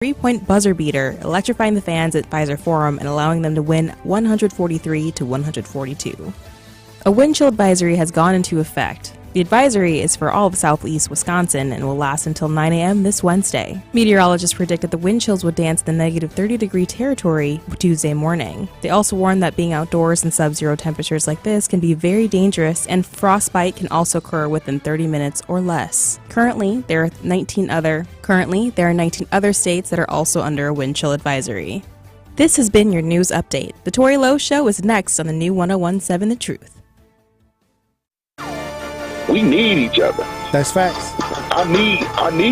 3-point buzzer beater, electrifying the fans at Pfizer Forum and allowing them to win 143 to 142. A wind chill advisory has gone into effect. The advisory is for all of southeast Wisconsin and will last until 9 a.m. this Wednesday. Meteorologists predicted the wind chills would dance the negative 30-degree territory Tuesday morning. They also warned that being outdoors in sub-zero temperatures like this can be very dangerous, and frostbite can also occur within 30 minutes or less. Currently, there are 19 other states that are also under a wind chill advisory. This has been your news update. The Tory Lowe Show is next on the new 1017 The Truth. We need each other. That's facts. I need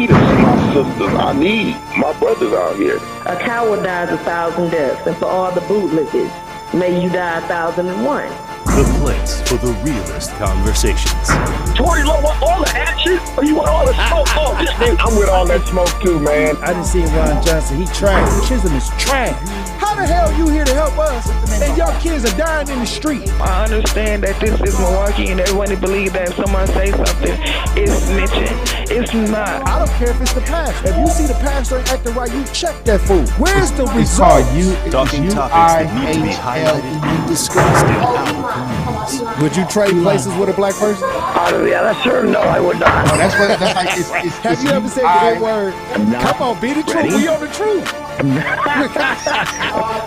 my sisters. I need my brothers out here. A coward dies 1,000 deaths, and for all the bootlickers, may you die 1,001. The place for the realest conversations. Tory Lowe want all the action, or you want all the smoke? Oh, this thing, I'm with all that smoke too, man. I didn't see Ron Johnson. He trash. Chisholm is trash. How the hell you here to help us and y'all kids are dying in the street? I understand that this is Milwaukee and everyone believes that if someone say something, it's snitching. It's not. I don't care if it's the pastor. If you see the pastor ain't acting right, you check that fool. Where's the It's result? Talking topics that need to be highlighted and discussed in our communities. Would you trade places with a black person? Yeah, sure. No, I would not. Oh, that's like have you ever said that word? Come on, be the truth. We on the truth.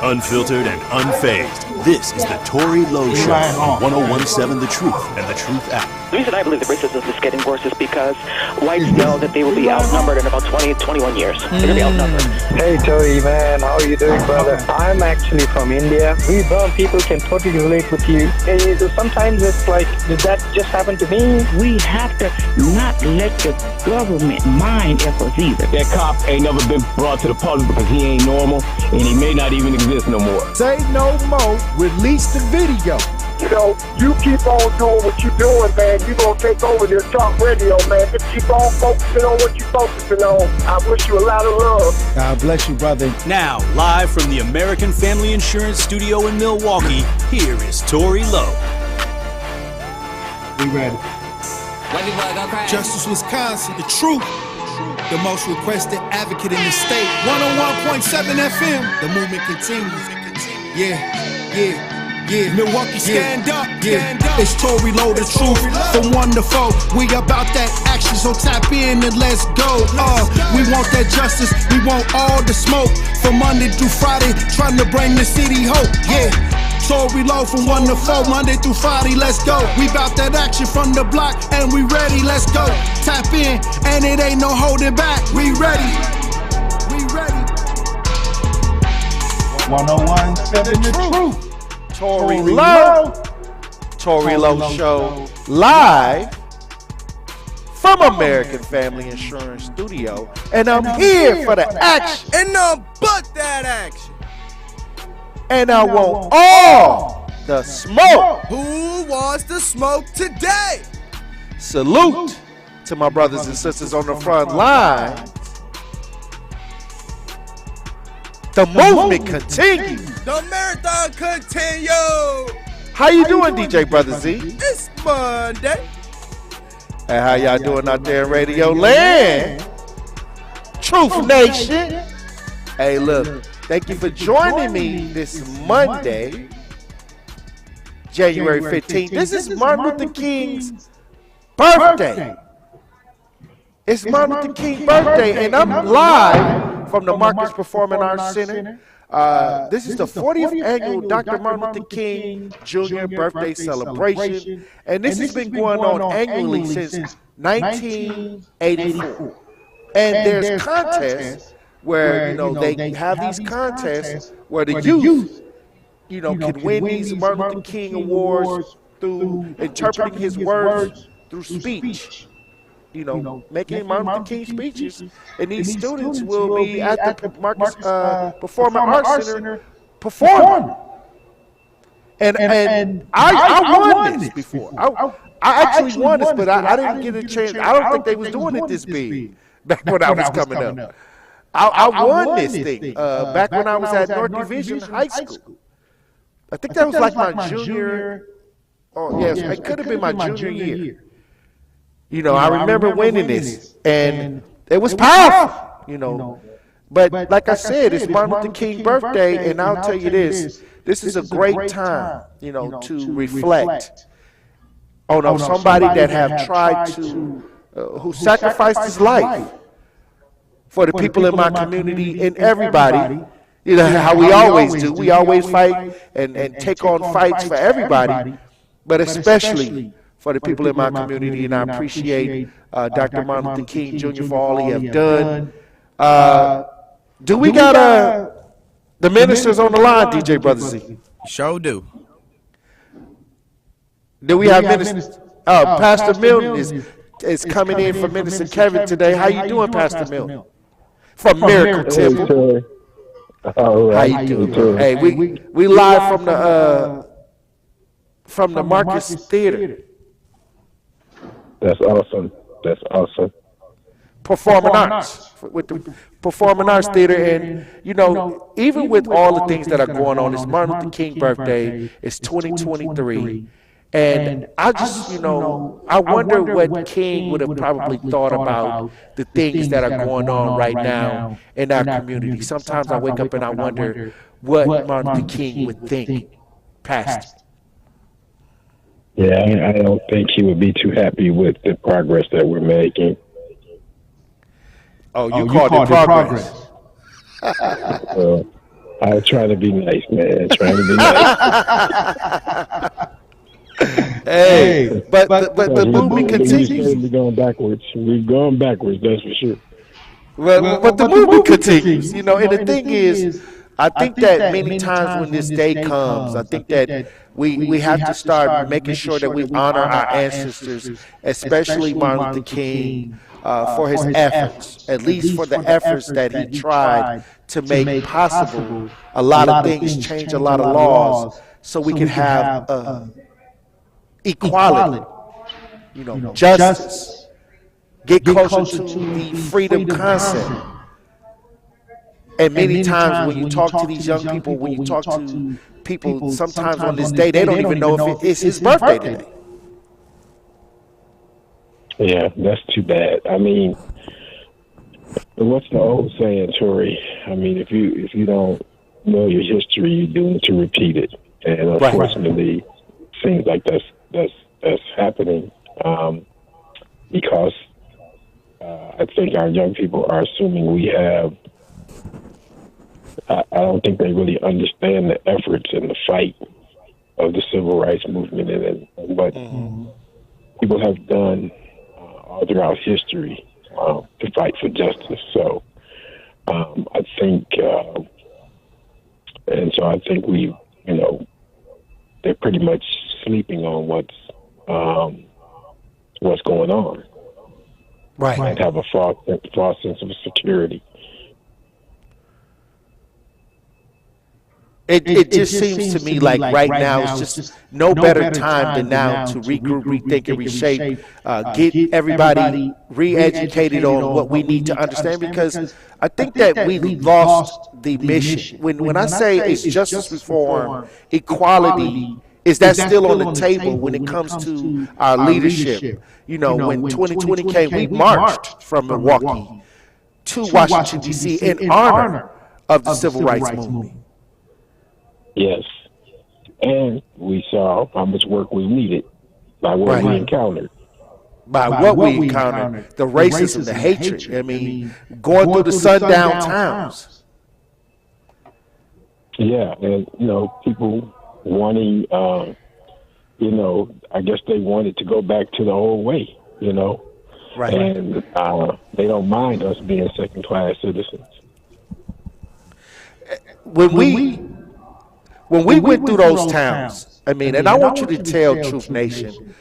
Unfiltered and unfazed. This is the Tory Lowe Show on 1017 The Truth and The Truth app. The reason I believe that racism is getting worse is because whites know that they will be outnumbered in about 20-21 years. They're going to be outnumbered. Hey Tory, man, how are you doing, brother? I'm actually from India. We brown people can totally relate with you. Sometimes it's like, did that just happen to me? We have to not let the government mind us either. That cop ain't never been brought to the public because he ain't normal, and he may not even exist no more. Say no more. Release the video. You know, you keep on doing what you're doing, man. You're going to take over this talk radio, man. Just keep on focusing on what you're focusing on. I wish you a lot of love. God bless you, brother. Now, live from the American Family Insurance Studio in Milwaukee, here is Tory Lowe. We ready. Justice Wisconsin, the truth. The most requested advocate in the state. 101.7 FM. The movement continues. Yeah. Milwaukee, stand up. It's Tory Lowe, the truth. From 1 to 4, we about that action, so tap in and let's go. We want that justice, we want all the smoke. From Monday through Friday, trying to bring the city hope. Yeah. Tory Lowe from 1 to 4, Monday through Friday, let's go. We bout that action from the block, and we ready, let's go. Tap in, and it ain't no holding back. We ready. 101.7 The Truth. Tory Lowe Show, live from American Family Insurance Studio, and I'm here for the action. And none but that action. And I want all the smoke. Who wants the smoke today? Salute to my brothers and sisters on the front lines. The movement continues. The marathon continue. How you doing, DJ Brother Z? It's Monday. And how y'all doing out there in Radio Land? Truth Nation. Hey, look, thank you for joining me this Monday, January 15th. This is Martin Luther King's birthday. It's Martin Luther King's birthday, and I'm live from the Marcus Performing Arts Center. This is the 40th annual Dr. Martin Luther King Jr. birthday celebration, and this has been going on annually since 1984. And there's contests where, they have these contests where the youth, can win these Martin Luther King awards through interpreting his words through speech. Making Martin Luther King speeches, and these students will be at the Marcus Performing Arts Center performing. And I won this before. I actually won this, but I didn't get a chance. I don't think they was doing it this big back when I was coming up. I won this thing back when I was at North Division High School. I think that was like my junior. Oh yes, it could have been my junior year. I remember winning this, and it was powerful. But like I said, it's Martin Luther King birthday, and I'll tell you this is a great time, to reflect on somebody that have tried to, who sacrificed his life for the people in my community and everybody. How we always do. We always fight and take on fights for everybody, but especially for the people in my community. And I appreciate Dr. Martin Luther King Jr. for all he have done. Do we got the ministers on the line, DJ Brother Z? Sure do. Do we have ministers? Pastor Milton is coming in for Minister Kevin today. How you doing, Pastor Milton? From Miracle Temple. All right. How you doing, bro? Hey, we live from the Marcus Theater. That's awesome. Performing Arts, with the Performing Arts Theater. And, even with all the things that are going on, it's Martin Luther King birthday, it's 2023. And I just, I wonder what King would have probably thought about the things that are going on right now in our community. Sometimes I wake up and I wonder what Martin Luther King would think, Pastor. Yeah, I don't think he would be too happy with the progress that we're making. Oh, you called it progress. I was trying to be nice, man. Hey, but the movement continues. We're going backwards. That's for sure. Well, but the movement continues. And the thing is, I think that many times when this day comes, I think that we have to start making sure that we honor our ancestors, especially Martin Luther King, for his efforts, at least for the efforts that he tried to make possible a lot of things, change a lot of laws, so we can have equality, justice, get closer to the freedom concept. And many times when you talk to these young people, when you talk to people, sometimes on this day, they don't even know if it's his birthday today. Yeah, that's too bad. I mean, what's the old saying, Tory? I mean, if you don't know your history, you're doomed to repeat it. And unfortunately, it seems like that's happening because I think our young people are assuming we have. I don't think they really understand the efforts and the fight of the civil rights movement and what people have done all throughout history to fight for justice. So I think, I think we, they're pretty much sleeping on what's going on. Right. And have a false sense of security. It just seems to me like right now is just no better time than now to regroup, rethink, and reshape, get everybody re-educated on what we need to understand, because I think that we lost the mission. When I say it's justice reform, equality, is that still on the table when it comes to our leadership? When 2020 came, we marched from Milwaukee to Washington, D.C. in honor of the civil rights movement. Yes. And we saw how much work we needed by what we encountered. By what we encountered, the racism, the hatred. I mean, going through the sundown towns. Yeah, and, people wanting, I guess they wanted to go back to the old way, Right. And they don't mind us being second-class citizens. When we went through those towns, and I want you to tell Truth Nation,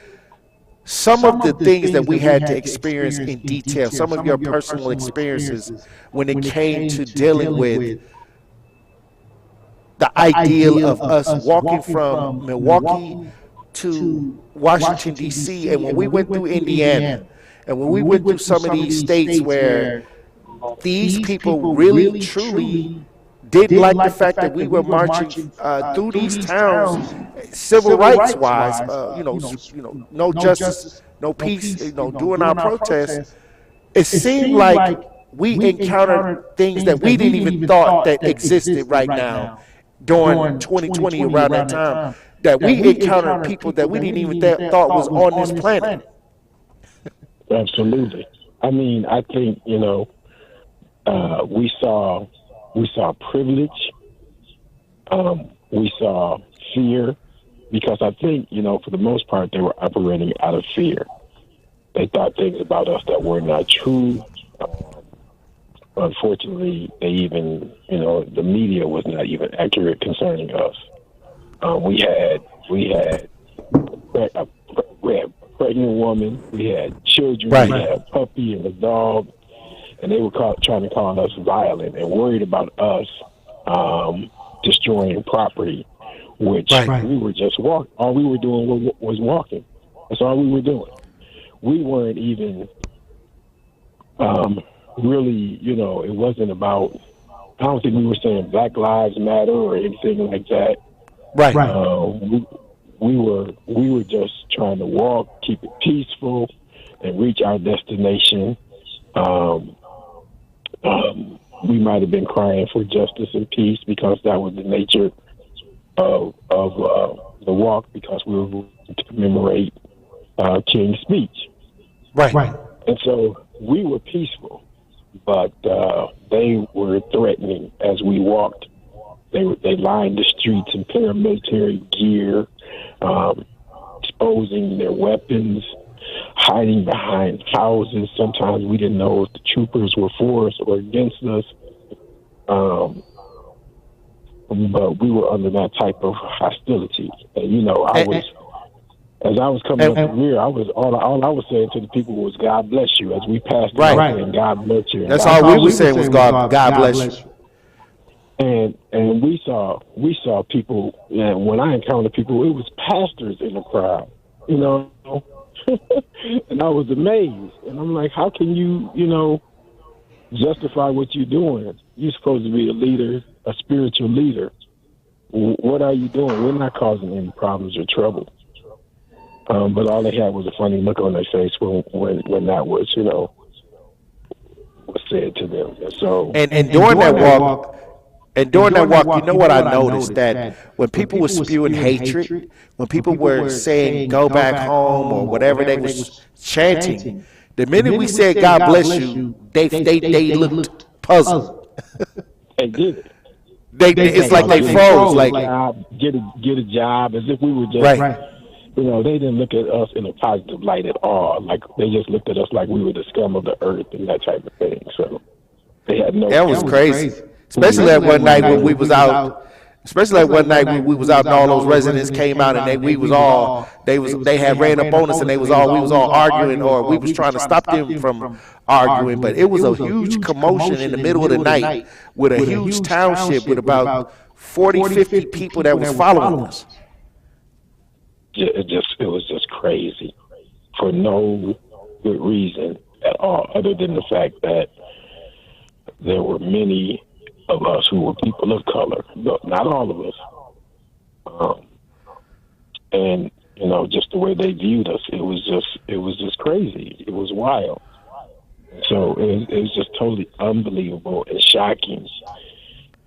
some of the things that we had to experience in detail, some of your personal experiences when it came to dealing with the ideal of us walking from Milwaukee to Washington, D.C., and when we went through Indiana, and when we went through some of these states where these people really, truly didn't like the fact that we were marching through these towns, civil rights wise, no justice, no peace, doing our protests. It seemed like we encountered things that we didn't even thought that existed right now during 2020 around that time. That we encountered people that we didn't even thought was on this planet. Absolutely. I mean, I think, you know, we saw privilege. We saw fear, because I think, you know, for the most part, they were operating out of fear. They thought things about us that were not true. Unfortunately, they even, you know, the media was not even accurate concerning us. We had a pregnant woman, we had children, we had a puppy and a dog, and they were trying to call us violent and worried about us destroying property, which we were just walking. All we were doing was walking. That's all we were doing. We weren't even really, you know, it wasn't about, I don't think we were saying Black Lives Matter or anything like that. We were just trying to walk, keep it peaceful, and reach our destination. We might have been crying for justice and peace, because that was the nature of the walk, because we were going to commemorate King's speech. And so we were peaceful, but they were threatening as we walked. They lined the streets in paramilitary gear, exposing their weapons, hiding behind houses. Sometimes we didn't know if the troopers were for us or against us. But we were under that type of hostility. And, you know, as I was coming up the rear, all I was saying to the people was, God bless you, as we passed and God bless you. That's all we were saying was, God bless you. And we saw people, and when I encountered people, it was pastors in the crowd, you know, and I was amazed. And I'm like, how can you, you know, justify what you're doing? You're supposed to be a leader, a spiritual leader. What are you doing? We're not causing any problems or trouble. But all they had was a funny look on their face when that was, you know, was said to them. And so, and during that walk. And during that walk, you know what I noticed? That when people were spewing hatred, when people were saying go back home or whatever they were chanting, the minute we said God bless you, they looked puzzled. They did. It's like they froze. Like get a job, as if we were just you know, they didn't look at us in a positive light at all. Like, they just looked at us like we were the scum of the earth and that type of thing. So they had no. That was crazy. Especially that one night when we was out. Especially that one night when we was out and all those residents came out and they had ran up on us and we was all arguing, or we was trying to stop them from arguing. But it was a huge commotion in the middle of the night with a huge township with about 40, 50 people that was following us. It was just crazy for no good reason at all, other than the fact that there were many of us who were people of color, not all of us. And, you know, just the way they viewed us, it was just crazy. It was wild. So it was just totally unbelievable and shocking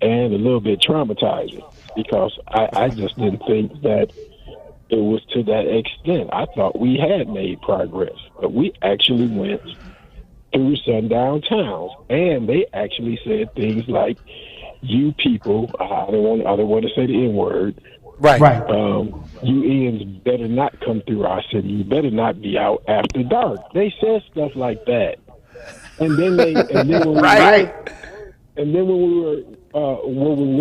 and a little bit traumatizing, because I just didn't think that it was to that extent. I thought we had made progress, but we actually went through sundown towns, and they actually said things like, "You people," I don't want to say the N-word. You Ians better not come through our city. You better not be out after dark. They said stuff like that, and then when we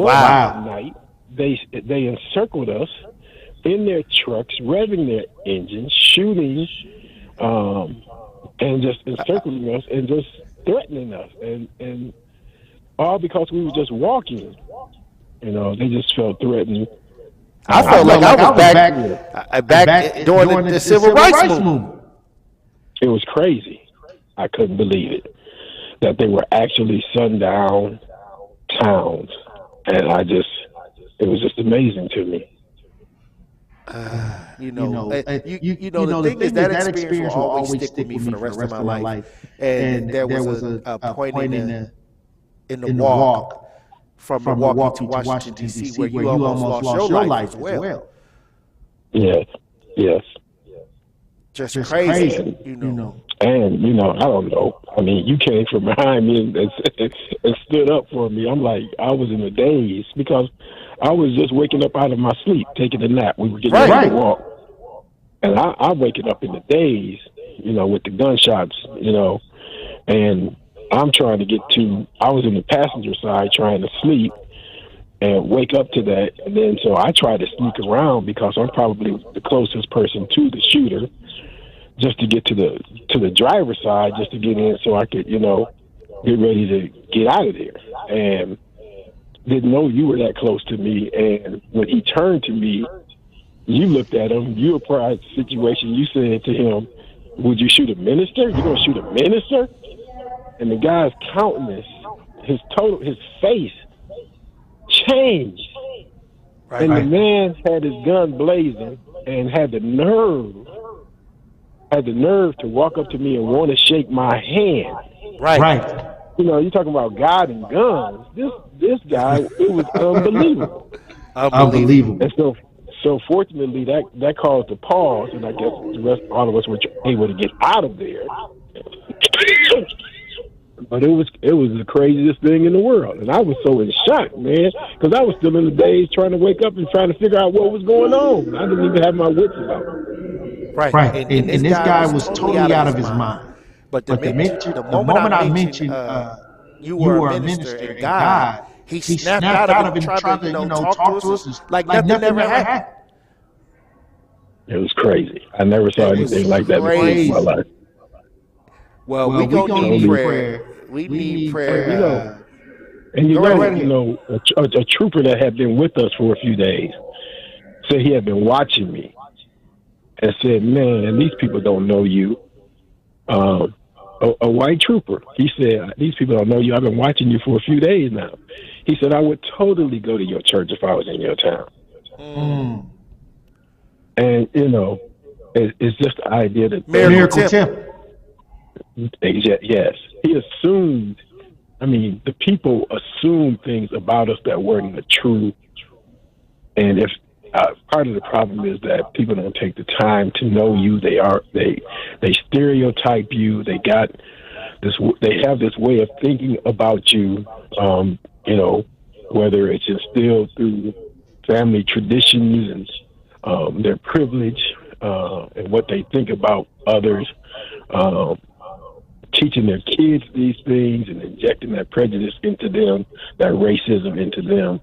were at night, they encircled us in their trucks, revving their engines, shooting, and just encircling us and just threatening us, and all because we were just walking. You know, they just felt threatened. I felt like I was back during the civil rights movement. It was crazy. I couldn't believe it, that they were actually sundown towns, and it was just amazing to me. The thing is that experience will always stick with me for the rest of my life. And there was a point in the walk from Milwaukee to Washington, D.C. where you almost lost your life as well. Yes. Just crazy, And, I don't know. I mean, you came from behind me and stood up for me. I'm like, I was in a daze because I was just waking up out of my sleep, taking a nap. We were getting ready to walk. And I'm waking up in the daze, with the gunshots, and I'm trying to I was in the passenger side trying to sleep and wake up to that. And then so I tried to sneak around because I'm probably the closest person to the shooter, just to get to the driver's side, just to get in so I could, get ready to get out of there. And didn't know you were that close to me. And when he turned to me, you looked at him, you were part of the situation. You said to him, would you shoot a minister? You're going to shoot a minister? And the guy's countenance, his face changed. And the man had his gun blazing and had the nerve to walk up to me and want to shake my hand. Right. You're talking about God and guns. This guy, it was unbelievable. Unbelievable. And so fortunately that caused a pause, and I guess all of us were able to get out of there. But it was the craziest thing in the world, and I was so in shock, man, because I was still in the days trying to wake up and trying to figure out what was going on. I didn't even have my wits about it. Right. And this guy was totally out of his mind. But the moment I mentioned you were a minister and God, he snapped out of it and tried to talk to us like nothing ever happened. It was crazy. I never saw anything like that before in my life. Well, we gonna need prayer. We need prayer. And a trooper that had been with us for a few days said he had been watching me and said, man, these people don't know you. A white trooper. He said, these people don't know you. I've been watching you for a few days now. He said, I would totally go to your church if I was in your town. And, it's just the idea that... Miracle Temple. Yes. He assumed, the people assumed things about us that weren't the truth. And if part of the problem is that people don't take the time to know you. They stereotype you. They have this way of thinking about you, whether it's instilled through family traditions and their privilege and what they think about others, teaching their kids these things and injecting that prejudice into them, that racism into them.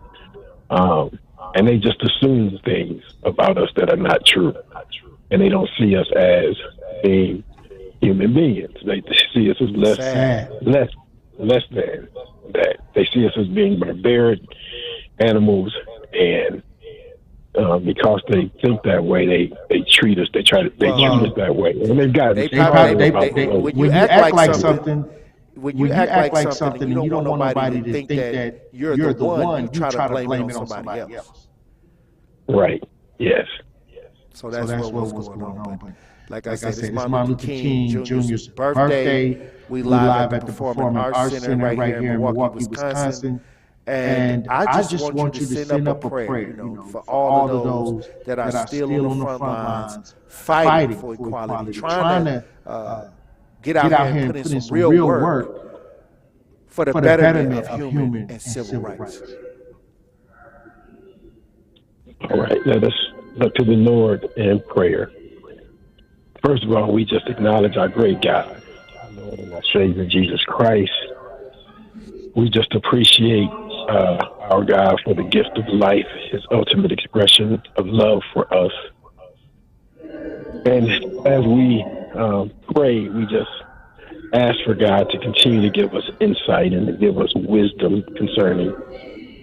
And they just assume things about us that are not true. And they don't see us as being human beings. They see us as less than that. They see us as being barbaric animals, and because they think that way, they treat us. They treat us that way. And they've got. When you act like something. When you act like something and you don't want nobody to think that you're the one, you try to blame it on somebody else. Right. Yes. So that's what was going on. But like I said, it's Martin Luther King Jr.'s birthday. We live at the Performing Arts Center right here in Milwaukee, Wisconsin. And I just want you to send up a prayer, for all of those that are still on the front lines, fighting for equality, trying to get out here and put in some real work for the betterment of human and civil rights. All right, let us look to the Lord in prayer. First of all, we just acknowledge our great God, our Lord and our Savior, Jesus Christ. We just appreciate our God for the gift of life, his ultimate expression of love for us. And as we pray, we just ask for God to continue to give us insight and to give us wisdom concerning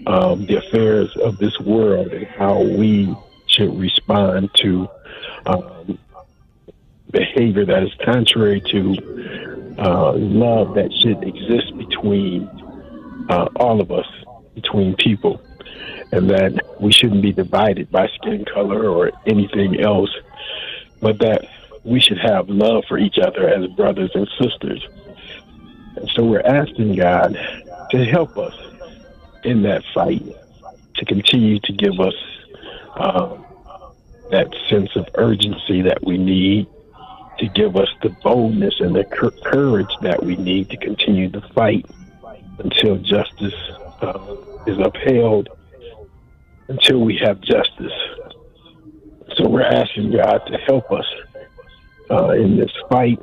the affairs of this world and how we should respond to behavior that is contrary to love that should exist between all of us, between people. and that we shouldn't be divided by skin color or anything else, but that we should have love for each other as brothers and sisters. And so we're asking God to help us in that fight, to continue to give us that sense of urgency that we need, to give us the boldness and the courage that we need to continue to fight until justice is upheld, until we have justice. So we're asking God to help us in this fight,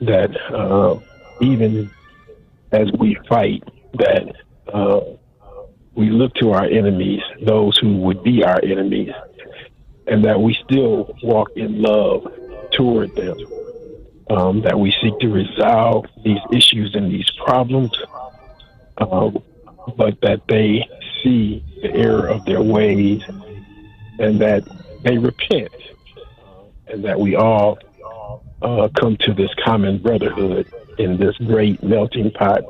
that even as we fight, that we look to our enemies, those who would be our enemies, and that we still walk in love toward them, that we seek to resolve these issues and these problems, but that they see the error of their ways and that they repent, and that we all come to this common brotherhood in this great melting pot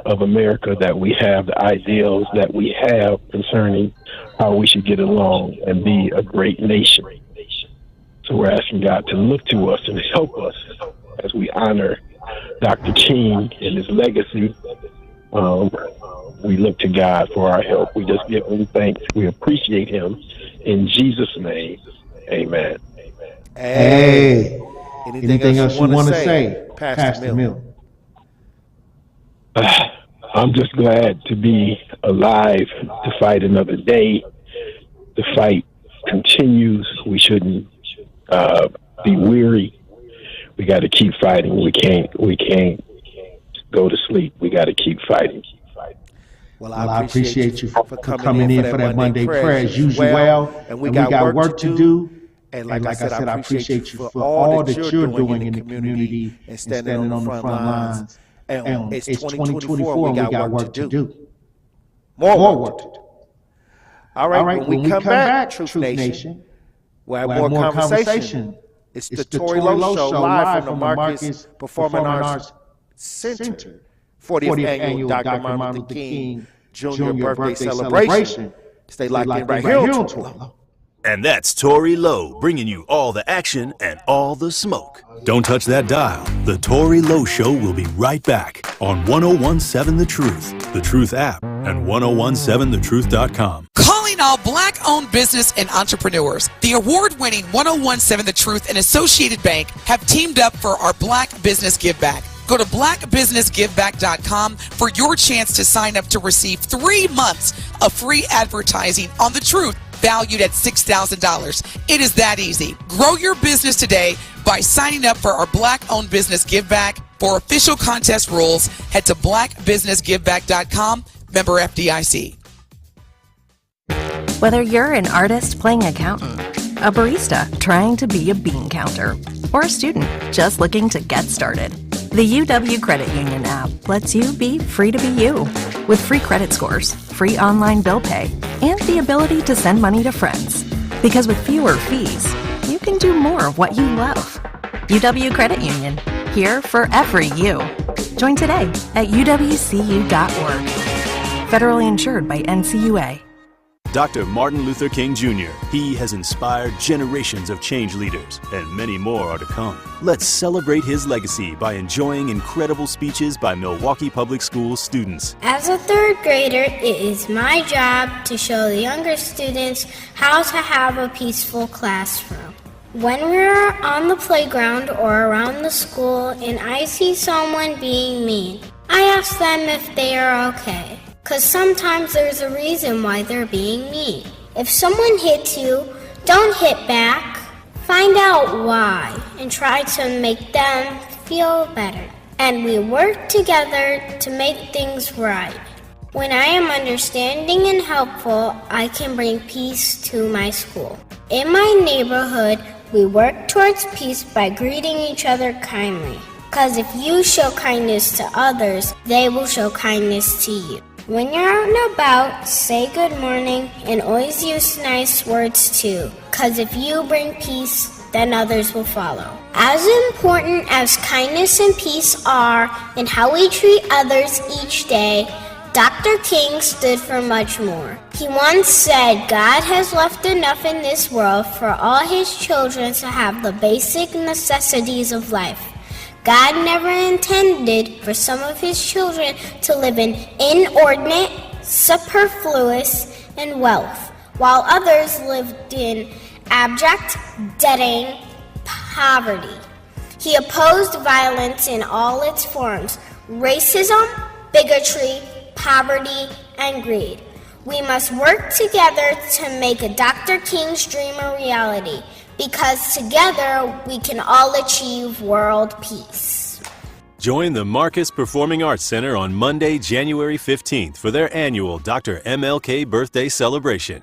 of America that we have, the ideals that we have concerning how we should get along and be a great nation. So we're asking God to look to us and help us as we honor Dr. King and his legacy. We look to God for our help. We just give him thanks. We appreciate him. In Jesus' name, amen. Hey. Anything else you want to say, Pastor Mill? I'm just glad to be alive to fight another day. The fight continues. We shouldn't be weary. We got to keep fighting. We can't go to sleep. We got to keep fighting. Well, I appreciate you for coming in for that Monday prayer as usual. And we got work to do. And like I said, I appreciate you for all that you're doing in the community and standing on the front lines. And it's 2024 and we got work to do. More work to do. All right, when we come back, Truth Nation, we'll have more conversation. It's the Tory Lowe Show live from the Marcus Performing Arts Center. 40th annual Dr. Martin Luther King Jr. birthday celebration. Stay locked in right here on Tory Lowe. And that's Tory Lowe, bringing you all the action and all the smoke. Don't touch that dial. The Tory Lowe Show will be right back on 1017 The Truth app, and 1017thetruth.com. Calling all Black-owned business and entrepreneurs. The award-winning 1017 The Truth and Associated Bank have teamed up for our Black Business Give Back. Go to blackbusinessgiveback.com for your chance to sign up to receive 3 months of free advertising on The Truth, valued at $6,000. It is that easy. Grow your business today by signing up for our Black-owned business give back. For official contest rules, head to blackbusinessgiveback.com, member FDIC. Whether you're an artist playing accountant, a barista trying to be a bean counter, or a student just looking to get started, the UW Credit Union app lets you be free to be you. With free credit scores, free online bill pay, and the ability to send money to friends. Because with fewer fees, you can do more of what you love. UW Credit Union, here for every you. Join today at uwcu.org. Federally insured by NCUA. Dr. Martin Luther King Jr. He has inspired generations of change leaders, and many more are to come. Let's celebrate his legacy by enjoying incredible speeches by Milwaukee Public Schools students. As a third grader, it is my job to show the younger students how to have a peaceful classroom. When we're on the playground or around the school and I see someone being mean, I ask them if they are okay. Because sometimes there's a reason why they're being mean. If someone hits you, don't hit back. Find out why and try to make them feel better. And we work together to make things right. When I am understanding and helpful, I can bring peace to my school. In my neighborhood, we work towards peace by greeting each other kindly. Because if you show kindness to others, they will show kindness to you. When you're out and about, say good morning and always use nice words too. Because if you bring peace, then others will follow. As important as kindness and peace are in how we treat others each day, Dr. Dr. King stood for much more. He once said, God has left enough in this world for all his children to have the basic necessities of life. God never intended for some of his children to live in inordinate, superfluous, and wealth, while others lived in abject, deadening poverty. He opposed violence in all its forms: racism, bigotry, poverty, and greed. We must work together to make Dr. King's dream a reality, because together we can all achieve world peace. Join the Marcus Performing Arts Center on Monday, January 15th for their annual Dr. MLK birthday celebration.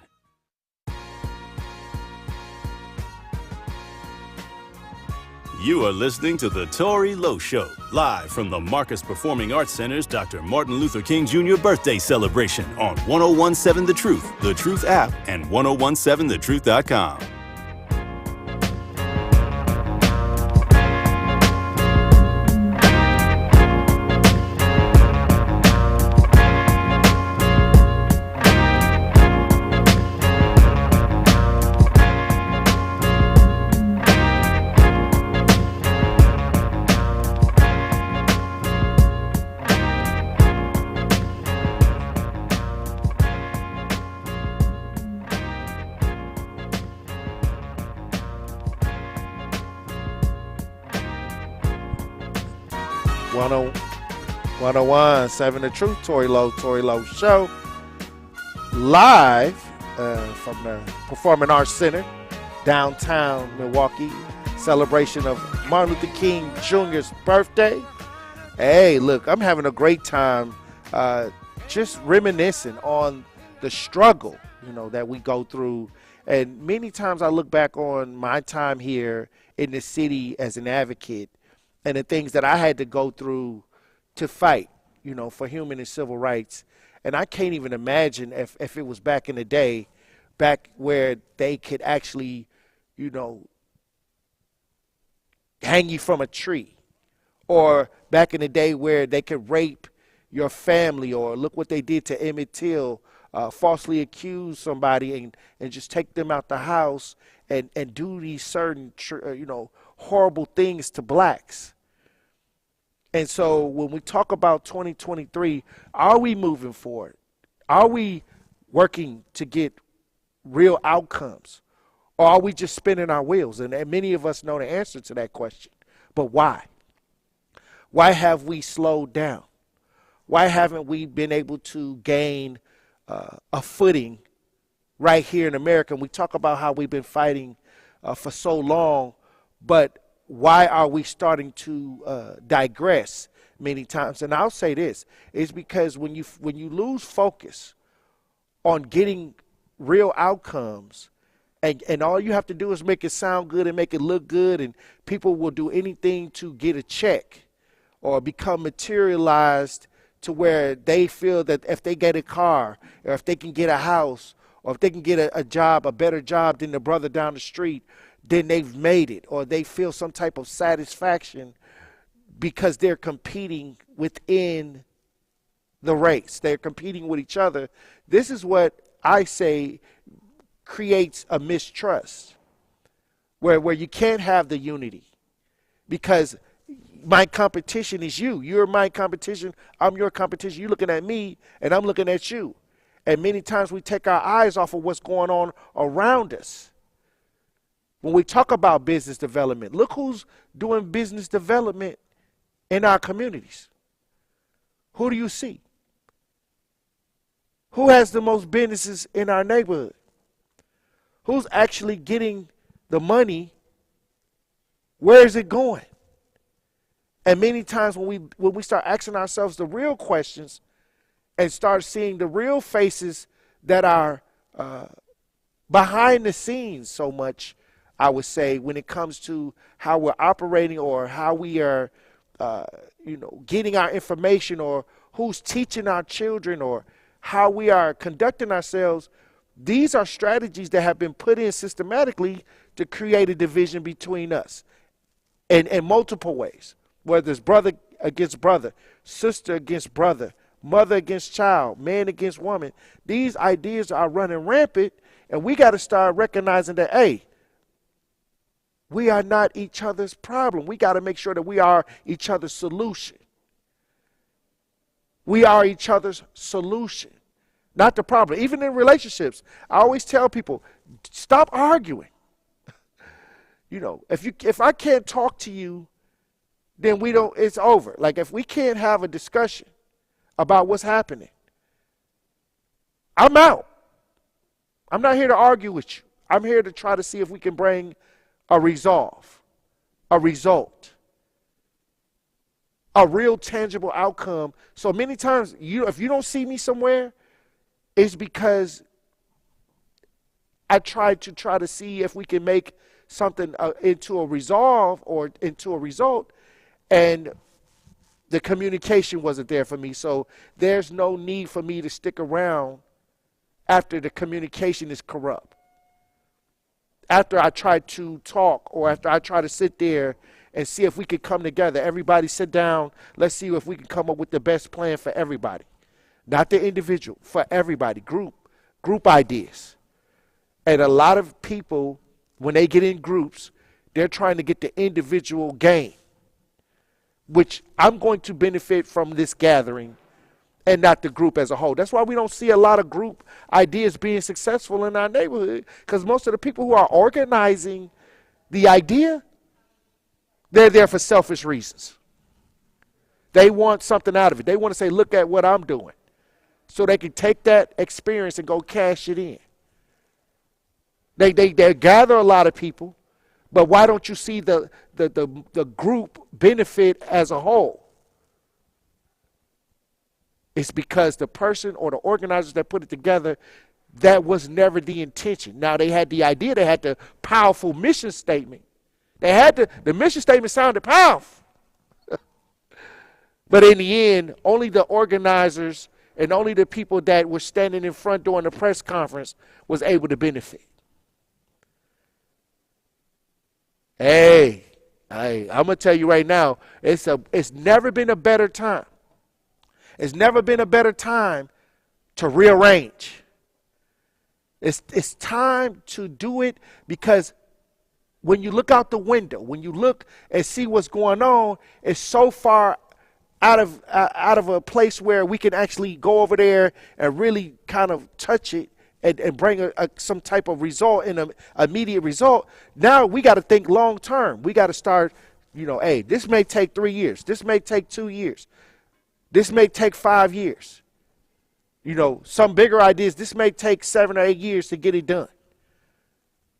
You are listening to The Tory Lowe Show, live from the Marcus Performing Arts Center's Dr. Martin Luther King Jr. birthday celebration on 1017 The Truth app, and 1017thetruth.com. Seven The Truth, Tory Lowe Show, live from the Performing Arts Center, downtown Milwaukee, celebration of Martin Luther King Jr.'s birthday. Hey, look, I'm having a great time just reminiscing on the struggle, that we go through. And many times I look back on my time here in the city as an advocate and the things that I had to go through to fight, for human and civil rights. And I can't even imagine if it was back in the day, back where they could actually, hang you from a tree, or back in the day where they could rape your family, or look what they did to Emmett Till, falsely accuse somebody and just take them out the house and do these certain, horrible things to blacks. And so when we talk about 2023, are we moving forward? Are we working to get real outcomes? Or are we just spinning our wheels? And many of us know the answer to that question. But why? Why have we slowed down? Why haven't we been able to gain a footing right here in America? And we talk about how we've been fighting for so long, but why are we starting to digress many times? And I'll say this, it's because when you lose focus on getting real outcomes, and all you have to do is make it sound good and make it look good, and people will do anything to get a check or become materialized to where they feel that if they get a car, or if they can get a house, or if they can get a job, a better job than the brother down the street, then they've made it, or they feel some type of satisfaction because they're competing within the race. They're competing with each other. This is what I say creates a mistrust, where you can't have the unity, because my competition is you. You're my competition. I'm your competition. You're looking at me, and I'm looking at you. And many times we take our eyes off of what's going on around us. When we talk about business development, look who's doing business development in our communities. Who do you see? Who has the most businesses in our neighborhood? Who's actually getting the money? Where is it going? And many times when we start asking ourselves the real questions and start seeing the real faces that are behind the scenes so much, I would say, when it comes to how we're operating or how we are, getting our information, or who's teaching our children, or how we are conducting ourselves, these are strategies that have been put in systematically to create a division between us in multiple ways, whether it's brother against brother, sister against brother, mother against child, man against woman. These ideas are running rampant, and we got to start recognizing that, hey, we are not each other's problem. We got to make sure that we are each other's solution. We are each other's solution, not the problem. Even in relationships, I always tell people, stop arguing. You know, if I can't talk to you, then it's over. Like, if we can't have a discussion about what's happening, I'm out. I'm not here to argue with you. I'm here to try to see if we can bring a resolve, a result, a real tangible outcome. So many times, if you don't see me somewhere, it's because I try to see if we can make something into a resolve or into a result, and the communication wasn't there for me. So there's no need for me to stick around after the communication is corrupt. After I try to talk, or after I try to sit there and see if we could come together, everybody sit down, let's see if we can come up with the best plan for everybody. Not the individual, for everybody, group ideas. And a lot of people, when they get in groups, they're trying to get the individual gain, which I'm going to benefit from this gathering and not the group as a whole. That's why we don't see a lot of group ideas being successful in our neighborhood, because most of the people who are organizing the idea, they're there for selfish reasons. They want something out of it. They want to say, look at what I'm doing, so they can take that experience and go cash it in. They gather a lot of people, but why don't you see the group benefit as a whole? It's because the person or the organizers that put it together, that was never the intention. Now, they had the idea, they had the powerful mission statement. The mission statement sounded powerful. But in the end, only the organizers and only the people that were standing in front during the press conference was able to benefit. Hey, I'm going to tell you right now, it's never been a better time. It's never been a better time to rearrange. It's time to do it, because when you look out the window, when you look and see what's going on, it's so far out of a place where we can actually go over there and really kind of touch it and bring some type of result, in an immediate result. Now we got to think long term. We got to start, hey, this may take 3 years. This may take 2 years. This may take 5 years. Some bigger ideas, this may take 7 or 8 years to get it done.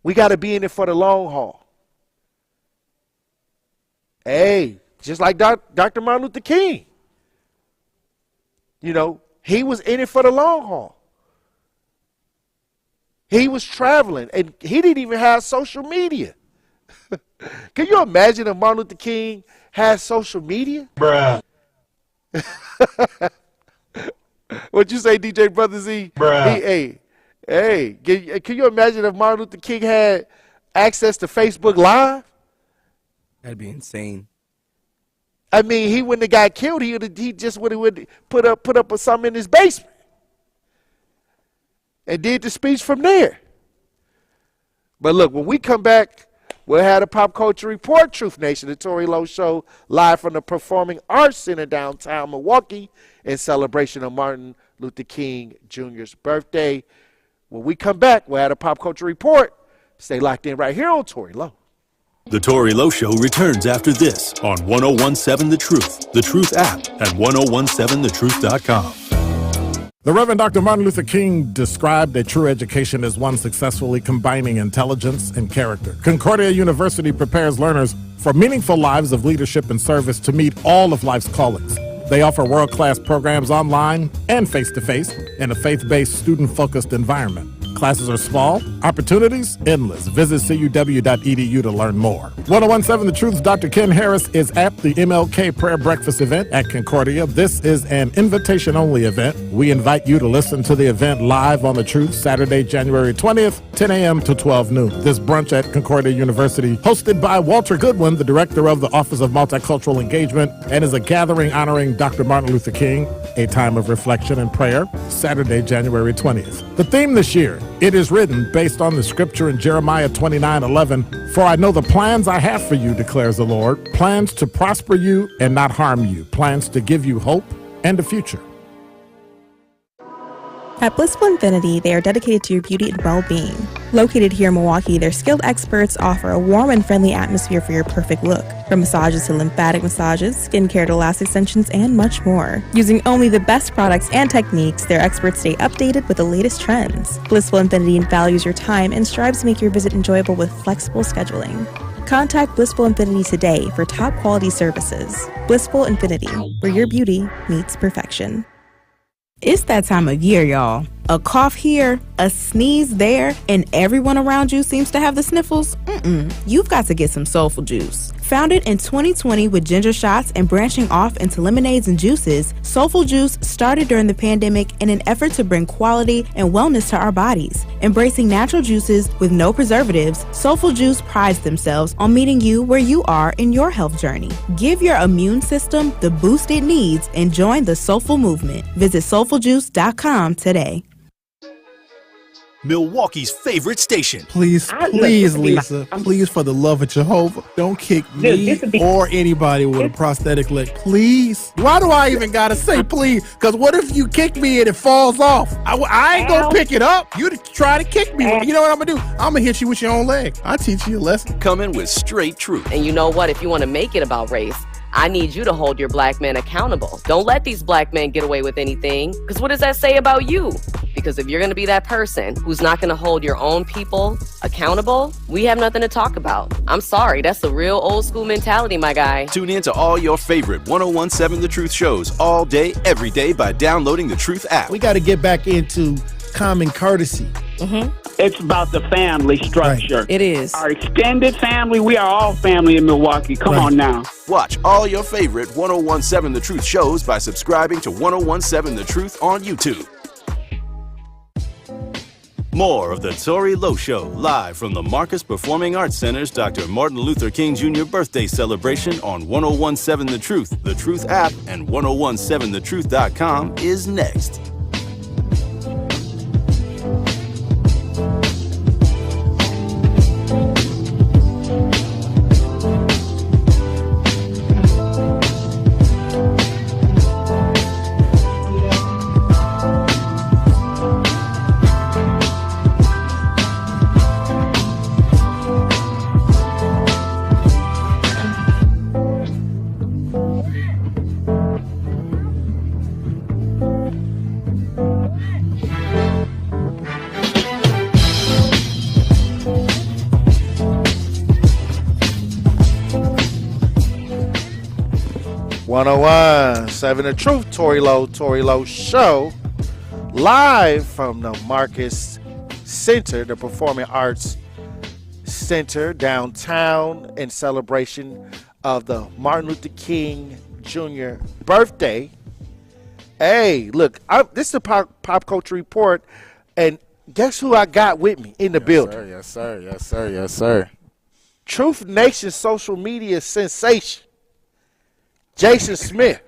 We got to be in it for the long haul. Hey, just like Dr. Martin Luther King. He was in it for the long haul. He was traveling, and he didn't even have social media. Can you imagine if Martin Luther King had social media? Bruh. What'd you say, DJ Brother Z? Bruh. Hey, can you imagine if Martin Luther King had access to Facebook Live? That'd be insane. I mean, he wouldn't have got killed. He just would put up something in his basement and did the speech from there. But look, when we come back, we'll have a Pop Culture Report, Truth Nation, the Tory Lowe Show, live from the Performing Arts Center downtown Milwaukee in celebration of Martin Luther King Jr.'s birthday. When we come back, we'll have a Pop Culture Report. Stay locked in right here on Tory Lowe. The Tory Lowe Show returns after this on 1017 The Truth app, and 1017thetruth.com. The Reverend Dr. Martin Luther King described a true education as one successfully combining intelligence and character. Concordia University prepares learners for meaningful lives of leadership and service to meet all of life's callings. They offer world-class programs online and face-to-face in a faith-based, student-focused environment. Classes are small, opportunities endless. Visit cuw.edu to learn more. 1017 The Truth's Dr. Ken Harris is at the MLK Prayer Breakfast event at Concordia. This is an invitation-only event. We invite you to listen to the event live on The Truth Saturday, January 20th, 10 a.m. to 12 noon. This brunch at Concordia University, hosted by Walter Goodwin, the director of the Office of Multicultural Engagement, and is a gathering honoring Dr. Martin Luther King, a time of reflection and prayer, Saturday, January 20th. The theme this year, it is written based on the scripture in Jeremiah 29:11, "For I know the plans I have for you, declares the Lord, plans to prosper you and not harm you, plans to give you hope and a future." At Blissful Infinity, they are dedicated to your beauty and well-being. Located here in Milwaukee, their skilled experts offer a warm and friendly atmosphere for your perfect look. From massages to lymphatic massages, skincare to lash extensions, and much more. Using only the best products and techniques, their experts stay updated with the latest trends. Blissful Infinity values your time and strives to make your visit enjoyable with flexible scheduling. Contact Blissful Infinity today for top quality services. Blissful Infinity, where your beauty meets perfection. It's that time of year, y'all. A cough here, a sneeze there, and everyone around you seems to have the sniffles? You've got to get some Soulful Juice. Founded in 2020 with ginger shots and branching off into lemonades and juices, Soulful Juice started during the pandemic in an effort to bring quality and wellness to our bodies. Embracing natural juices with no preservatives, Soulful Juice prides themselves on meeting you where you are in your health journey. Give your immune system the boost it needs and join the Soulful movement. Visit soulfuljuice.com today. Milwaukee's favorite station. Please, Lisa, please, for the love of Jehovah, don't kick me or anybody with a prosthetic leg. Please. Why do I even gotta say please? Because what if you kick me and it falls off? I ain't gonna pick it up. You try to kick me. You know what I'm gonna do? I'm gonna hit you with your own leg. I'll teach you a lesson. Coming with straight truth. And you know what? If you want to make it about race, I need you to hold your black men accountable. Don't let these black men get away with anything. Because what does that say about you? Because if you're going to be that person who's not going to hold your own people accountable, we have nothing to talk about. I'm sorry, that's a real old school mentality, my guy. Tune in to all your favorite 1017 The Truth shows all day, every day by downloading the Truth app. We got to get back into common courtesy. It's about the family structure. Right. It is. Our extended family, we are all family in Milwaukee. Come on now. Watch all your favorite 1017 The Truth shows by subscribing to 1017 The Truth on YouTube. More of the Tory Lowe Show, live from the Marcus Performing Arts Center's Dr. Martin Luther King Jr. birthday celebration on 1017 The Truth app, and 1017thetruth.com is next. Seven The Truth, Tory Lowe Show, live from the Marcus Center, the Performing Arts Center downtown, in celebration of the Martin Luther King Jr. birthday. Hey, look, this is a pop culture report, and guess who I got with me in the building? Yes, sir. Truth Nation social media sensation, Jason Smith.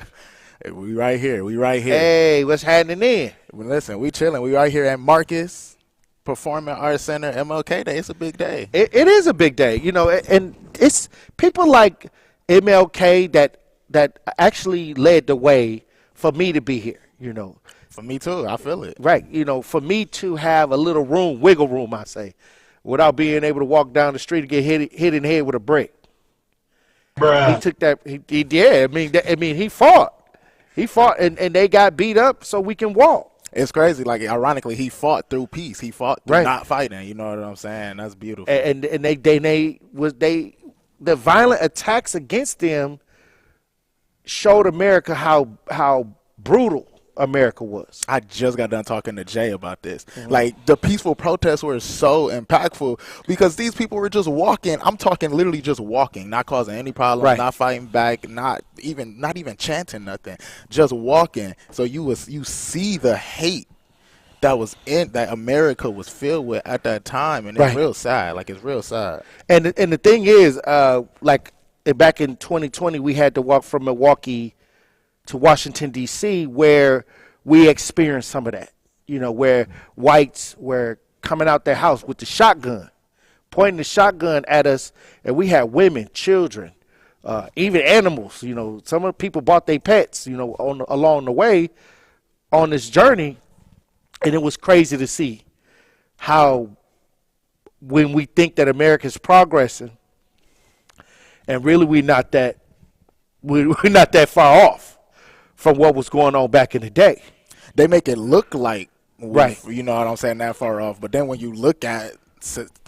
Hey, we right here. Hey, what's happening in? Well, listen, we chilling. We right here at Marcus Performing Arts Center, MLK Day. It's a big day. It is a big day, you know, and it's people like MLK that actually led the way for me to be here, you know. For me too, I feel it. Right, you know, for me to have a little room, wiggle room, I say, without being able to walk down the street and get hit in the head with a brick. Bruh. He took that. He did. I mean, he fought. He fought, and they got beat up so we can walk. It's crazy. Like, ironically, he fought through peace. He fought through not fighting. You know what I'm saying? That's beautiful. And the violent attacks against them showed America how brutal America was. I just got done talking to Jay about this. Like, the peaceful protests were so impactful because these people were just walking. I'm talking literally just walking, not causing any problems, not fighting back, not even chanting nothing, just walking. So you see the hate that America was filled with at that time, and it's real sad. Like, it's real sad. And the thing is, like back in 2020, we had to walk from Milwaukee to Washington, D.C., where we experienced some of that, where whites were coming out their house with the shotgun, pointing the shotgun at us, and we had women, children, even animals. Some of the people brought their pets, along the way on this journey, and it was crazy to see how when we think that America's progressing, and really we're not that far off from what was going on back in the day. They make it look like, you know what I'm saying, that far off. But then when you look at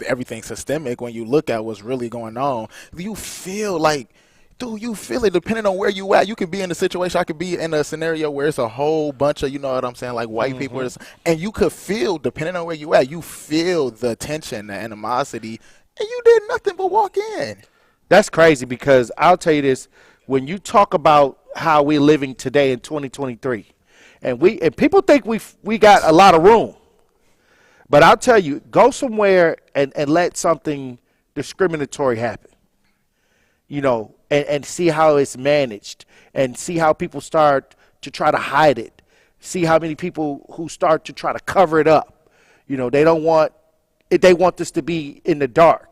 everything systemic, when you look at what's really going on, you feel like, dude, you feel it depending on where you at. You could be in a situation, I could be in a scenario where it's a whole bunch of, you know what I'm saying, like white people. And you could feel, depending on where you at, you feel the tension, the animosity, and you did nothing but walk in. That's crazy because I'll tell you this, when you talk about how we're living today in 2023, and people think we got a lot of room, but I'll tell you, go somewhere and let something discriminatory happen, and see how it's managed, and see how people start to try to hide it, see how many people who start to try to cover it up. They want this to be in the dark.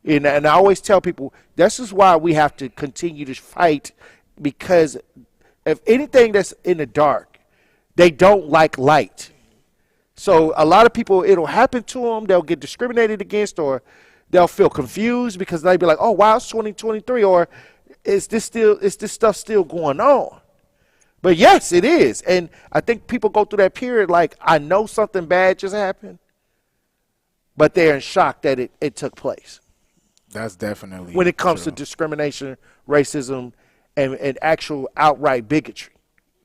And I always tell people, this is why we have to continue to fight, because if anything that's in the dark, they don't like light. So a lot of people, it'll happen to them, they'll get discriminated against, or they'll feel confused because they'll be like, oh, wow, it's 2023, or is this stuff still going on? But yes, it is. And I think people go through that period like, I know something bad just happened, but they're in shock that it took place. That's definitely when it comes true. to discrimination, racism, and actual outright bigotry.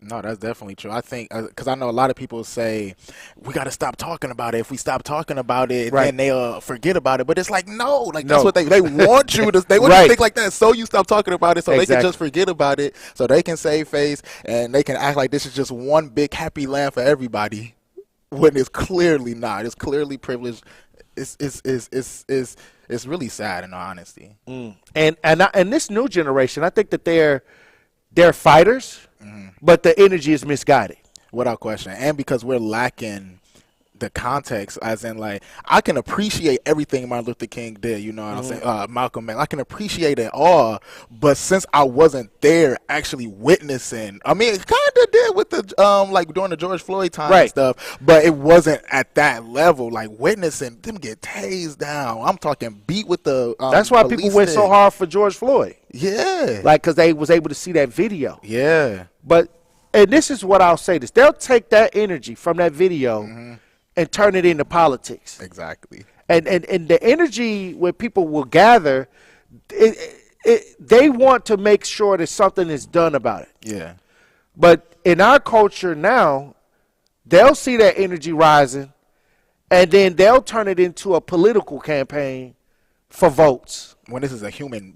No, that's definitely true. I think because I know a lot of people say we got to stop talking about it. If we stop talking about it, then they'll forget about it. But it's like that's what they want you to. They want you to think like that, so you stop talking about it, so they can just forget about it, so they can save face and they can act like this is just one big happy land for everybody, when it's clearly not. It's clearly privileged. It's really sad, in all honesty. And this new generation, I think that they're fighters, but the energy is misguided. Without question. And because we're lacking the context, as in, like, I can appreciate everything Martin Luther King did, you know what I'm saying? Malcolm X, I can appreciate it all, but since I wasn't there actually witnessing, I mean, it kind of did with the, like, during the George Floyd time and stuff, but it wasn't at that level, like, witnessing them get tased down. I'm talking beat with the That's why people went so hard for George Floyd. Yeah. Like, because they was able to see that video. Yeah. And this is what I'll say this. They'll take that energy from that video and turn it into politics. Exactly. And the energy where people will gather, they want to make sure that something is done about it. Yeah. But in our culture now, they'll see that energy rising, and then they'll turn it into a political campaign for votes. When this is a human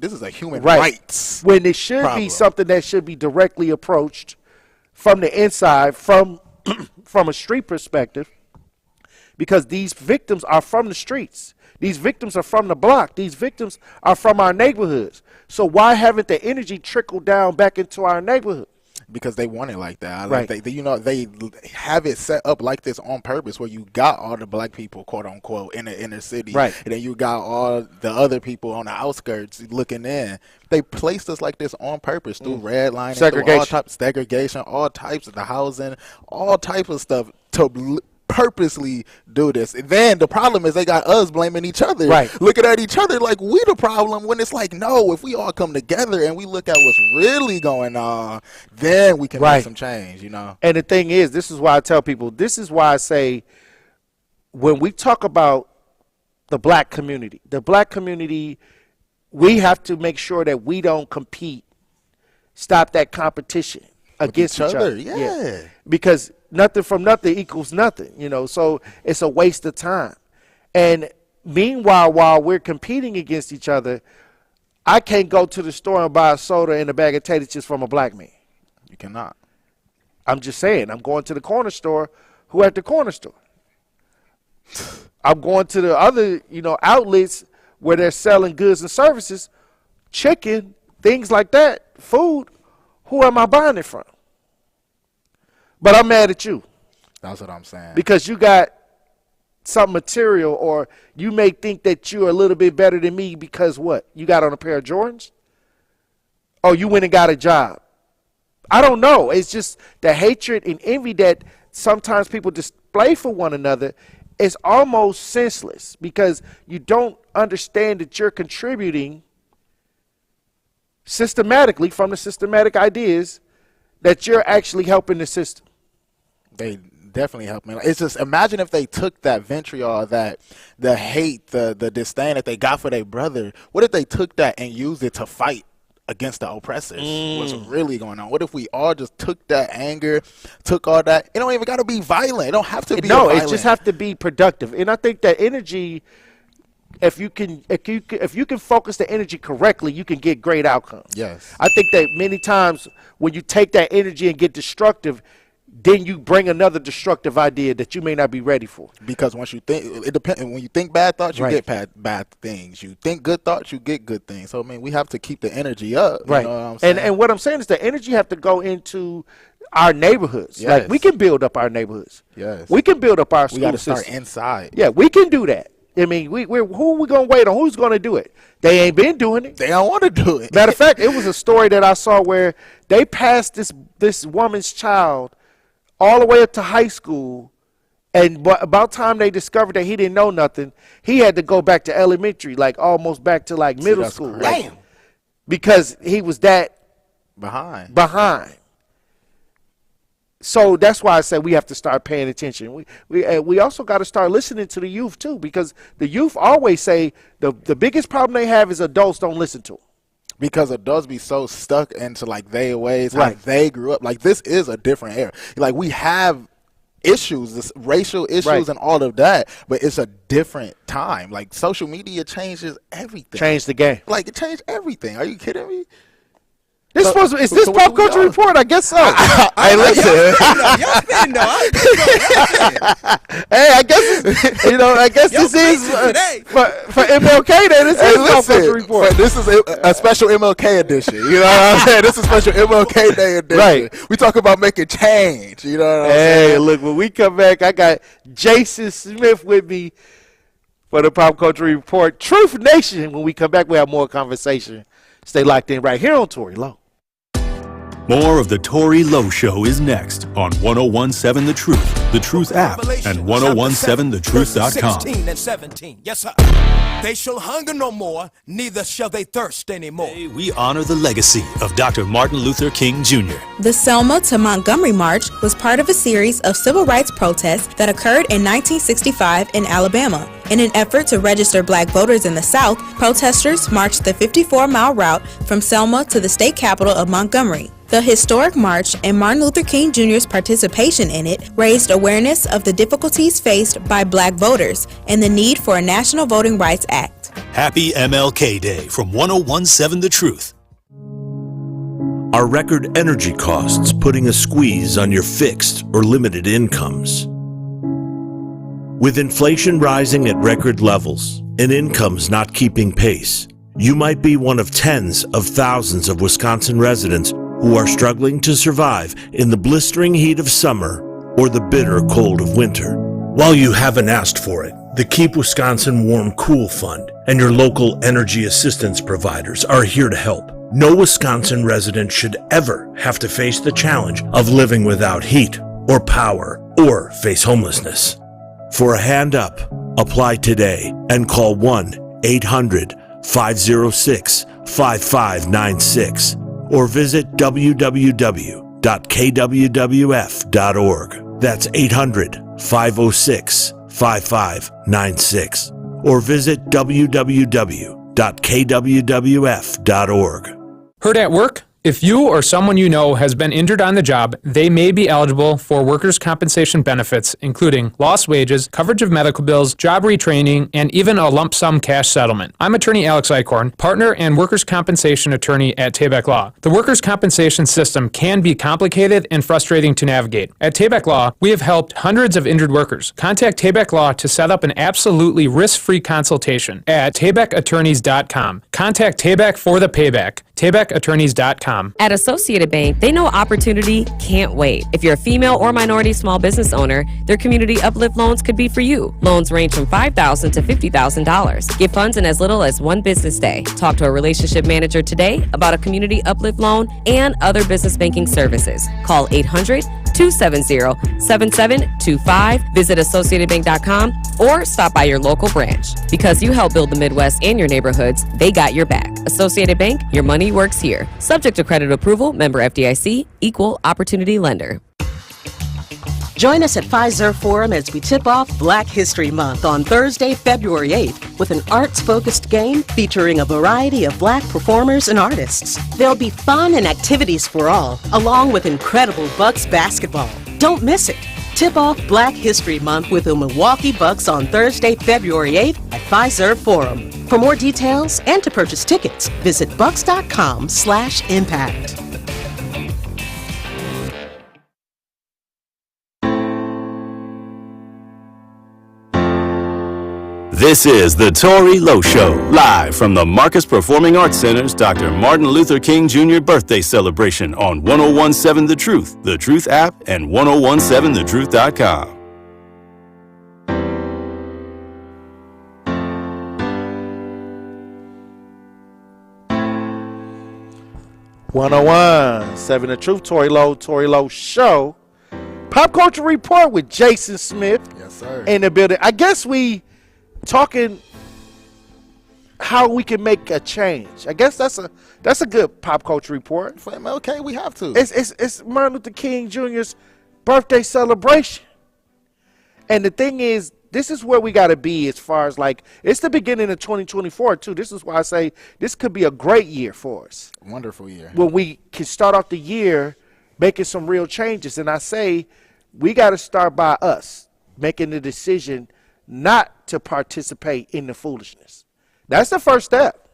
rights. When it should be something that should be directly approached from the inside, from a street perspective, because these victims are from the streets. These victims are from the block. These victims are from our neighborhoods. So why haven't the energy trickled down back into our neighborhood? Because they want it like that. They have it set up like this on purpose, where you got all the black people, quote unquote, in the inner city, and then you got all the other people on the outskirts looking in. They placed us like this on purpose through redlining, segregation, all types of the housing, all types of stuff to purposely do this. And then the problem is they got us blaming each other, looking at each other like we the problem, when it's like, no, if we all come together and we look at what's really going on, then we can make some change, you know. And the thing is, this is why I tell people, this is why I say, when we talk about the black community, we have to make sure that we don't compete, stop that competition. against each other. Yeah. Because nothing from nothing equals nothing, so it's a waste of time. And meanwhile, while we're competing against each other, I can't go to the store and buy a soda and a bag of potato chips from a black man. You cannot. I'm just saying, I'm going to the corner store. Who at the corner store? I'm going to the other, outlets where they're selling goods and services, chicken, things like that, food. Who am I buying it from? But I'm mad at you. That's what I'm saying. Because you got some material, or you may think that you're a little bit better than me because what? You got on a pair of Jordans? Oh, you went and got a job. I don't know. It's just the hatred and envy that sometimes people display for one another is almost senseless, because you don't understand that you're contributing systematically from the systematic ideas that you're actually helping the system. They definitely help me. It's just, imagine if they took that vitriol, that the hate, the disdain that they got for their brother. What if they took that and used it to fight against the oppressors? What's really going on? What if we all just took that anger, took all that? It don't even got to be violent. It don't have to be violent. It just have to be productive. And I think that energy, if you can focus the energy correctly, you can get great outcomes. Yes. I think that many times when you take that energy and get destructive, then you bring another destructive idea that you may not be ready for. Because once you think, it depends. When you think bad thoughts, you get bad things. You think good thoughts, you get good things. So I mean, we have to keep the energy up. Right. You know what I'm saying? And what I'm saying is the energy have to go into our neighborhoods. Yes. Like, we can build up our neighborhoods. Yes. We can build up our school We got to system. start inside. Yeah, we can do that. I mean, who are we going to wait on? Who's going to do it? They ain't been doing it. They don't want to do it. Matter of fact, it was a story that I saw where they passed this woman's child all the way up to high school, and about time they discovered that he didn't know nothing, he had to go back to elementary, like almost back to like middle school. Damn. Because he was that behind. So that's why I said we have to start paying attention. We also got to start listening to the youth too, because the youth always say the biggest problem they have is adults don't listen to them. Because adults be so stuck into like their ways, how they grew up. Like, this is a different era. Like, we have issues, this racial issues and all of that, but it's a different time. Like, social media changes everything. Changed the game. Like, it changed everything. Are you kidding me? Is this Pop Culture Report? I guess so. Hey, listen. Hey, I guess this is for MLK Day. This is Pop Culture Report. But this is a special MLK edition. You know what I'm saying? This is special MLK Day edition. Right. We talk about making change. You know what I'm saying? Hey, look, when we come back, I got Jason Smith with me for the Pop Culture Report. Truth Nation. When we come back, we have more conversation. Stay locked in right here on Tory Lowe. More of the Tory Lowe Show is next on 1017 The Truth app, and 1017thetruth.com. 16 and 17. Yes, sir. They shall hunger no more, neither shall they thirst anymore. We honor the legacy of Dr. Martin Luther King Jr. The Selma to Montgomery March was part of a series of civil rights protests that occurred in 1965 in Alabama. In an effort to register black voters in the South, protesters marched the 54-mile route from Selma to the state capital of Montgomery. The historic march and Martin Luther King Jr.'s participation in it raised awareness of the difficulties faced by black voters and the need for a National Voting Rights Act. Happy MLK Day from 1017 The Truth. Are record energy costs putting a squeeze on your fixed or limited incomes? With inflation rising at record levels and incomes not keeping pace, you might be one of tens of thousands of Wisconsin residents who are struggling to survive in the blistering heat of summer or the bitter cold of winter. While you haven't asked for it, the Keep Wisconsin Warm Cool Fund and your local energy assistance providers are here to help. No Wisconsin resident should ever have to face the challenge of living without heat or power or face homelessness. For a hand up, apply today and call 1-800-506-5596 or visit www.kwwf.org. That's 800-506-5596 or visit www.kwwf.org. Heard at work? If you or someone you know has been injured on the job, they may be eligible for workers' compensation benefits, including lost wages, coverage of medical bills, job retraining, and even a lump sum cash settlement. I'm attorney Alex Eichhorn, partner and workers' compensation attorney at Tabak Law. The workers' compensation system can be complicated and frustrating to navigate. At Tabak Law, we have helped hundreds of injured workers. Contact Tabak Law to set up an absolutely risk-free consultation at tabakattorneys.com. Contact Tabak for the payback. tabakattorneys.com. At Associated Bank, they know opportunity can't wait. If you're a female or minority small business owner, their community uplift loans could be for you. Loans range from $5,000 to $50,000. Get funds in as little as 1 business day. Talk to a relationship manager today about a community uplift loan and other business banking services. Call 800-270-7725. Visit AssociatedBank.com or stop by your local branch. Because you help build the Midwest and your neighborhoods, they got your back. Associated Bank, your money works here. Subject to credit approval, member FDIC, equal opportunity lender. Join us at Pfizer Forum as we tip off Black History Month on Thursday, February 8th with an arts-focused game featuring a variety of Black performers and artists. There'll be fun and activities for all, along with incredible Bucks basketball. Don't miss it. Tip off Black History Month with the Milwaukee Bucks on Thursday, February 8th at Pfizer Forum. For more details and to purchase tickets, visit bucks.com/impact. This is the Tory Lowe Show, live from the Marcus Performing Arts Center's Dr. Martin Luther King Jr. birthday celebration on 1017 The Truth app, and 1017thetruth.com. .101.7 The Truth, Tory Lowe Show. Pop Culture Report with Jason Smith. Yes, sir. In the building. I guess we talking how we can make a change. I guess that's a good pop culture report. For MLK, we have to. It's Martin Luther King Jr.'s birthday celebration. And the thing is, this is where we got to be as far as like, it's the beginning of 2024 too. This is why I say this could be a great year for us. Wonderful year. When we can start off the year making some real changes. And I say we got to start by us making the decision not to participate in the foolishness. That's the first step.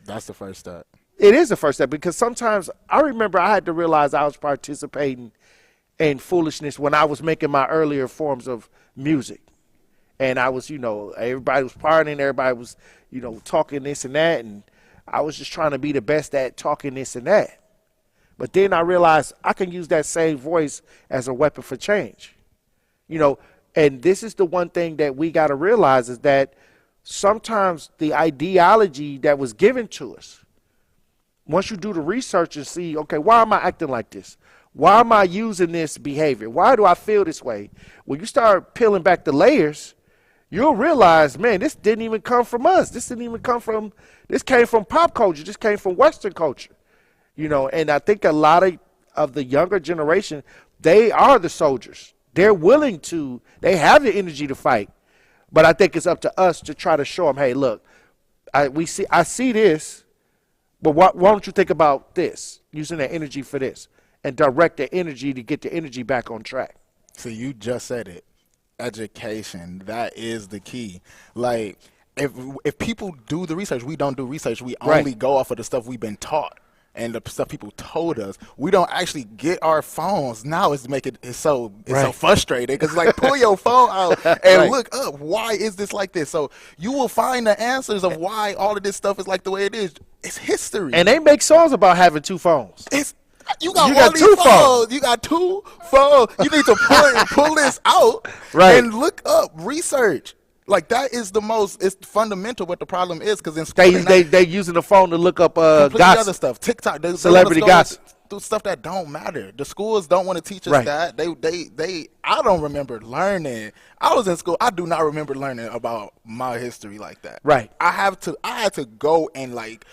That's the first step. It is the first step, because sometimes I remember I had to realize I was participating in foolishness when I was making my earlier forms of music. And I was, everybody was partying, everybody was, talking this and that, and I was just trying to be the best at talking this and that. But then I realized I can use that same voice as a weapon for change. And this is the one thing that we got to realize, is that sometimes the ideology that was given to us, once you do the research and see, okay, why am I acting like this? Why am I using this behavior? Why do I feel this way? When you start peeling back the layers, you'll realize, man, this didn't even come from us. This came from pop culture. This came from Western culture. And I think a lot of the younger generation, they are the soldiers. They're willing to, they have the energy to fight. But I think it's up to us to try to show them, hey, look, I see this, but why don't you think about this, using that energy for this, and direct the energy to get the energy back on track. So you just said it. Education, that is the key. Like, if people do the research, we don't do research. We only go off of the stuff we've been taught and the stuff people told us. We don't actually get our phones. Now it's so frustrating, because like, pull your phone out and look up, why is this like this? So you will find the answers of why all of this stuff is like the way it is. It's history. And they make songs about having two phones. You got two phones. You got two phones. You need to pull this out and look up, research. Like, that is it's fundamental what the problem is, because in school they using the phone to look up gossip, other stuff, TikTok, celebrity gossip, stuff that don't matter. The schools don't want to teach us that. I don't remember learning. I was in school. I do not remember learning about my history like that. Right. I had to go and like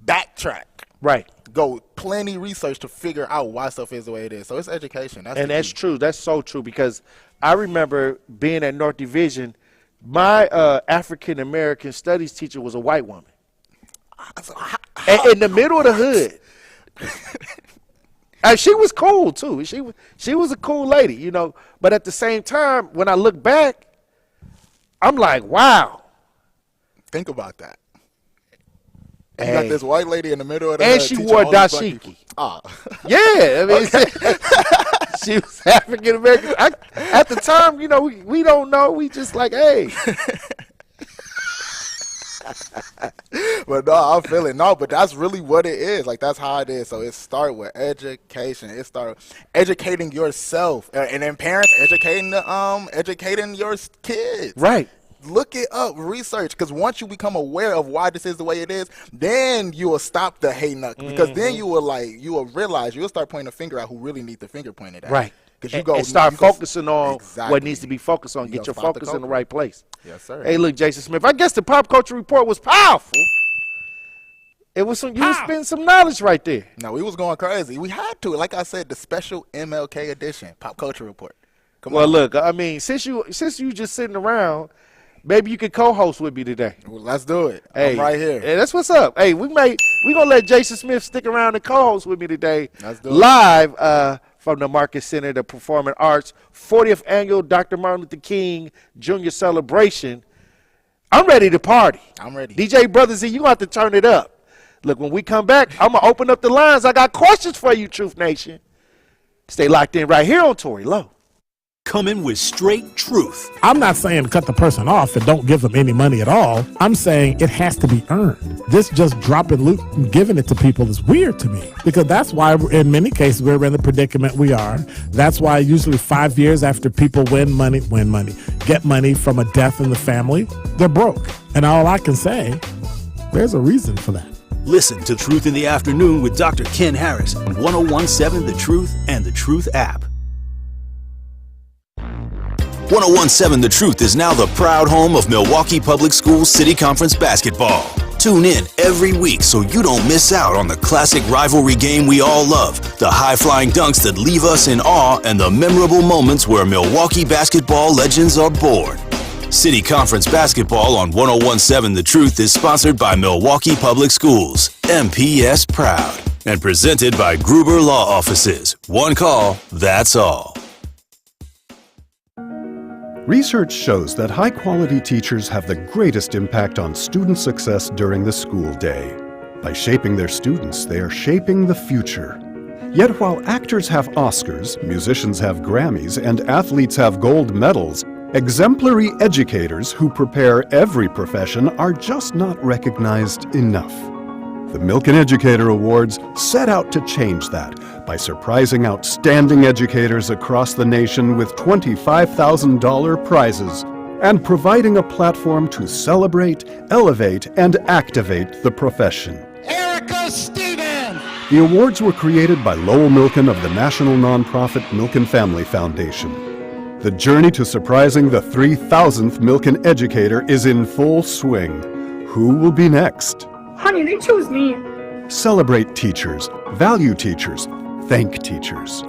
backtrack. Right. Go plenty research to figure out why stuff is the way it is. So it's education. That's true. That's so true, because I remember being at North Division. My African-American studies teacher was a white woman. In the middle of the hood. She was cool too. She was a cool lady, you know. But at the same time, when I look back, I'm like, wow. Think about that. Hey. You got this white lady in the middle of the and she wore dashiki. Yeah, I mean, she was African American. At the time, you know, we don't know. We just like, hey. But no, I feel it. No, but that's really what it is. Like, that's how it is. So it starts with education. It starts educating yourself, and then parents educating your kids. Right. Look it up, research, because once you become aware of why this is the way it is, then you will stop the hate nuck. Because then you will realize, you'll start pointing a finger at who really needs the finger pointed at. Right. And start focusing on what needs to be focused on. Get your focus in the right place. Yes, sir. Hey, look, Jason Smith, I guess the Pop Culture Report was powerful. It was you was spending some knowledge right there. No, we was going crazy. We had to. Like I said, the special MLK edition, Pop Culture Report. Come on. Look, I mean, since you just sitting around, maybe you could co-host with me today. Well, let's do it. Hey, I'm right here. Hey, that's what's up. Hey, we gonna let Jason Smith stick around and co-host with me today. Let's do it. Live from the Marcus Center, the Performing Arts 40th Annual Dr. Martin Luther King Jr. Celebration. I'm ready to party. I'm ready. DJ Brother Z, you gonna have to turn it up. Look, when we come back, I'm gonna open up the lines. I got questions for you, Truth Nation. Stay locked in right here on Tory Lowe. Coming with straight truth. I'm not saying cut the person off and don't give them any money at all. I'm saying it has to be earned. This just dropping loot and giving it to people is weird to me, because that's why in many cases we're in the predicament we are. That's why usually 5 years after people get money from a death in the family, they're broke. And all I can say, there's a reason for that. Listen to Truth in the Afternoon with Dr. Ken Harris on 1017 The Truth and the Truth app. 1017 The Truth is now the proud home of Milwaukee Public Schools City Conference basketball. Tune in every week so you don't miss out on the classic rivalry game we all love, the high-flying dunks that leave us in awe, and the memorable moments where Milwaukee basketball legends are born. City Conference basketball on 1017 The Truth is sponsored by Milwaukee Public Schools, MPS proud, and presented by Gruber Law Offices. One call, that's all. Research shows that high-quality teachers have the greatest impact on student success during the school day. By shaping their students, they are shaping the future. Yet while actors have Oscars, musicians have Grammys, and athletes have gold medals, exemplary educators who prepare every profession are just not recognized enough. The Milken Educator Awards set out to change that by surprising outstanding educators across the nation with $25,000 prizes and providing a platform to celebrate, elevate, and activate the profession. Erica Stephen! The awards were created by Lowell Milken of the national nonprofit Milken Family Foundation. The journey to surprising the 3,000th Milken Educator is in full swing. Who will be next? Honey, they chose me. Celebrate teachers, value teachers, thank teachers.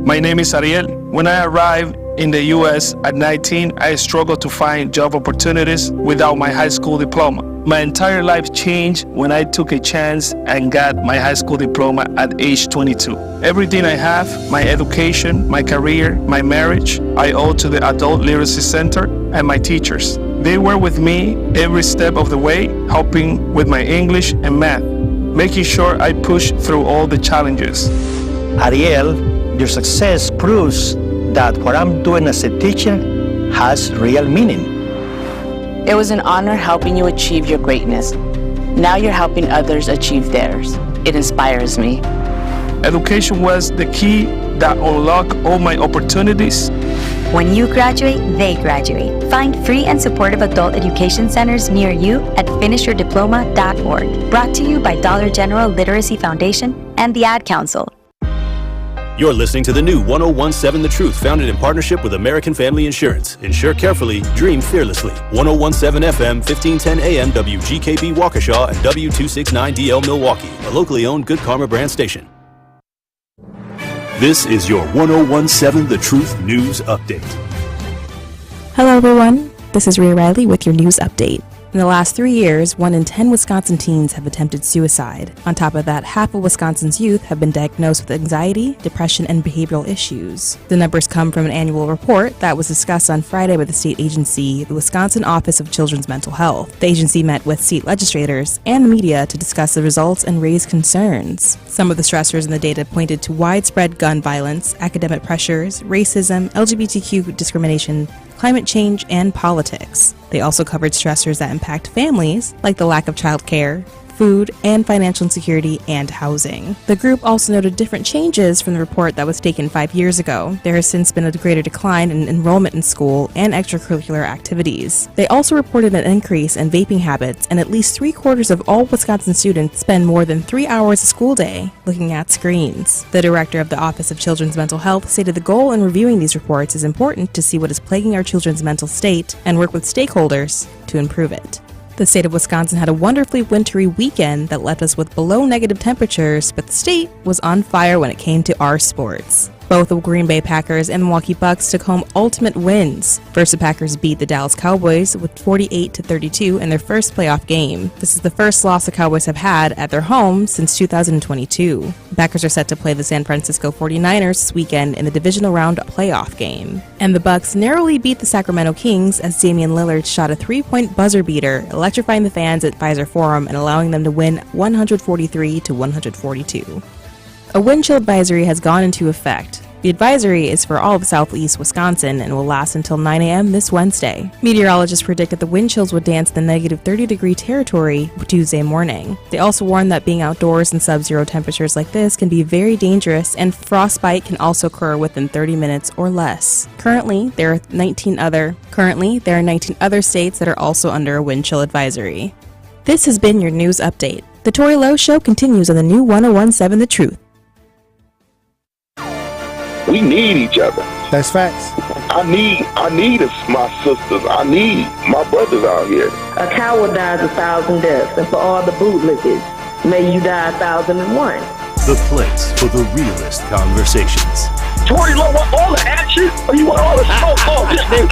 My name is Ariel. When I arrived in the U.S. at 19, I struggled to find job opportunities without my high school diploma. My entire life changed when I took a chance and got my high school diploma at age 22. Everything I have, my education, my career, my marriage, I owe to the Adult Literacy Center and my teachers. They were with me every step of the way, helping with my English and math, making sure I pushed through all the challenges. Ariel, your success proves that what I'm doing as a teacher has real meaning. It was an honor helping you achieve your greatness. Now you're helping others achieve theirs. It inspires me. Education was the key that unlocked all my opportunities. When you graduate, they graduate. Find free and supportive adult education centers near you at finishyourdiploma.org. Brought to you by Dollar General Literacy Foundation and the Ad Council. You're listening to the new 1017 The Truth, founded in partnership with American Family Insurance. Insure carefully, dream fearlessly. 1017 FM, 1510 AM, WGKB Waukesha, and W269DL Milwaukee, a locally owned Good Karma brand station. This is your 1017 The Truth News Update. Hello everyone, this is Rhea Riley with your news update. In the last 3 years, 1 in 10 Wisconsin teens have attempted suicide. On top of that, half of Wisconsin's youth have been diagnosed with anxiety, depression, and behavioral issues. The numbers come from an annual report that was discussed on Friday by the state agency, the Wisconsin Office of Children's Mental Health. The agency met with state legislators and the media to discuss the results and raise concerns. Some of the stressors in the data pointed to widespread gun violence, academic pressures, racism, LGBTQ discrimination, climate change, and politics. They also covered stressors that impact families, like the lack of childcare, food, and financial insecurity, and housing. The group also noted different changes from the report that was taken 5 years ago. There has since been a greater decline in enrollment in school and extracurricular activities. They also reported an increase in vaping habits, and at least 3/4 of all Wisconsin students spend more than 3 hours a school day looking at screens. The director of the Office of Children's Mental Health stated the goal in reviewing these reports is important to see what is plaguing our children's mental state and work with stakeholders to improve it. The state of Wisconsin had a wonderfully wintry weekend that left us with below negative temperatures, but the state was on fire when it came to our sports. Both the Green Bay Packers and Milwaukee Bucks took home ultimate wins. First, the Packers beat the Dallas Cowboys with 48-32 in their first playoff game. This is the first loss the Cowboys have had at their home since 2022. The Packers are set to play the San Francisco 49ers this weekend in the divisional round playoff game. And the Bucks narrowly beat the Sacramento Kings as Damian Lillard shot a 3-point buzzer beater, electrifying the fans at Pfizer Forum and allowing them to win 143-142. A wind chill advisory has gone into effect. The advisory is for all of southeast Wisconsin and will last until 9 a.m. this Wednesday. Meteorologists predicted the wind chills would dance the negative 30-degree territory Tuesday morning. They also warned that being outdoors in sub-zero temperatures like this can be very dangerous, and frostbite can also occur within 30 minutes or less. Currently, there are 19 other states that are also under a wind chill advisory. This has been your news update. The Tory Lowe Show continues on the new 101.7 The Truth. We need each other. That's facts. I need my sisters. I need my brothers out here. A coward dies 1,000 deaths, and for all the bootlickers, may you die 1,001. The place for the realest conversations. Tory Lowe want all the action, or you want all the smoke?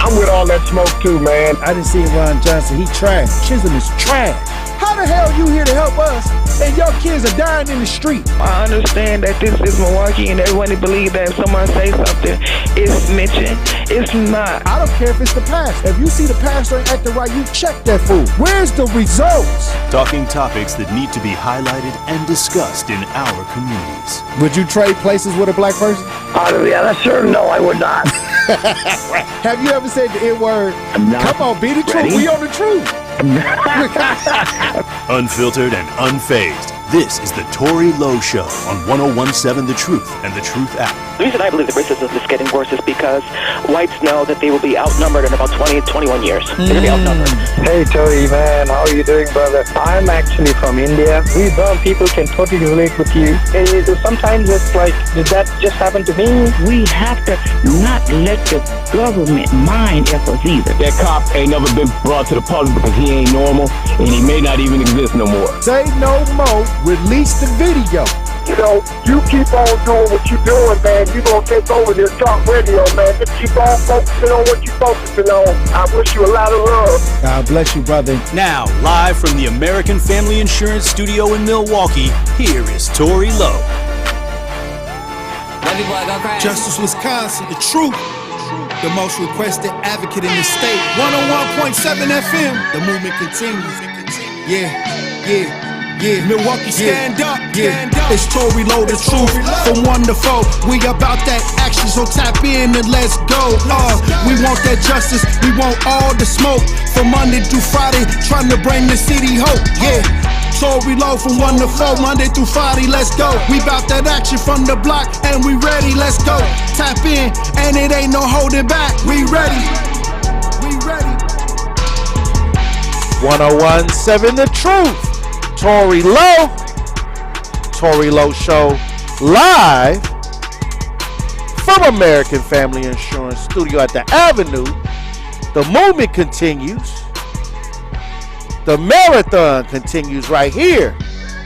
I'm with all that smoke too, man. I didn't see Ron Johnson. He trash. Chisholm is trash. How the hell you here to help us and your kids are dying in the street? I understand that this is Milwaukee and everyone believes that if someone say something, it's mentioned. It's not. I don't care if it's the past. If you see the pastor ain't acting right, you check that fool. Where's the results? Talking topics that need to be highlighted and discussed in our communities. Would you trade places with a black person? Yeah, sure. No, I would not. Have you ever said the N-word? No. Come on, be the truth. We on the truth. Unfiltered and unfazed. This is the Tory Lowe Show on 101.7 The Truth and The Truth app. The reason I believe the racism is getting worse is because whites know that they will be outnumbered in about 20 to 21 years. They're going to be outnumbered. Hey, Tory, man. How are you doing, brother? I'm actually from India. We brown people can totally relate with you. Sometimes it's like, did that just happen to me? We have to not let the government mind us either. That cop ain't never been brought to the public because he ain't normal, and he may not even exist no more. Say no more. Release the video. You know, you keep on doing what you're doing, man. You're going to take over this talk radio, man. Just keep on focusing on what you're focusing on. I wish you a lot of love. God bless you, brother. Now, live from the American Family Insurance Studio in Milwaukee, here is Tory Lowe. Justice Wisconsin, the truth. The most requested advocate in the state. 101.7 FM. The movement continues. Yeah. Milwaukee, stand up. It's Tory Lowe, the truth. From one to four, we about that action, so tap in and let's go. We want that justice, we want all the smoke. From Monday through Friday, trying to bring the city hope. Yeah. Tory Lowe from 1 to 4, Monday through Friday, let's go. We bout that action from the block, and we ready, let's go. Tap in, and it ain't no holding back. We ready. 101.7 The Truth. Tory Lowe. Tory Lowe Show live from American Family Insurance Studio at the Avenue. The movement continues. The marathon continues right here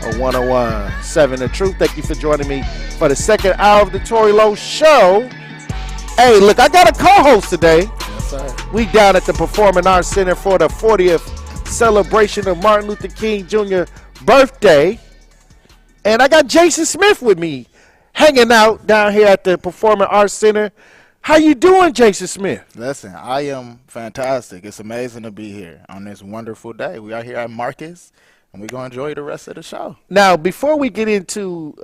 on 101.7 The Truth. Thank you for joining me for the second hour of the Tory Lowe Show. Hey, look, I got a co-host today. Yes, sir. We down at the Performing Arts Center for the 40th celebration of Martin Luther King Jr. birthday. And I got Jason Smith with me, hanging out down here at the Performing Arts Center. How you doing, Jason Smith? Listen, I am fantastic. It's amazing to be here on this wonderful day. We are here at Marcus, and we're going to enjoy the rest of the show. Now, before we get into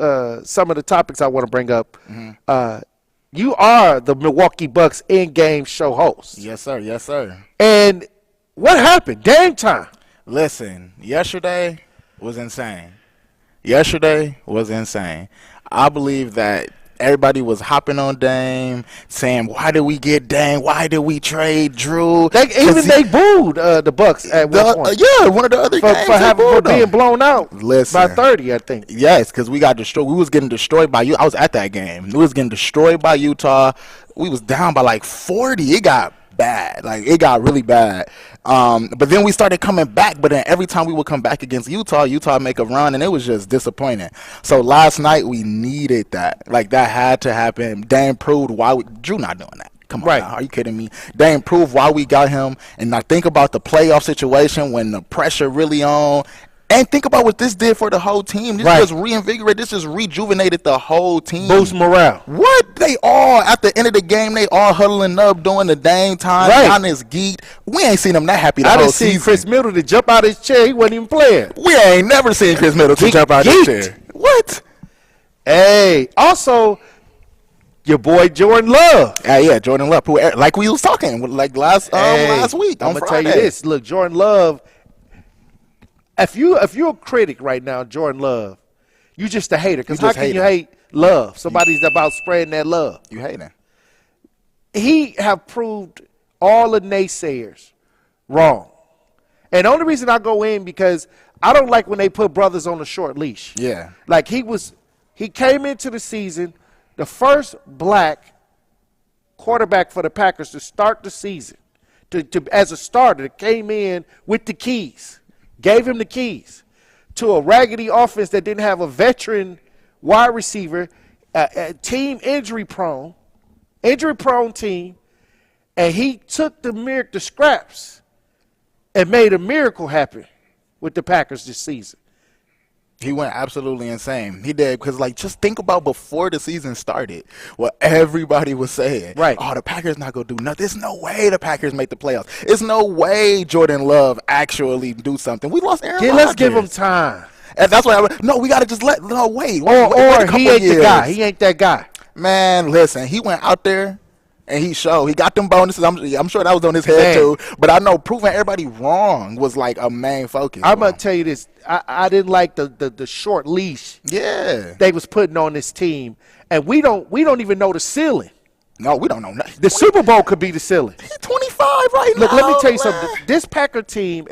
some of the topics I want to bring up, you are the Milwaukee Bucks in-game show host. Yes, sir. Yes, sir. And what happened? Game time. Listen, yesterday was insane. I believe that everybody was hopping on Dame, saying, why did we get Dame? Why did we trade Drew? They booed the Bucks at one point. Yeah, one of the other games. For being blown out by 30, I think. Yes, because we got destroyed. We was getting destroyed by you. I was at that game. We was getting destroyed by Utah. We was down by like 40. It got bad. Like, it got really bad. But then we started coming back, but then every time we would come back against Utah make a run, and it was just disappointing. So last night we needed that. Like, that had to happen. Dame proved why Drew not doing that. Come on, now. Are you kidding me? Dame proved why we got him. And now think about the playoff situation when the pressure really on. And think about what this did for the whole team. This just reinvigorated. This just rejuvenated the whole team. Boost morale. What? They all, at the end of the game, they all huddling up doing the Dame time. Giannis geeked. We ain't seen him that happy the whole season. I didn't see Chris Middleton jump out his chair. He wasn't even playing. We ain't never seen Chris Middleton jump out his chair. What? Hey, also, your boy Jordan Love. Yeah, Jordan Love. Who, like we was talking like last week on Friday. I'm going to tell you this. Look, Jordan Love, if you're a critic right now, Jordan Love, you just a hater. Because how can you hate love? Somebody's about spreading that love. You hate him. He have proved all the naysayers wrong. And the only reason I go in because I don't like when they put brothers on a short leash. Yeah. Like he came into the season, the first black quarterback for the Packers to start the season, to as a starter, came in with the keys. Gave him the keys to a raggedy offense that didn't have a veteran wide receiver, a team injury-prone team, and he took the scraps and made a miracle happen with the Packers this season. He went absolutely insane. He did, because, like, just think about before the season started, what everybody was saying. Right. Oh, the Packers not going to do nothing. There's no way the Packers make the playoffs. There's no way Jordan Love actually do something. We lost Aaron Rodgers. Let's give him time. And that's why we got to just wait. Or he ain't the guy. He ain't that guy. Man, listen, he went out there. And he showed. He got them bonuses. I'm sure that was on his head, too. But I know proving everybody wrong was, like, a main focus. I'm going to tell you this. I didn't like the short leash they was putting on this team. And we don't even know the ceiling. No, we don't know nothing. The Super Bowl could be the ceiling. He's 25 right now. Look, let me tell you something. This Packer team,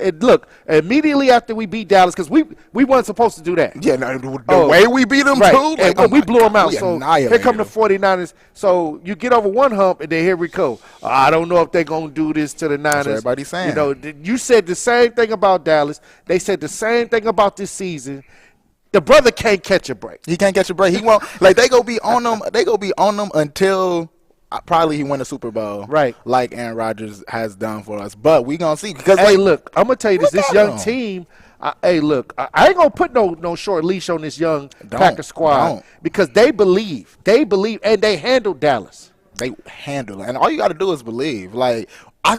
immediately after we beat Dallas, because we weren't supposed to do that. Yeah, the way we beat them, too. Like, we blew them out. So here come the 49ers. So you get over one hump, and then here we go. I don't know if they're going to do this to the Niners. That's what everybody's saying. You know, you said the same thing about Dallas. They said the same thing about this season. The brother can't catch a break. He can't catch a break. He won't. Like, they go be on them. They go be on them until probably he win a Super Bowl, right? Like Aaron Rodgers has done for us. But we gonna see because look, I'm gonna tell you this: this young team. I ain't gonna put no short leash on this young Packer squad because they believe, and they handled Dallas. They handle it, and all you got to do is believe. Like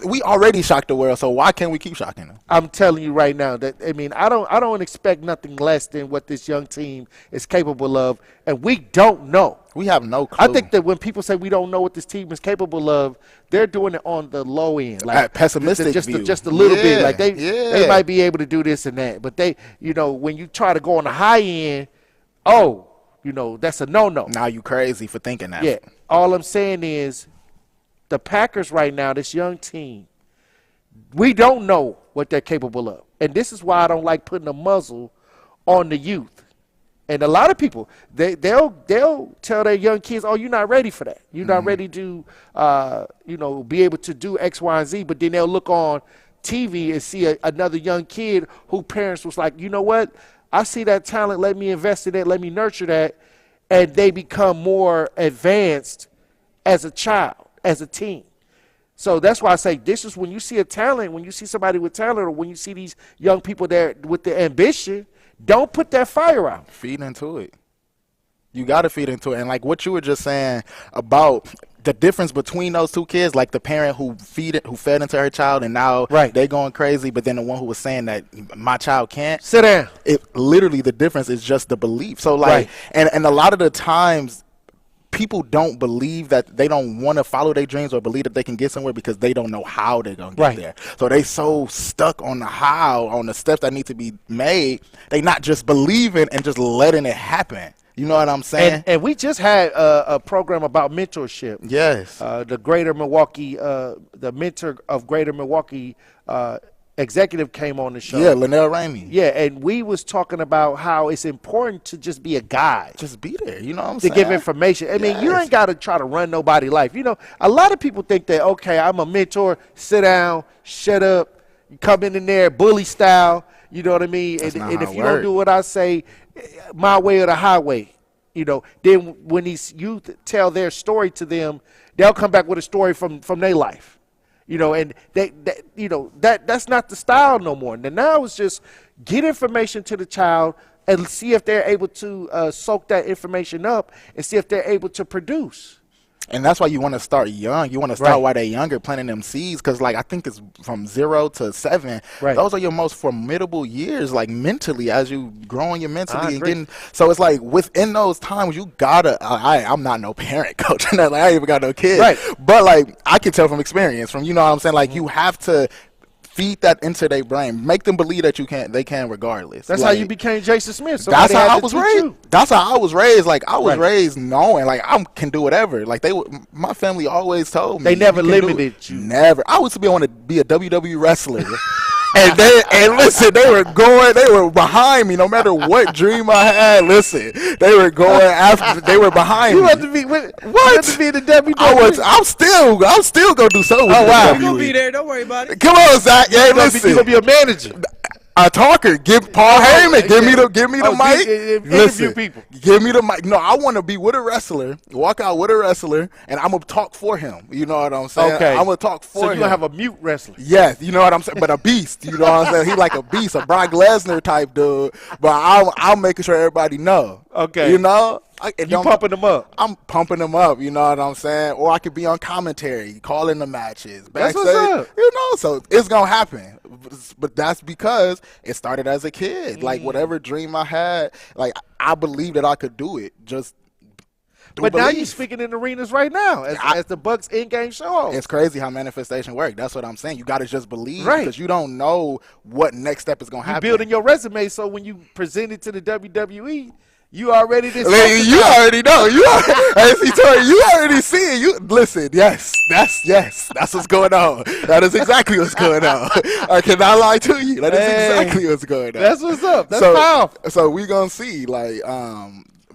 we already shocked the world, so why can't we keep shocking them? I'm telling you right now that I don't expect nothing less than what this young team is capable of, and we don't know. We have no clue. I think that when people say we don't know what this team is capable of, they're doing it on the low end, like pessimistic view. just a little bit. Like they might be able to do this and that, but they, when you try to go on the high end, that's a no-no. Now you crazy for thinking that. Yeah. All I'm saying is the Packers right now, this young team, we don't know what they're capable of. And this is why I don't like putting a muzzle on the youth. And a lot of people, they'll tell their young kids, oh, you're not ready for that. You're not ready to, be able to do X, Y, and Z. But then they'll look on TV and see another young kid who parents was like, you know what? I see that talent. Let me invest in it. Let me nurture that. And they become more advanced as a child, as a teen. So that's why I say this is when you see a talent, when you see somebody with talent, or when you see these young people there with the ambition, don't put that fire out. Feed into it. You got to feed into it. And like what you were just saying about the difference between those two kids, like the parent who fed into her child and now they going crazy, but then the one who was saying that my child can't. Sit down. It literally, the difference is just the belief. So like, and a lot of the times, people don't believe that they don't want to follow their dreams or believe that they can get somewhere because they don't know how they're going to get there. So they so stuck on the how, on the steps that need to be made. They not just believing and just letting it happen. You know what I'm saying? And we just had a program about mentorship. Yes. The Greater Milwaukee, the mentor of Greater Milwaukee executive came on the show. Yeah, Linnell Ramey. Yeah, and we was talking about how it's important to just be a guide. Just be there, you know what I'm saying? To give information. I mean, you ain't got to try to run nobody's life. You know, a lot of people think that, okay, I'm a mentor, sit down, shut up, you come in there, bully style, you know what I mean? And if you don't do what I say, my way or the highway, you know, then when these youth tell their story to them, they'll come back with a story from their life. You know, and that's not the style no more. And now it's just get information to the child and see if they're able to soak that information up and see if they're able to produce. And that's why you want to start young. You want to start while they're younger, planting them seeds. Because, like, I think it's from 0 to 7. Those are your most formidable years, like, mentally, as you growing your mentally. And getting, so it's like within those times, you got to, I'm not no parent, coach. Like, I ain't even got no kids. But, like, I can tell from experience, from, you know what I'm saying? Like, you have to feed that into their brain. Make them believe that they can regardless. That's how you became Jason Smith. That's how I was raised. That's how I was raised. Like, I was raised knowing, like, I can do whatever. Like, my family always told me. They never limited you. Never. I used to want to be a WWE wrestler. And listen, they were behind me no matter what dream I had. Listen, they were going after, they were behind me. You have to be what? You have to be in the WWE. I'm still gonna do something. Oh wow, you're gonna be there. Don't worry about it. Come on, Zach. Yeah, listen, you gonna be a manager. A talker, give Paul Heyman, give me the mic. Listen, people. Give me the mic. No, I want to be with a wrestler, walk out with a wrestler, and I'm gonna talk for him. You know what I'm saying? Okay. I'm gonna talk for him. So you gonna have a mute wrestler? Yes, you know what I'm saying. But a beast. You know what I'm saying? He's like a beast, a Brock Lesnar type dude. But I'm making sure everybody know. Okay. You know. You pumping them up. I'm pumping them up, you know what I'm saying? Or I could be on commentary, calling the matches. That's what's up. You know, so it's going to happen. But that's because it started as a kid. Like, whatever dream I had, like, I believed that I could do it. Just But now you're speaking in arenas right now as the Bucks in-game show. It's crazy how manifestation works. That's what I'm saying. You got to just believe because you don't know what next step is going to happen. You're building your resume so when you present it to the WWE, you already you already know. You already see it. You listen. Yes, that's what's going on. That is exactly what's going on. I cannot lie to you. That is exactly what's going on. That's what's up. That's powerful. So we gonna see, like,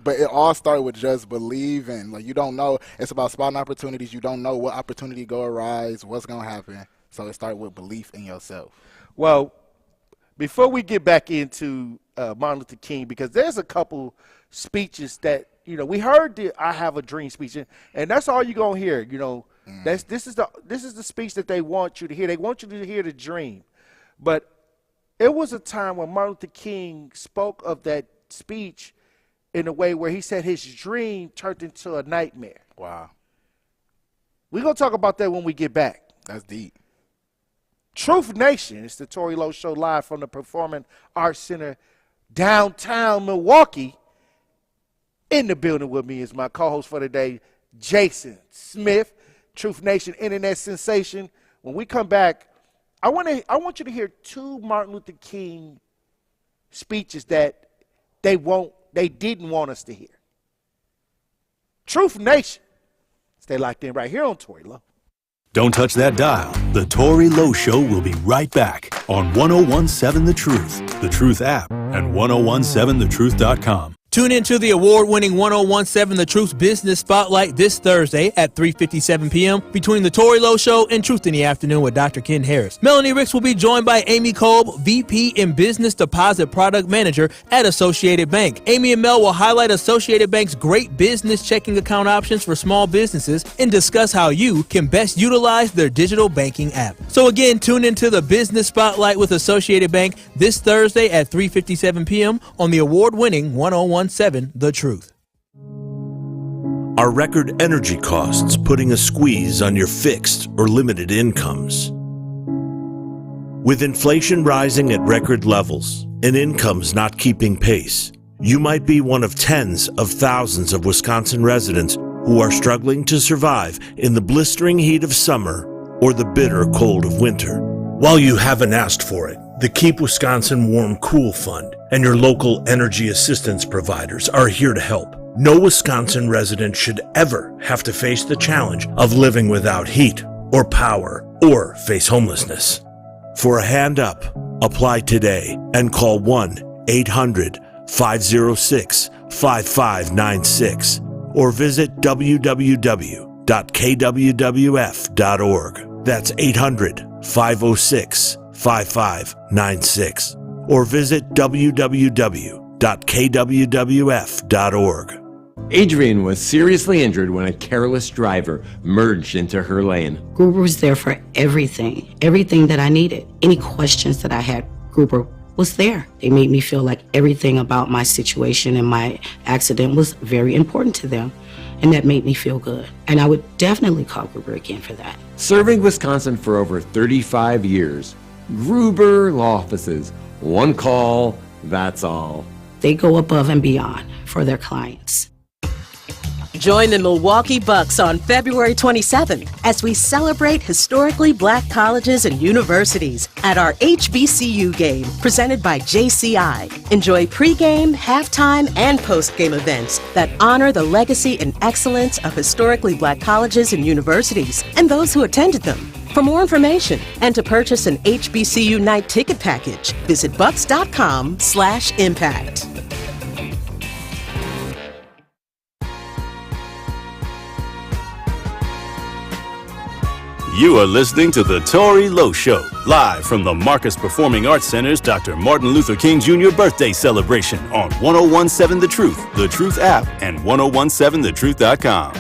but it all started with just believing. Like, you don't know. It's about spotting opportunities. You don't know what opportunity go arise, what's gonna happen. So it started with belief in yourself. Well, before we get back into Martin Luther King, because there's a couple speeches that, you know, we heard the I Have a Dream speech, and that's all you're going to hear, you know. This is the speech that they want you to hear. They want you to hear the dream. But it was a time when Martin Luther King spoke of that speech in a way where he said his dream turned into a nightmare. Wow. We're going to talk about that when we get back. That's deep. Truth Nation, it's the Tory Lowe Show live from the Performing Arts Center, downtown Milwaukee. In the building with me is my co-host for today, Jason Smith, Truth Nation internet sensation. When we come back, I want you to hear 2 Martin Luther King speeches that they didn't want us to hear. Truth Nation. Stay locked in right here on Tory Lowe. Don't touch that dial. The Tory Lowe Show will be right back on 1017 The Truth app, and 1017thetruth.com. Tune into the award-winning 1017 The Truth Business Spotlight this Thursday at 3:57 p.m. between the Tory Lowe Show and Truth in the Afternoon with Dr. Ken Harris. Melanie Ricks will be joined by Amy Kolb, VP and Business Deposit Product Manager at Associated Bank. Amy and Mel will highlight Associated Bank's great business checking account options for small businesses and discuss how you can best utilize their digital banking app. So again, tune into the Business Spotlight with Associated Bank this Thursday at 3:57 p.m. on the award-winning 1017 The Truth. Are record energy costs putting a squeeze on your fixed or limited incomes? With inflation rising at record levels and incomes not keeping pace, you might be one of tens of thousands of Wisconsin residents who are struggling to survive in the blistering heat of summer or the bitter cold of winter. While you haven't asked for it, the Keep Wisconsin Warm Cool Fund and your local energy assistance providers are here to help. No Wisconsin resident should ever have to face the challenge of living without heat or power or face homelessness. For a hand up, apply today and call 1-800-506-5596 or visit www.kwwf.org. That's 800-506-5596 or visit www.kwwf.org. Adrian was seriously injured when a careless driver merged into her lane. Gruber was there for everything that I needed. Any questions that I had, Gruber was there. They made me feel like everything about my situation and my accident was very important to them, and that made me feel good. And I would definitely call Gruber again for that. Serving Wisconsin for over 35 years, Gruber Law Offices. One call, that's all. They go above and beyond for their clients. Join the Milwaukee Bucks on February 27th as we celebrate historically black colleges and universities at our HBCU game presented by JCI. Enjoy pregame, halftime, and postgame events that honor the legacy and excellence of historically black colleges and universities and those who attended them. For more information and to purchase an HBCU night ticket package, visit bucks.com/impact. You are listening to The Tory Lowe Show, live from the Marcus Performing Arts Center's Dr. Martin Luther King Jr. birthday celebration on 1017 The Truth, The Truth app, and 1017thetruth.com.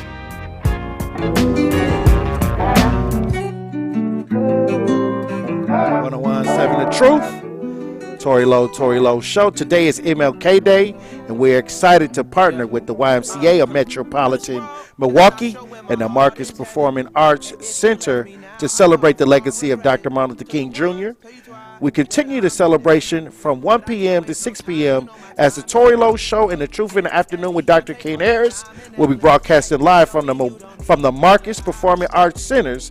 1017 The Truth, Tory Lowe Show. Today is MLK Day, and we're excited to partner with the YMCA of Metropolitan Milwaukee and the Marcus Performing Arts Center to celebrate the legacy of Dr. Martin Luther King Jr. We continue the celebration from 1 p.m. to 6 p.m. as the Tory Lowe Show and the Truth in the Afternoon with Dr. Ken Harris will be broadcasted live from the Marcus Performing Arts Center's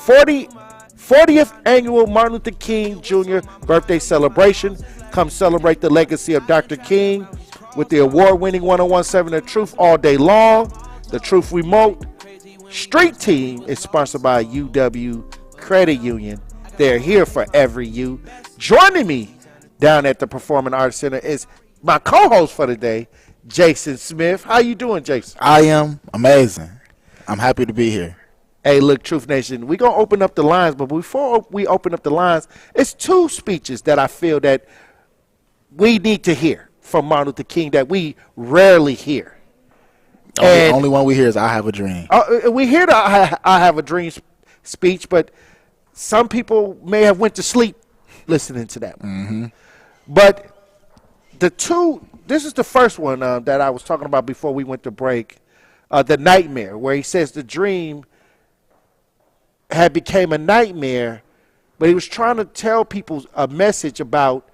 40th annual Martin Luther King Jr. birthday celebration. Come celebrate the legacy of Dr. King with the award-winning 1017 The Truth all day long. The Truth Remote Street Team is sponsored by UW Credit Union. They're here for every you. Joining me down at the Performing Arts Center is my co-host for the day, Jason Smith. How you doing, Jason? I am amazing. I'm happy to be here. Hey, look, Truth Nation, we're going to open up the lines, but before we open up the lines, it's two speeches that I feel that we need to hear from Martin Luther King that we rarely hear. The only one we hear is I Have a Dream. We hear the I Have a Dream speech, but some people may have went to sleep listening to that one. Mm-hmm. But this is the first one that I was talking about before we went to break, the nightmare, where he says the dream had became a nightmare, but he was trying to tell people a message about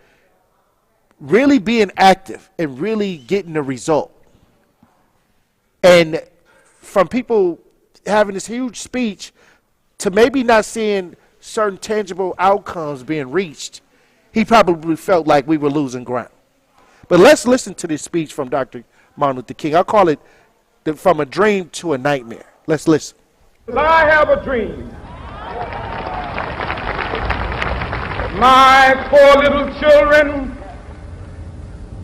really being active and really getting the result. And from people having this huge speech to maybe not seeing certain tangible outcomes being reached, he probably felt like we were losing ground. But let's listen to this speech from Dr. Martin Luther King. I call it From a Dream to a Nightmare. Let's listen. I have a dream. My poor little children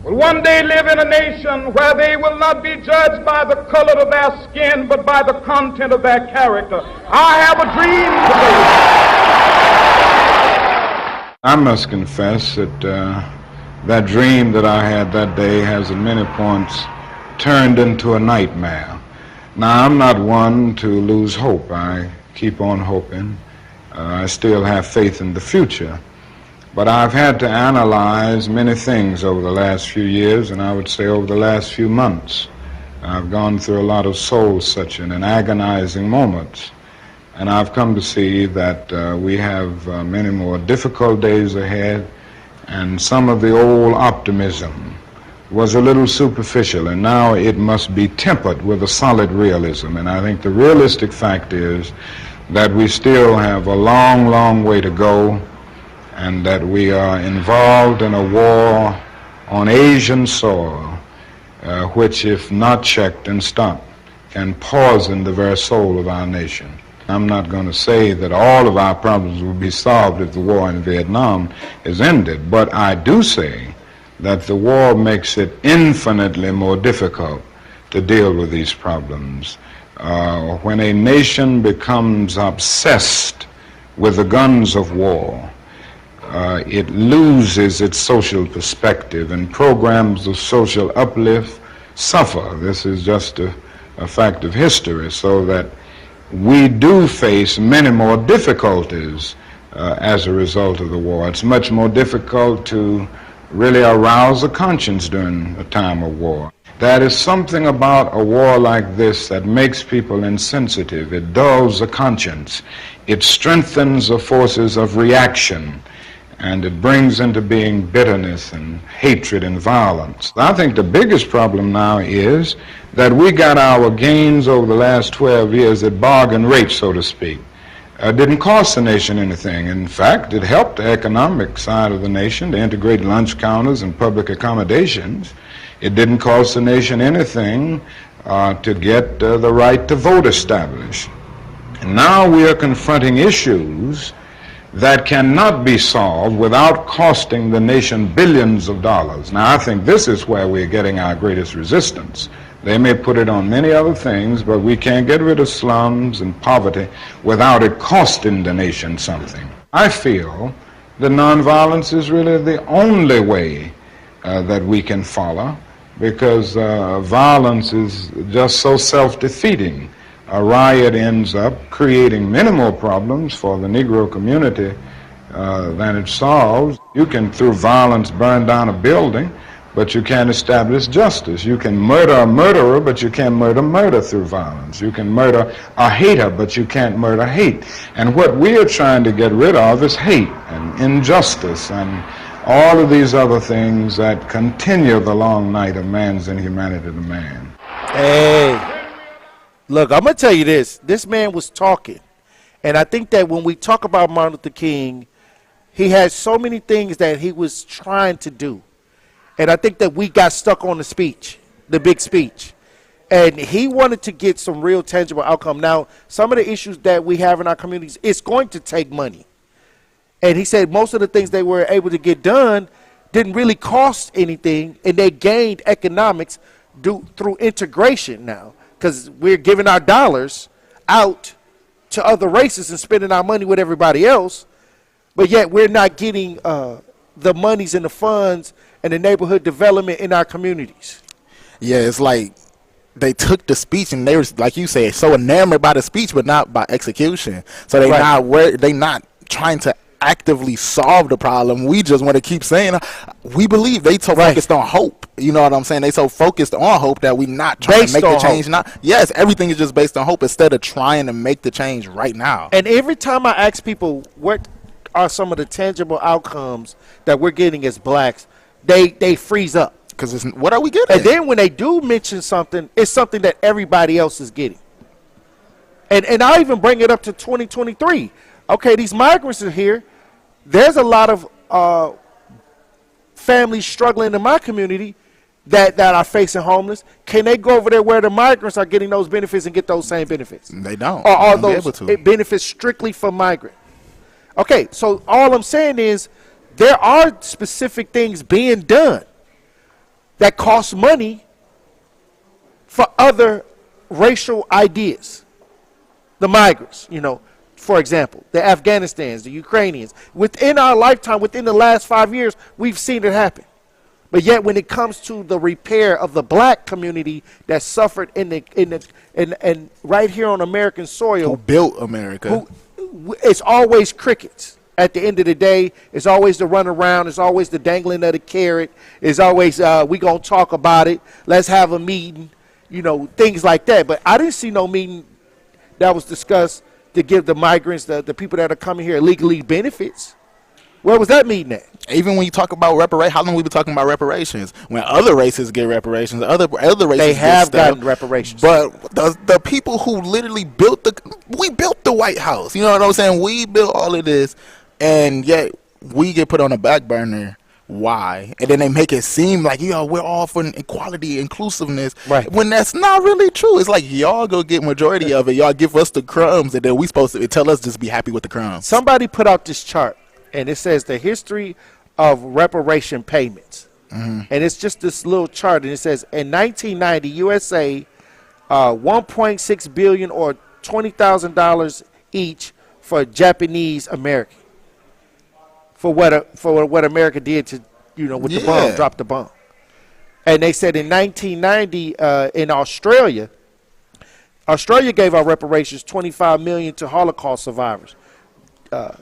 will one day live in a nation where they will not be judged by the color of their skin, but by the content of their character. I have a dream today. I must confess that that dream that I had that day has at many points turned into a nightmare. Now, I'm not one to lose hope. I keep on hoping. I still have faith in the future. But I've had to analyze many things over the last few years, and I would say over the last few months. I've gone through a lot of soul-searching and agonizing moments, and I've come to see that we have many more difficult days ahead, and some of the old optimism was a little superficial, and now it must be tempered with a solid realism. And I think the realistic fact is that we still have a long, long way to go, and that we are involved in a war on Asian soil, which, if not checked and stopped, can poison the very soul of our nation. I'm not going to say that all of our problems will be solved if the war in Vietnam is ended, but I do say that the war makes it infinitely more difficult to deal with these problems. When a nation becomes obsessed with the guns of war, it loses its social perspective, and programs of social uplift suffer. This is just a fact of history, so that we do face many more difficulties as a result of the war. It's much more difficult to really arouse a conscience during a time of war. There is something about a war like this that makes people insensitive. It dulls the conscience. It strengthens the forces of reaction, and it brings into being bitterness and hatred and violence. I think the biggest problem now is that we got our gains over the last 12 years at bargain rate, so to speak. It didn't cost the nation anything. In fact, it helped the economic side of the nation to integrate lunch counters and public accommodations. It didn't cost the nation anything to get the right to vote established. And now we are confronting issues that cannot be solved without costing the nation billions of dollars. Now, I think this is where we're getting our greatest resistance. They may put it on many other things, but we can't get rid of slums and poverty without it costing the nation something. I feel that nonviolence is really the only way that we can follow, because violence is just so self-defeating. A riot ends up creating many more problems for the Negro community than it solves. You can, through violence, burn down a building, but you can't establish justice. You can murder a murderer, but you can't murder through violence. You can murder a hater, but you can't murder hate. And what we are trying to get rid of is hate and injustice and all of these other things that continue the long night of man's inhumanity to man. Hey, look, I'm going to tell you this. This man was talking. And I think that when we talk about Martin Luther King, he had so many things that he was trying to do. And I think that we got stuck on the speech, the big speech. And he wanted to get some real tangible outcome. Now, some of the issues that we have in our communities, it's going to take money. And he said most of the things they were able to get done didn't really cost anything, and they gained economics through integration now, because we're giving our dollars out to other races and spending our money with everybody else, but yet we're not getting the monies and the funds and the neighborhood development in our communities. Yeah, it's like they took the speech and they were, like you said, so enamored by the speech but not by execution. So they not trying to actively solve the problem. We just want to keep saying we believe. They so focused on hope. You know what I'm saying? They so focused on hope that we not trying to make the change now. Yes, everything is just based on hope instead of trying to make the change right now. And every time I ask people what are some of the tangible outcomes that we're getting as blacks, they freeze up. Because what are we getting? And then when they do mention something, it's something that everybody else is getting. And I even bring it up to 2023. Okay, these migrants are here. There's a lot of families struggling in my community that are facing homeless. Can they go over there where the migrants are getting those benefits and get those same benefits? They don't. Or are those benefits strictly for migrant? Okay, so all I'm saying is there are specific things being done. that costs money for other racial ideas. The migrants, for example, the Afghanistans, the Ukrainians. Within our lifetime, within the last 5 years, we've seen it happen. But yet, when it comes to the repair of the black community that suffered in right here on American soil, who built America, it's always crickets. At the end of the day, it's always the run around. It's always the dangling of the carrot. It's always we gonna talk about it. Let's have a meeting. Things like that. But I didn't see no meeting that was discussed to give the migrants, the people that are coming here illegally, benefits. Where was that meeting at? Even when you talk about reparations, how long we been talking about reparations? When other races get reparations, other races they have gotten reparations. But the people who literally we built the White House. You know what I'm saying? We built all of this, and yet we get put on the back burner. Why? And then they make it seem like, we're all for equality, inclusiveness. Right. When that's not really true. It's like y'all go get majority of it. Y'all give us the crumbs, and then we supposed to tell us just be happy with the crumbs. Somebody put out this chart, and it says the history of reparation payments. Mm-hmm. And it's just this little chart, and it says in 1990, USA, $1.6 billion or $20,000 each for Japanese American. For what America did to with the bomb, drop the bomb. And they said in 1990 in Australia gave our reparations $25 million to Holocaust survivors. In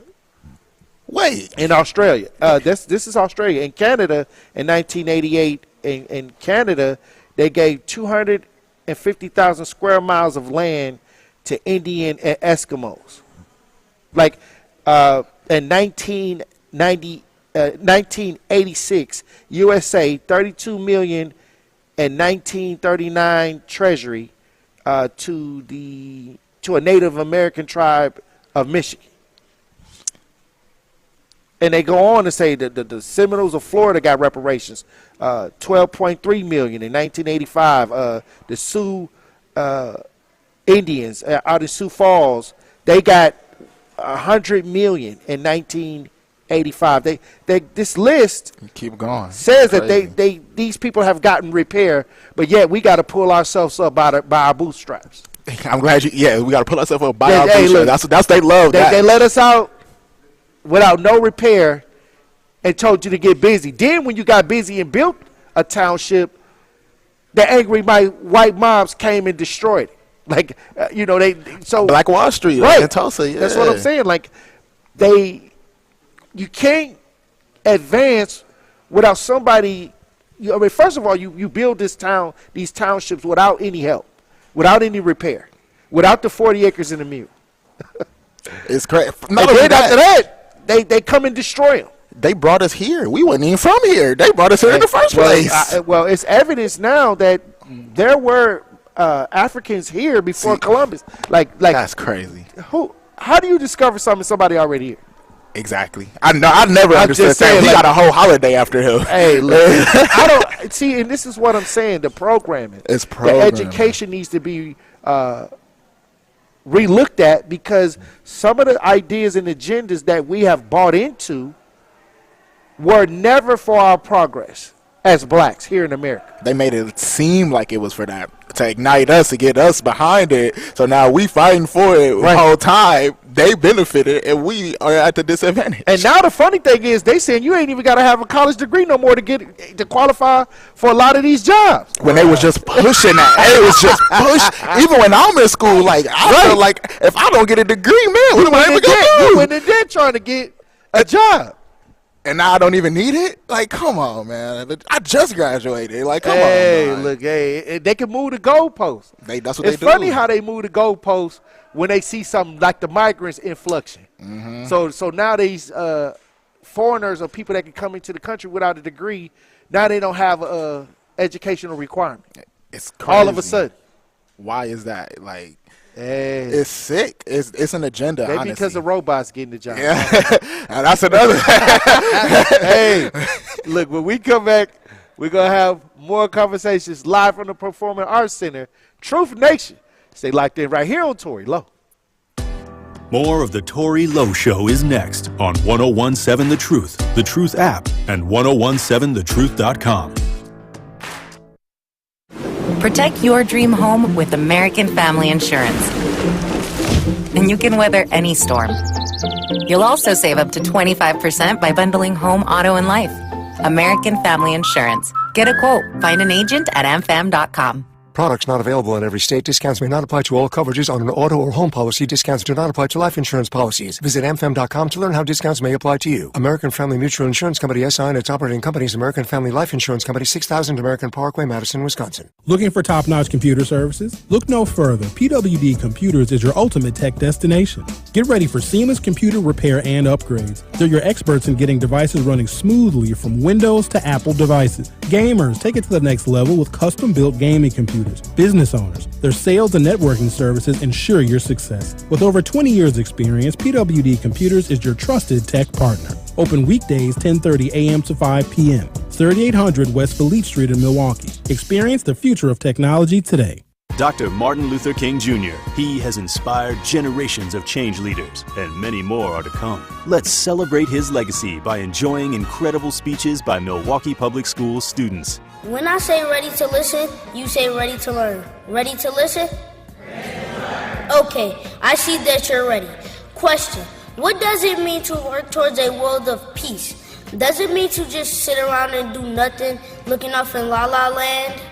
Australia, this is Australia. In Canada in 1988, in Canada they gave 250,000 square miles of land to Indian and Eskimos. Like in 1986, USA, $32 million in 1939 Treasury to a Native American tribe of Michigan. And they go on to say that the Seminoles of Florida got reparations, $12.3 million in 1985. The Sioux Indians out in Sioux Falls, they got $100 million in 1985. This list keep going says that these people have gotten repair, but yet we got to pull ourselves up by our bootstraps. I'm glad we got to pull ourselves up by our bootstraps. That's they love that. They let us out without no repair and told you to get busy. Then when you got busy and built a township, the angry white mobs came and destroyed it. Like, Black Wall Street, right? In Tulsa, yeah. That's what I'm saying. Like, you can't advance without somebody. First of all, you build these townships without any help, without any repair, without the 40 acres and a mule. It's crazy. And then after that, they come and destroy them. They brought us here. We wasn't even from here. They brought us here in the first place. It's evidence now that there were Africans here before Columbus. Like that's crazy. How do you discover somebody already here? Exactly. I never understood that. Saying, we got a whole holiday after him. Hey, look, I don't see, and this is what I'm saying. The programming, the education needs to be relooked at, because some of the ideas and agendas that we have bought into were never for our progress as blacks here in America. They made it seem like it was for that, to ignite us, to get us behind it. So now we fighting for it the whole time. They benefited, and we are at the disadvantage. And now the funny thing is, they saying you ain't even got to have a college degree no more to qualify for a lot of these jobs. When they was just pushing that, it was just push. Even when I'm in school, like I feel like if I don't get a degree, man, what am I ever gonna do? You went in there trying to get a job. And now I don't even need it? Like, come on, man. I just graduated. Like, come on. Hey, they can move the goalposts. That's what they do. It's funny how they move the goalposts when they see something like the migrants influxing. Mm-hmm. So now these foreigners or people that can come into the country without a degree, now they don't have a educational requirement. It's crazy. All of a sudden. Why is that? Like, hey. It's sick. It's an agenda, Maybe honestly. because the robots getting the job. Yeah. And that's another. Hey, look, when we come back, we're going to have more conversations live from the Performing Arts Center. Truth Nation. Stay locked in right here on Tory Lowe. More of the Tory Lowe Show is next on 1017 The Truth app, and 1017thetruth.com. Protect your dream home with American Family Insurance. And you can weather any storm. You'll also save up to 25% by bundling home, auto, and life. American Family Insurance. Get a quote. Find an agent at amfam.com. Products not available in every state. Discounts may not apply to all coverages on an auto or home policy. Discounts do not apply to life insurance policies. Visit amfam.com to learn how discounts may apply to you. American Family Mutual Insurance Company, SI, and its operating companies, American Family Life Insurance Company, 6000 American Parkway, Madison, Wisconsin. Looking for top-notch computer services? Look no further. PWD Computers is your ultimate tech destination. Get ready for seamless computer repair and upgrades. They're your experts in getting devices running smoothly from Windows to Apple devices. Gamers, take it to the next level with custom-built gaming computers. Business owners, their sales and networking services ensure your success. With over 20 years experience, PWD Computers is your trusted tech partner. Open weekdays 10:30 a.m. to 5 p.m. 3800 West Fleet Street in Milwaukee. Experience the future of technology today. Dr. Martin Luther King Jr. He has inspired generations of change leaders, and many more are to come. Let's celebrate his legacy by enjoying incredible speeches by Milwaukee Public Schools students. When I say ready to listen, you say ready to learn. Ready to listen? Ready to learn. Okay, I see that you're ready. Question, what does it mean to work towards a world of peace? Does it mean to just sit around and do nothing, looking off in La La Land?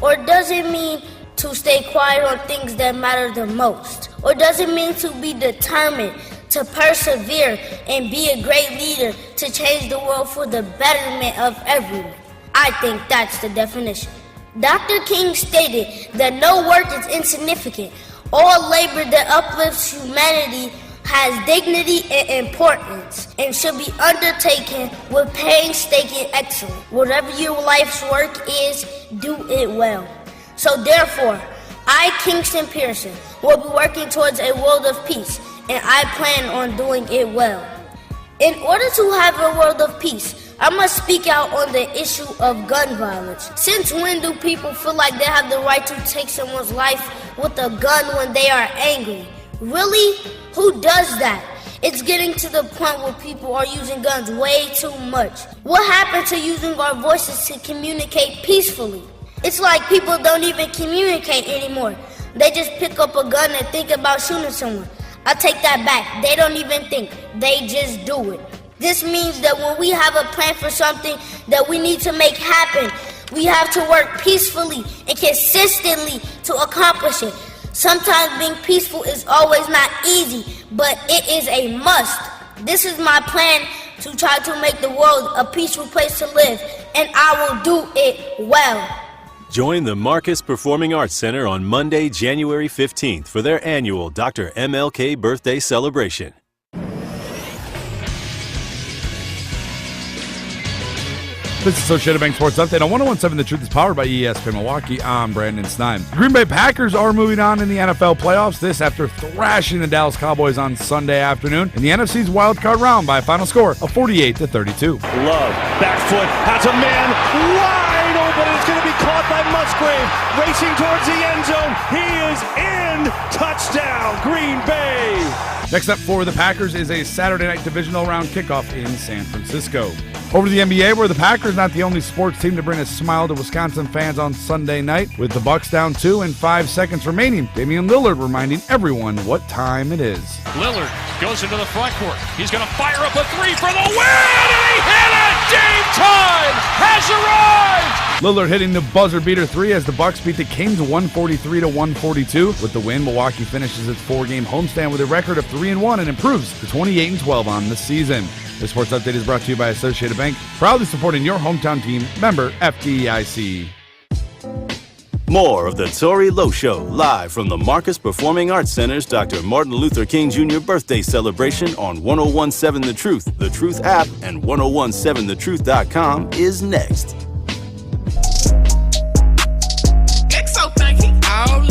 Or does it mean to stay quiet on things that matter the most? Or does it mean to be determined, to persevere, and be a great leader to change the world for the betterment of everyone? I think that's the definition. Dr. King stated that no work is insignificant. All labor that uplifts humanity has dignity and importance and should be undertaken with painstaking excellence. Whatever your life's work is, do it well. So therefore, I, Kingston Pearson, will be working towards a world of peace, and I plan on doing it well. In order to have a world of peace, I must speak out on the issue of gun violence. Since when do people feel like they have the right to take someone's life with a gun when they are angry? Really? Who does that? It's getting to the point where people are using guns way too much. What happened to using our voices to communicate peacefully? It's like people don't even communicate anymore. They just pick up a gun and think about shooting someone. I take that back. They don't even think. They just do it. This means that when we have a plan for something that we need to make happen, we have to work peacefully and consistently to accomplish it. Sometimes being peaceful is always not easy, but it is a must. This is my plan to try to make the world a peaceful place to live, and I will do it well. Join the Marcus Performing Arts Center on Monday, January 15th for their annual Dr. MLK birthday celebration. This is Associated Bank Sports Update on 101.7 The Truth is powered by ESPN Milwaukee. I'm Brandon Sneim. The Green Bay Packers are moving on in the NFL playoffs. This after thrashing the Dallas Cowboys on Sunday afternoon in the NFC's wildcard round by a final score of 48-32. Love, back foot, has a man wide open. It's going to be caught by Musgrave, racing towards the end zone. He is in. Touchdown, Green Bay. Next up for the Packers is a Saturday night divisional round kickoff in San Francisco. Over to the NBA, where the Packers not the only sports team to bring a smile to Wisconsin fans on Sunday night. With the Bucks down 2 and 5 seconds remaining, Damian Lillard reminding everyone what time it is. Lillard goes into the front court. He's going to fire up a three for the win, and he hit it! Game time has arrived! Lillard hitting the buzzer beater 3 as the Bucks beat the Kings 143-142. With the win, Milwaukee finishes its 4-game homestand with a record of 3-1 and improves to 28-12 on the season. This sports update is brought to you by Associated Bank, proudly supporting your hometown team, member FDIC. More of the Tory Lowe Show, live from the Marcus Performing Arts Center's Dr. Martin Luther King Jr. birthday celebration on 101.7 The Truth app, and 101.7thetruth.com is next.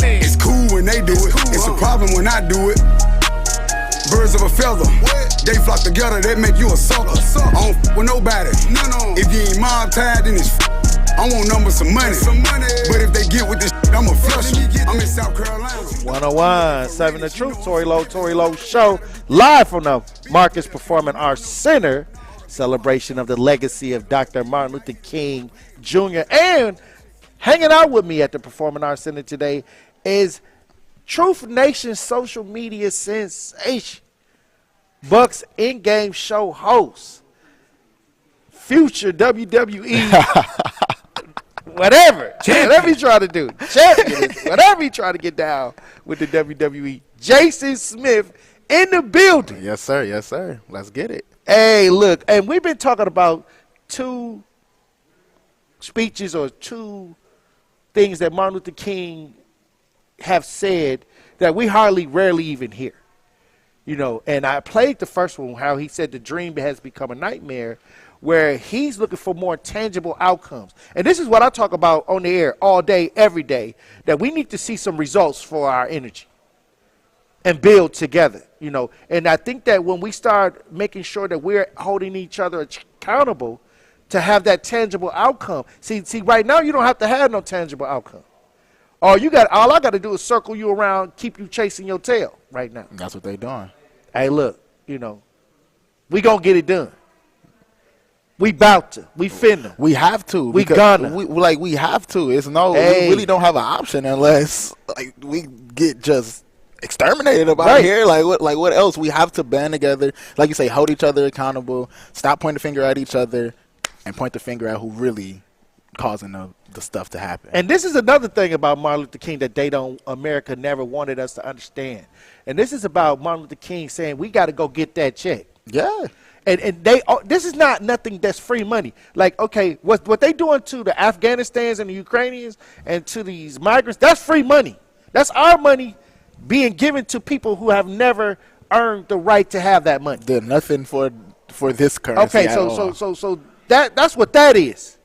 It's cool when they do it. It's a problem when I do it. Birds of a feather, they flock together, that make you a sucker. I don't f with nobody. If you ain't mob tied, then it's I want numbers, some money. But if they get with this I'ma flush them. I'm in South Carolina. 101.7 The Truth, Tory Lowe Show, live from the Marcus Performing Arts Center. Celebration of the legacy of Dr. Martin Luther King Jr. and Hanging out with me at the Performing Arts Center today is Truth Nation social media sensation, Bucks in-game show host, future WWE, whatever he trying to do, champion, whatever he trying to get down with the WWE, Jason Smith in the building. Yes, sir. Yes, sir. Let's get it. Hey, look, and we've been talking about two speeches or two things that Martin Luther King have said that we rarely even hear. You know, and I played the first one, how he said the dream has become a nightmare, where he's looking for more tangible outcomes. And this is what I talk about on the air all day, every day, that we need to see some results for our energy and build together, you know. And I think that when we start making sure that we're holding each other accountable to have that tangible outcome. See, right now you don't have to have no tangible outcome. All I got to do is circle you around, keep you chasing your tail right now. That's what they doing. Hey, look, you know, we gonna get it done. We bout to. We finna. We have to. We gonna. We have to. It's no. We really don't have an option unless we get just exterminated about here. What else? We have to band together. Like you say, hold each other accountable. Stop pointing the finger at each other, and point the finger at who really causing the stuff to happen. And this is another thing about Martin Luther King that America never wanted us to understand. And this is about Martin Luther King saying we got to go get that check. Yeah. And this is not nothing that's free money. Like, okay, what they doing to the Afghanistans and the Ukrainians and to these migrants, that's free money. That's our money being given to people who have never earned the right to have that money. There's nothing for this currency. Okay, so that's what that is.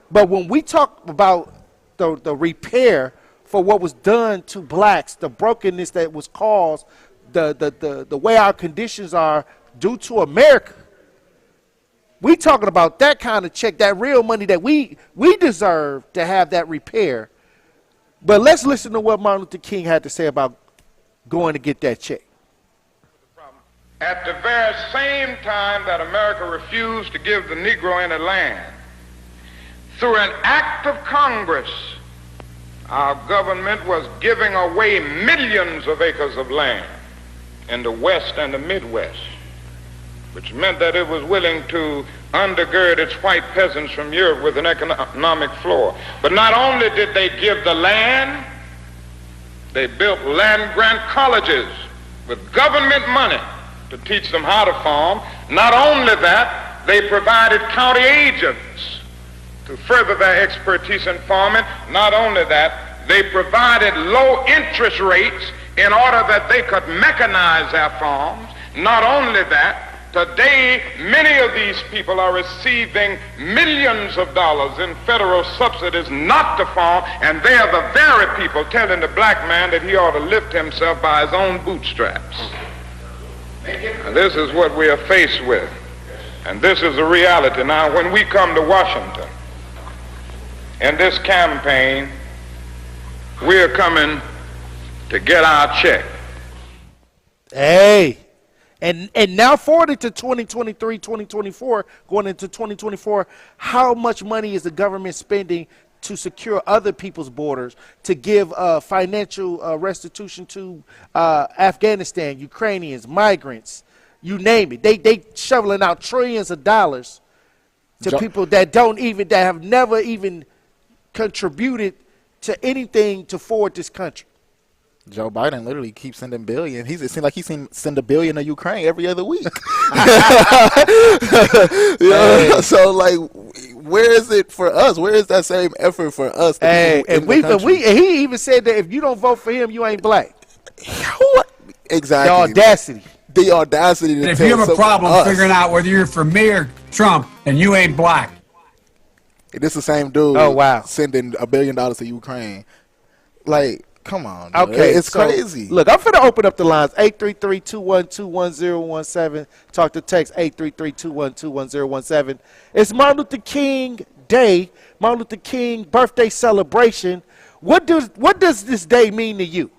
But when we talk about the repair for what was done to blacks, the brokenness that was caused, the way our conditions are due to America, we talking about that kind of check, that real money that we deserve to have that repair. But let's listen to what Martin Luther King had to say about going to get that check. At the very same time that America refused to give the Negro any land, through an act of Congress, our government was giving away millions of acres of land in the West and the Midwest, which meant that it was willing to undergird its white peasants from Europe with an economic floor. But not only did they give the land, they built land-grant colleges with government money to teach them how to farm. Not only that, they provided county agents to further their expertise in farming. Not only that, they provided low interest rates in order that they could mechanize their farms. Not only that, today many of these people are receiving millions of dollars in federal subsidies not to farm, and they are the very people telling the black man that he ought to lift himself by his own bootstraps. And this is what we are faced with, and this is the reality. Now, when we come to Washington, in this campaign, we're coming to get our check. Hey, and now forward to 2023, 2024, going into 2024, how much money is the government spending to secure other people's borders, to give financial restitution to Afghanistan, Ukrainians, migrants, you name it. They shoveling out trillions of dollars to people that that have never even contributed to anything to forward this country. Joe Biden literally keeps sending billions. It seems like he send $1 billion to Ukraine every other week. So where is it for us? Where is that same effort for us? And he even said that if you don't vote for him, you ain't black. What? Exactly. The audacity to if you have a problem figuring out whether you're for me or Trump, and you ain't black. This is the same dude. Oh, wow. Sending $1 billion to Ukraine. Come on. Dude. Okay, it's crazy. Look, I'm finna open up the lines. 833-212-1017. Talk to text 833-212-1017. It's Martin Luther King Day, Martin Luther King birthday celebration. What does this day mean to you?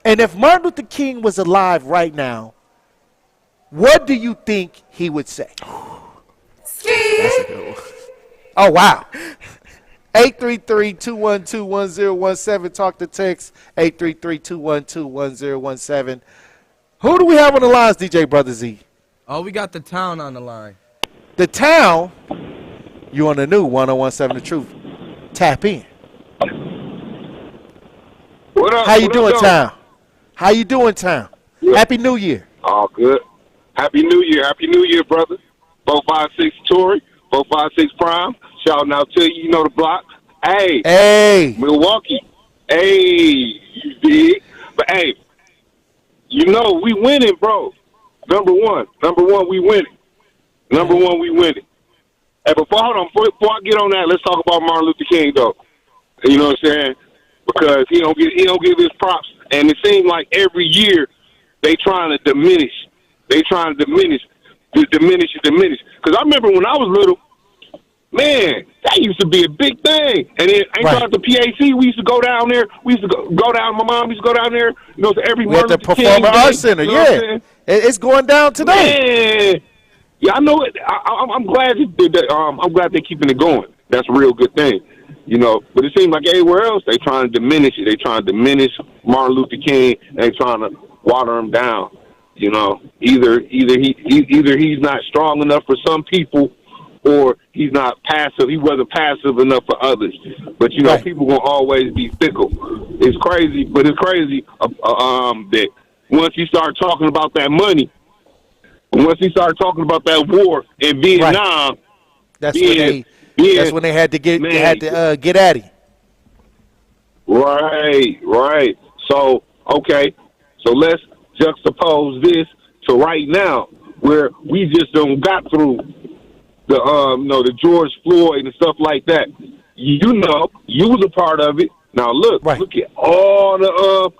And if Martin Luther King was alive right now, what do you think he would say? That's a good one. Oh, wow. 833-212-1017. Talk to text 833-212-1017. Who do we have on the lines, DJ Brother Z? Oh, we got the town on the line. The town? You on the new 1017 The Truth. Tap in. What up? How you doing, town? How you doing, town? Yeah. Happy New Year. All good. Happy New Year. Happy New Year, brother. 456 Tory, 456 Prime. Shouting out to you. You know the block. Hey, Milwaukee. Hey, you dig? But hey, you know we winning, bro. Number one, we winning. Number one, we winning. Hey, before I get on that, let's talk about Martin Luther King, though. You know what I'm saying? Because he don't give his props, and it seems like every year they trying to diminish. Because I remember when I was little, man, that used to be a big thing. And then at the PAC, we used to go down there. We used to go down. My mom used to go down there. You know, to every we at the Performing Arts Center. You know it's going down today. Man. Yeah, I know it. I'm glad I'm glad they're keeping it going. That's a real good thing, you know. But it seems like everywhere else they trying to diminish it. They trying to diminish Martin Luther King. And they trying to water him down. You know, either he's not strong enough for some people, or he's not passive. He wasn't passive enough for others. But you know, people gonna always be fickle. It's crazy, but it's crazy that once you start talking about that money. Once he started talking about that war in Vietnam, that's when they had to get at him. Right. So let's juxtapose this to right now, where we just don't got through the George Floyd and stuff like that. You know, you was a part of it. Now look at all the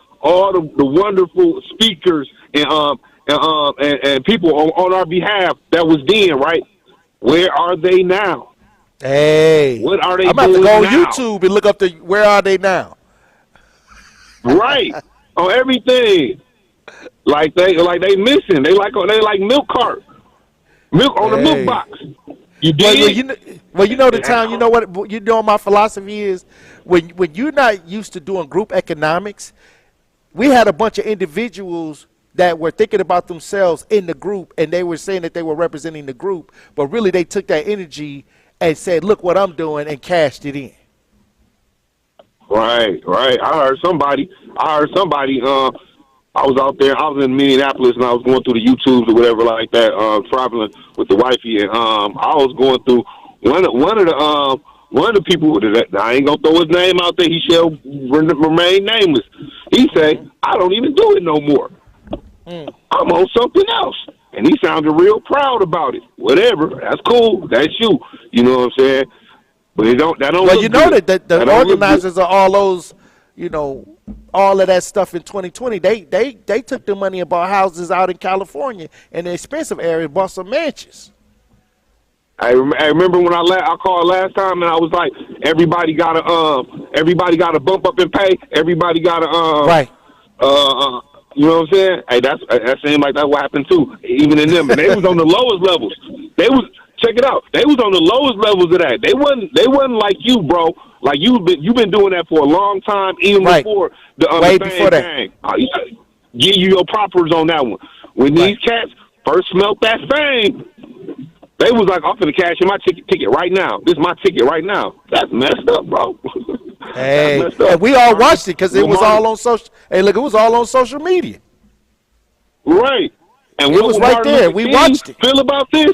wonderful speakers and people on our behalf that was then, right? Where are they now? Hey, what are they? I'm about to doing go on now? YouTube and look up where are they now? Right, on everything. Like they missing. They like milk cart, milk on the milk box. You did. Well, you know the town. You know what? You know my philosophy is when you're not used to doing group economics. We had a bunch of individuals that were thinking about themselves in the group, and they were saying that they were representing the group, but really they took that energy and said, look what I'm doing, and cashed it in. Right. I heard somebody, I was out there, I was in Minneapolis, and I was going through the YouTubes or whatever like that, traveling with the wifey, and I was going through one of the people that I ain't gonna throw his name out there, he shall remain nameless. He say, I don't even do it no more. I'm on something else. And he sounded real proud about it. Whatever. That's cool. That's you. You know what I'm saying? But that don't well, look you know good. that the organizers of all those, you know, all of that stuff in 2020, they took the money and bought houses out in California in the expensive area, bought some mansions. I remember when I called last time and I was like, everybody got to bump up in pay. Everybody got to you know what I'm saying? Hey, that seemed like that what happened too. Even in them, and they was on the lowest levels. Check it out. They was on the lowest levels of that. They wasn't like you, bro. Like you've been doing that for a long time, even before the way before that. Give you your propers on that one. When these cats first smelt that fame, they was like, I'm finna cash in my ticket right now. This is my ticket right now. That's messed up, bro. Hey, and we all watched it because it was all on social. Hey, look, it was all on social media. Right, and it was right there. We watched it. Feel about this?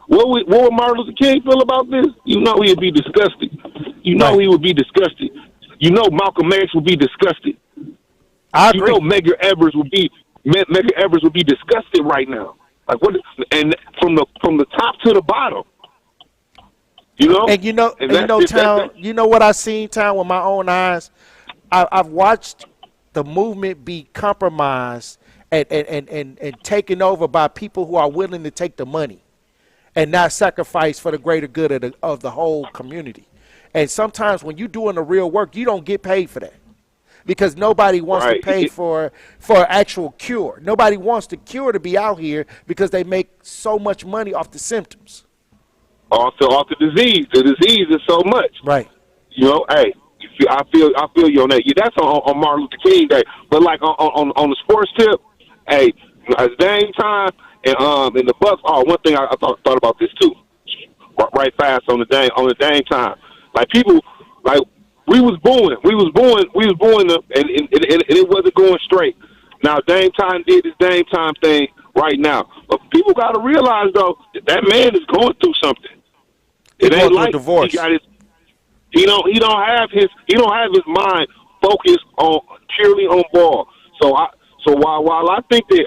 What would Martin Luther King feel about this? You know he would be disgusted. You know he would be disgusted. You know Malcolm X would be disgusted. I agree. You know Medgar Evers would be disgusted right now. Like what? And from the top to the bottom. You know, and you know, town. You know what I seen, town, with my own eyes. I've watched the movement be compromised and taken over by people who are willing to take the money and not sacrifice for the greater good of the whole community. And sometimes when you're doing the real work, you don't get paid for that because nobody wants to pay for actual cure. Nobody wants the cure to be out here because they make so much money off the symptoms. Off the disease. The disease is so much. Right. You know, hey, I feel you on that. Yeah, that's on Martin Luther King Day. But like on the sports tip, hey, it's Dame time and the Bucks. Oh, one thing I thought about this too. Right fast on the Dame time. Like people, like we was booing them, and it wasn't going straight. Now Dame time did his Dame time thing right now, but people got to realize though that man is going through something. It ain't like divorce. He don't have his mind focused on purely on ball. So while I think that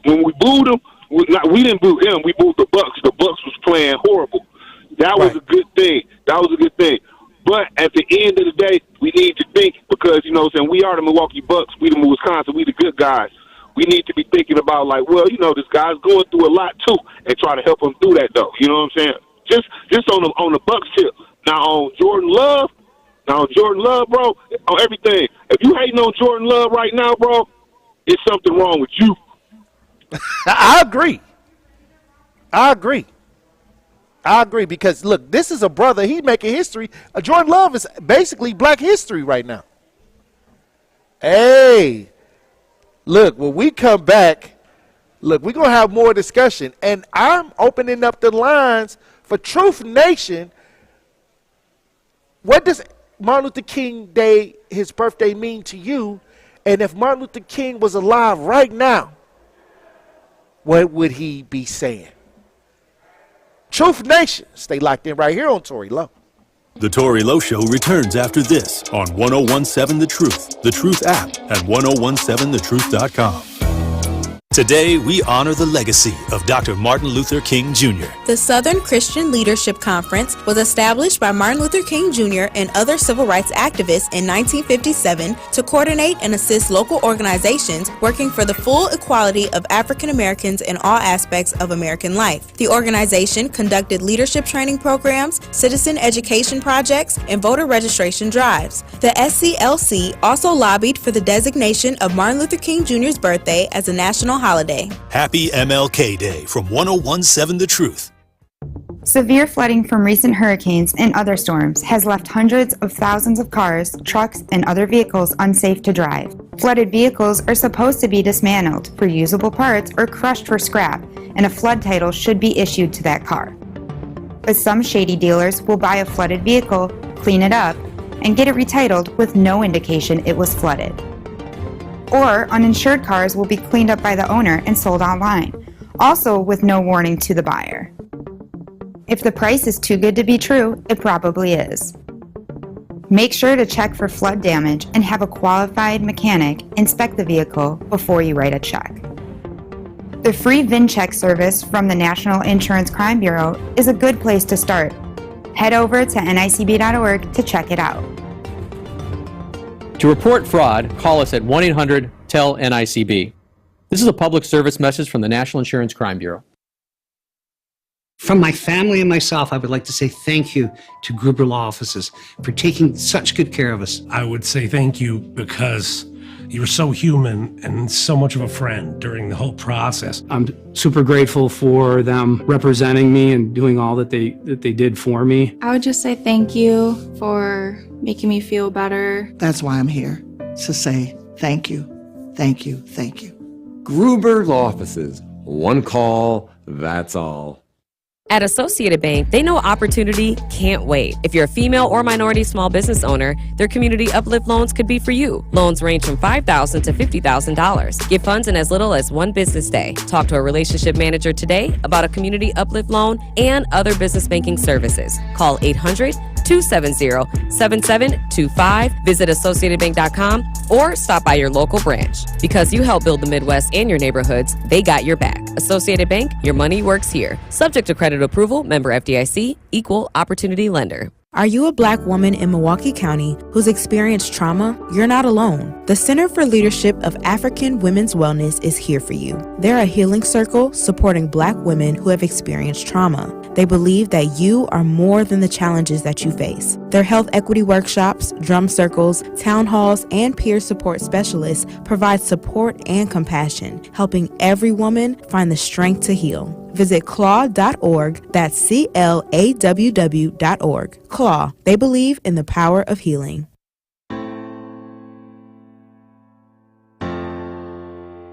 when we booed him, we didn't boo him. We booed the Bucks. The Bucks was playing horrible. That was a good thing. But at the end of the day, we need to think, because, you know what I'm saying, we are the Milwaukee Bucks, we the Wisconsin, we the good guys. We need to be thinking about, like, well, you know, this guy's going through a lot too, and try to help him through that though. You know what I'm saying? Just on the Bucks tip. Now on Jordan Love, bro, on everything. If you hating on Jordan Love right now, bro, it's something wrong with you. I agree because, look, this is a brother. He's making history. Jordan Love is basically black history right now. Hey, look, when we come back, look, we're going to have more discussion. And I'm opening up the lines for Truth Nation. What does Martin Luther King Day, his birthday, mean to you? And if Martin Luther King was alive right now, what would he be saying? Truth Nation, stay locked in right here on Tory Lowe. The Tory Lowe Show returns after this on 1017 The Truth app, and 1017thetruth.com. Today, we honor the legacy of Dr. Martin Luther King Jr. The Southern Christian Leadership Conference was established by Martin Luther King Jr. and other civil rights activists in 1957 to coordinate and assist local organizations working for the full equality of African Americans in all aspects of American life. The organization conducted leadership training programs, citizen education projects, and voter registration drives. The SCLC also lobbied for the designation of Martin Luther King Jr.'s birthday as a national holiday. Happy MLK Day from 1017 The Truth. Severe flooding from recent hurricanes and other storms has left hundreds of thousands of cars, trucks, and other vehicles unsafe to drive. Flooded vehicles are supposed to be dismantled for usable parts or crushed for scrap, and a flood title should be issued to that car. But some shady dealers will buy a flooded vehicle, clean it up, and get it retitled with no indication it was flooded. Or uninsured cars will be cleaned up by the owner and sold online, also with no warning to the buyer. If the price is too good to be true, it probably is. Make sure to check for flood damage and have a qualified mechanic inspect the vehicle before you write a check. The free VIN check service from the National Insurance Crime Bureau is a good place to start. Head over to nicb.org to check it out. To report fraud, call us at 1-800-TEL-NICB. This is a public service message from the National Insurance Crime Bureau. From my family and myself, I would like to say thank you to Gruber Law Offices for taking such good care of us. I would say thank you because you were so human and so much of a friend during the whole process. I'm super grateful for them representing me and doing all that they did for me. I would just say thank you for making me feel better. That's why I'm here, to say thank you, thank you, thank you. Gruber Law Offices. One call, that's all. At Associated Bank, they know opportunity can't wait. If you're a female or minority small business owner, their Community Uplift loans could be for you. Loans range from $5,000 to $50,000. Get funds in as little as one business day. Talk to a relationship manager today about a Community Uplift loan and other business banking services. Call 800-270-7725. Visit AssociatedBank.com or stop by your local branch. Because you help build the Midwest and your neighborhoods, they got your back. Associated Bank, your money works here. Subject to credit approval, member FDIC, equal opportunity lender. Are you a Black woman in Milwaukee County who's experienced trauma? You're not alone. The Center for Leadership of African Women's Wellness is here for you. They're a healing circle supporting Black women who have experienced trauma. They believe that you are more than the challenges that you face. Their health equity workshops, drum circles, town halls, and peer support specialists provide support and compassion, helping every woman find the strength to heal. Visit claw.org. That's CLAWW.org. Claw. They believe in the power of healing.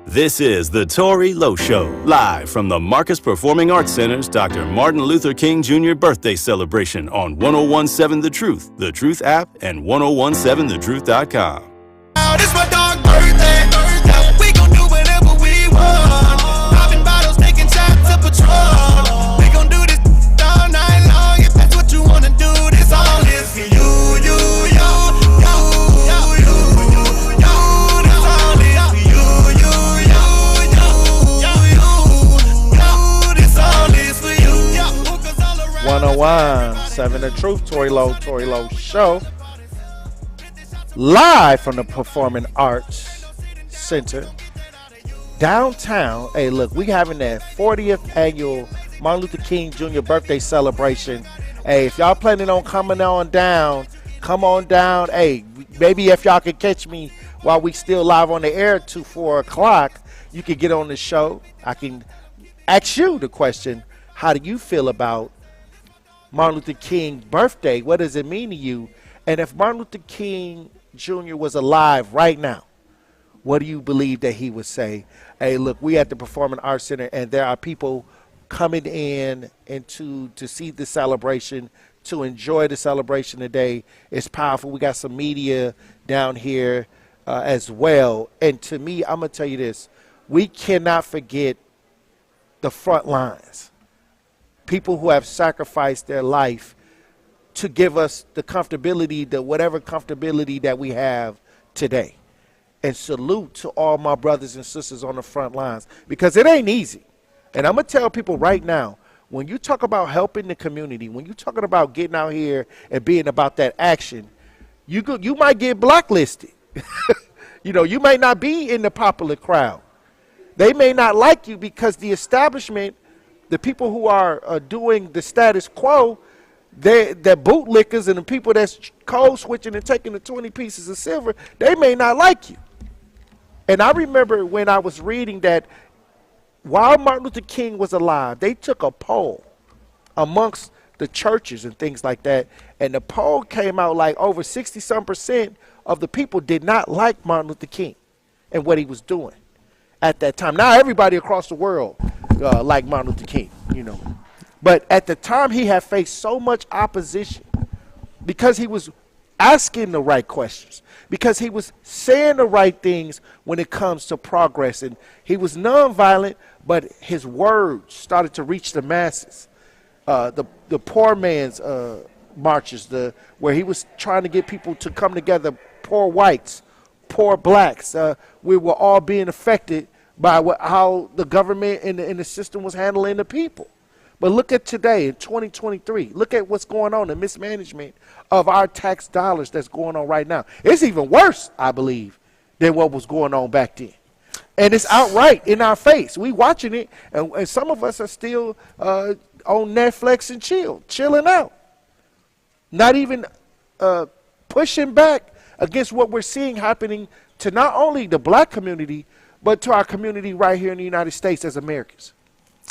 This is the Tory Lowe Show, live from the Marcus Performing Arts Center's Dr. Martin Luther King Jr. birthday celebration on 1017 The Truth app, and 1017thetruth.com. This my dog birthday. We gon' do whatever we want. Popping bottles, taking shots of Patrol. We gon' do this all night long. If that's what you wanna do, this all is for you. This all is for you. This all is for you. 1017 The Truth, Tory Lowe Show. Live from the Performing Arts Center, downtown. Hey, look, we having that 40th annual Martin Luther King Jr. birthday celebration. Hey, if y'all planning on coming on down, come on down. Hey, maybe if y'all can catch me while we still live on the air to 4 o'clock, you can get on the show. I can ask you the question, how do you feel about Martin Luther King's birthday? What does it mean to you? And if Martin Luther King Jr. was alive right now, what do you believe that he would say? Hey, look, we at the Performing Arts Center, and there are people coming in and to see the celebration, to enjoy the celebration today. It's powerful. We got some media down here as well. And to me, I'm going to tell you this. We cannot forget the front lines, people who have sacrificed their life to give us the comfortability, whatever comfortability that we have today. And salute to all my brothers and sisters on the front lines, because it ain't easy. And I'm going to tell people right now, when you talk about helping the community, when you're talking about getting out here and being about that action, you might get blacklisted. You may not be in the popular crowd. They may not like you because the establishment, the people who are doing the status quo, they're bootlickers, and the people that's code switching and taking the 20 pieces of silver, they may not like you. And I remember when I was reading that while Martin Luther King was alive, they took a poll amongst the churches and things like that, and the poll came out like over 60-some% of the people did not like Martin Luther King and what he was doing at that time. Now everybody across the world liked Martin Luther King, But at the time, he had faced so much opposition because he was asking the right questions, because he was saying the right things when it comes to progress. And he was nonviolent, but his words started to reach the masses. The poor man's marches, where he was trying to get people to come together, poor whites, poor blacks. We were all being affected by how the government and the system was handling the people. But look at today in 2023. Look at what's going on, the mismanagement of our tax dollars that's going on right now. It's even worse, I believe, than what was going on back then. And it's outright in our face. We watching it, and some of us are still on Netflix and chilling out. Not even pushing back against what we're seeing happening to not only the black community, but to our community right here in the United States as Americans.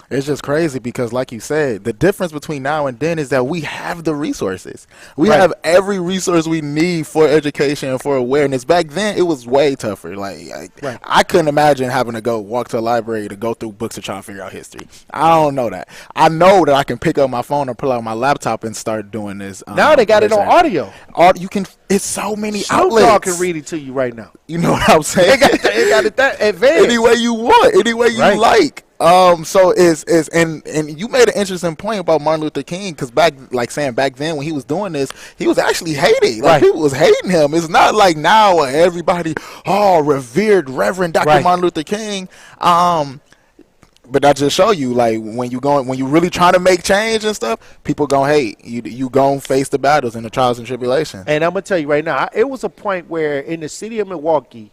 It's just crazy because, like you said, the difference between now and then is that we have the resources. We have every resource we need for education and for awareness. Back then, it was way tougher. I couldn't imagine having to walk to a library to go through books to try and figure out history. I don't know that. I know that I can pick up my phone or pull out my laptop and start doing this. Now they got it on audio. You can. It's so many Snoop outlets. Dogg can read it to you right now. You know what I'm saying? They got it that advanced. Any way you want, any way you like. So and you made an interesting point about Martin Luther King, because back then when he was doing this, he was actually hated. People was hating him. It's not like now where everybody, revered Reverend Dr. Martin Luther King. But that just show you, when you really trying to make change and stuff, people gonna hate you. You gonna face the battles and the trials and tribulations. And I'm gonna tell you right now, it was a point where in the city of Milwaukee